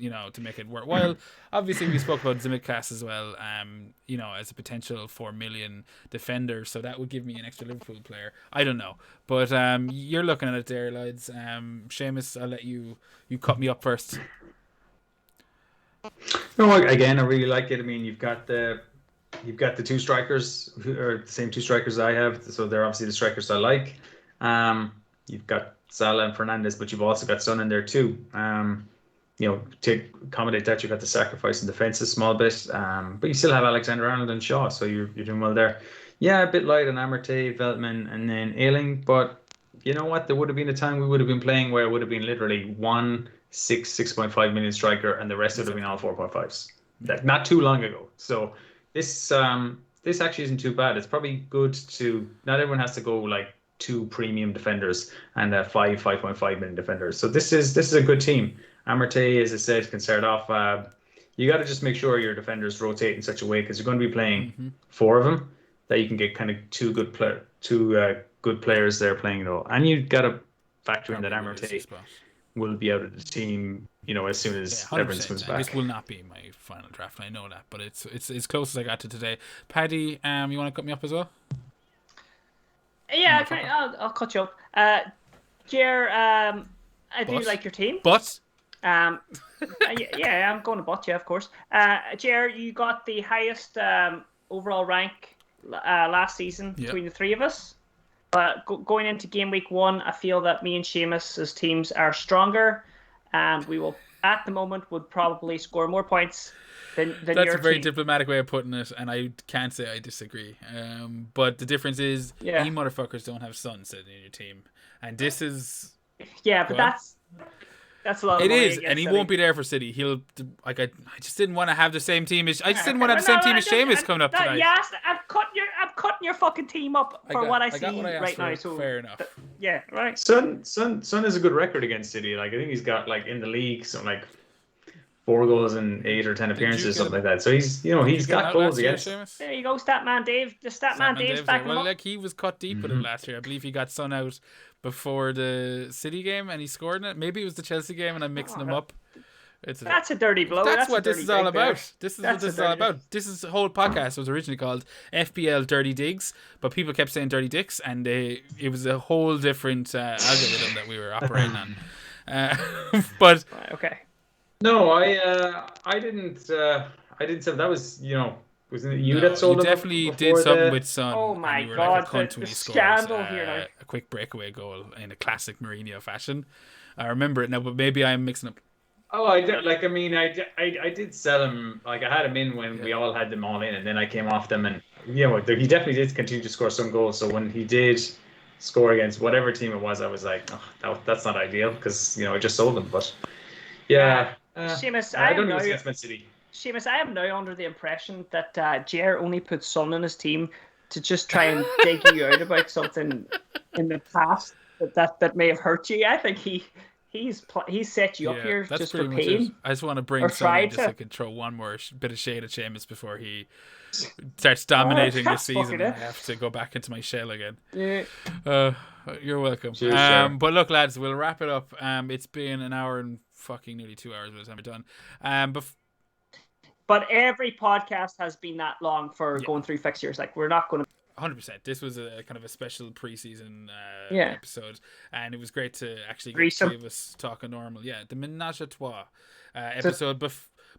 worthwhile. Obviously, we spoke about Tsimikas as well, as a potential 4 million defender, so that would give me an extra Liverpool player. I don't know, but you're looking at it there, lads. Seamus, I'll let you cut me up first. No, again, I really like it. I mean, you've got the two strikers who are the same two strikers I have, so they're obviously the strikers I like. You've got Salah and Fernandes, but you've also got Son in there too. To accommodate that, you've got the sacrifice in defence a small bit, but you still have Alexander-Arnold and Shaw, so you're doing well there. Yeah, a bit light on Amartey, Veltman, and then Ayling, but you know what? There would have been a time we would have been playing where it would have been literally 6.5 million striker, and the rest would have been all 4.5s. Not too long ago. So this actually isn't too bad. It's probably good to not everyone has to go like 2 premium defenders and 5.5 million defenders. So this is a good team. Amartey, as I said, can start off. You got to just make sure your defenders rotate in such a way because you're going to be playing 4 of them that you can get kind of two good players there playing it all. And you got to factor in that Amartey will be out of the team, as soon as everyone comes back. This will not be my final draft, I know that, but it's as close as I got to today. Paddy, you want to cut me up as well? Yeah, I'll cut you up. Jer, I do like your team. But? I'm going to bot, yeah, of course. Jer, you got the highest overall rank last season between the 3 of us. But going into game week 1, I feel that me and Seamus's teams are stronger, and we will at the moment would probably score more points than That's your a very team. diplomatic way of putting it, and I can't say I disagree. But the difference is, you motherfuckers don't have sons sitting in your team, and this is. Yeah, but that's a lot of money. It is, and he won't be there for City. He'll like I just didn't want to have the same team as didn't want to have the same team as Seamus coming up tonight. Yes, I'm cutting your fucking team up for what I see right now. So fair enough. Yeah, right. Son has a good record against City. Like I think he's got like in the league something like 4 goals in 8 or 10 appearances, something like that. So he's got goals against. There you go, Statman Dave. The Statman Dave's back. Well, like he was cut deep with him last year. I believe he got Son out before the City game and he scored in it. Maybe it was the Chelsea game and I'm mixing them up. That's a dirty blow. That's what this is all about. This is what this is all about. The whole podcast was originally called FPL Dirty Digs, but people kept saying Dirty Dicks, and it was a whole different algorithm that we were operating on. But okay. No, I didn't say that was wasn't it you that sold him? You definitely did something with Son. Oh my god, the scandal here now. A quick breakaway goal in a classic Mourinho fashion. I remember it now, but maybe I'm mixing up. Oh, I did. Like, I mean, I did sell him. Like, I had him in when we all had them all in, and then I came off them, and he definitely did continue to score some goals. So when he did score against whatever team it was, I was like, oh, that's not ideal because I just sold him. But yeah, Seamus, I don't know against Man City. Seamus, I am now under the impression that Jer only put Son in his team to just try and dig you out about something in the past that may have hurt you. I think he's set you up here just for pain. I just want to bring something just so I can throw one more bit of shade at Seamus before he starts dominating this season and I have to go back into my shell again. Yeah. You're welcome. Cheers, but look, lads, we'll wrap it up. It's been an hour and fucking nearly 2 hours by the time we're done. But every podcast has been that long for going through fixtures. Like, we're not going to. 100%. This was a kind of a special preseason episode, and it was great to actually get the 3 of us talking normal. Yeah, the Ménage à Trois episode.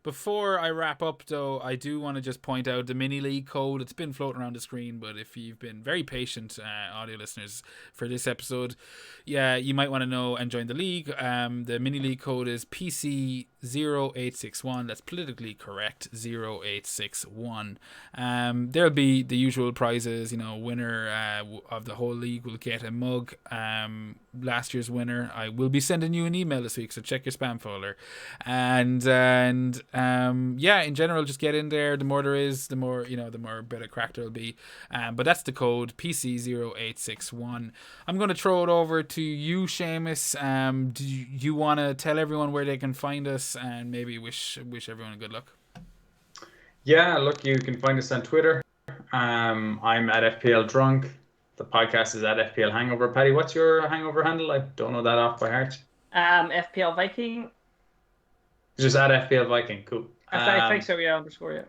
Before I wrap up, though, I do want to just point out the mini league code. It's been floating around the screen, but if you've been very patient, audio listeners, for this episode, you might want to know and join the league. The mini league code is PC0861. That's politically correct, 0861. There'll be the usual prizes. Winner of the whole league will get a mug. Last year's winner, I will be sending you an email this week, so check your spam folder. And in general, just get in there. The more there is, the more bit of crack there'll be. But that's the code, PC0861. I'm going to throw it over to you, Seamus. Do you want to tell everyone where they can find us and maybe wish everyone a good luck? Yeah, look, you can find us on Twitter. I'm at FPL Drunk. The podcast is at FPL Hangover. Paddy, what's your hangover handle? I don't know that off by heart. FPL Viking. Just at FPL Viking. Cool. I think so. Yeah, underscore. Yeah.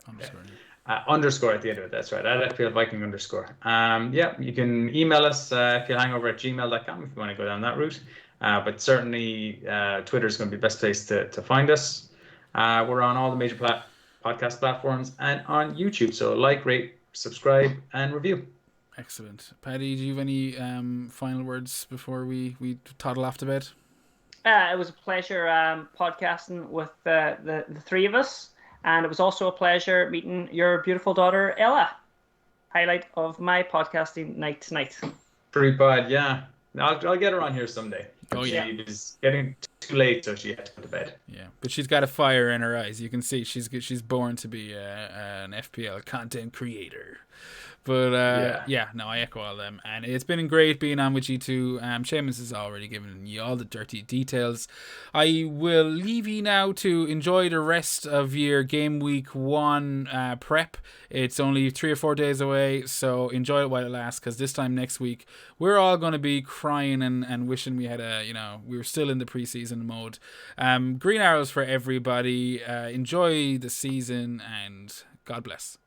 Underscore at the end of it. That's right. At FPL Viking underscore. You can email us fplhangover@gmail.com if you want to go down that route. But certainly Twitter is going to be the best place to find us. We're on all the major podcast platforms and on YouTube. So like, rate, subscribe, and review. Excellent. Paddy, do you have any final words before we toddle off to bed? It was a pleasure podcasting with the 3 of us, and it was also a pleasure meeting your beautiful daughter Ella. Highlight of my podcasting night tonight. Pretty bad, yeah. I'll get her on here someday. Oh yeah. She was getting too late, so she had to go to bed. Yeah, but she's got a fire in her eyes. You can see she's born to be an FPL content creator. But I echo all of them, and it's been great being on with you two. Seamus has already given you all the dirty details. I will leave you now to enjoy the rest of your game week 1 prep. It's only 3 or 4 days away, so enjoy it while it lasts, because this time next week we're all going to be crying and wishing we had we were still in the preseason mode. Green arrows for everybody. Enjoy the season, and God bless.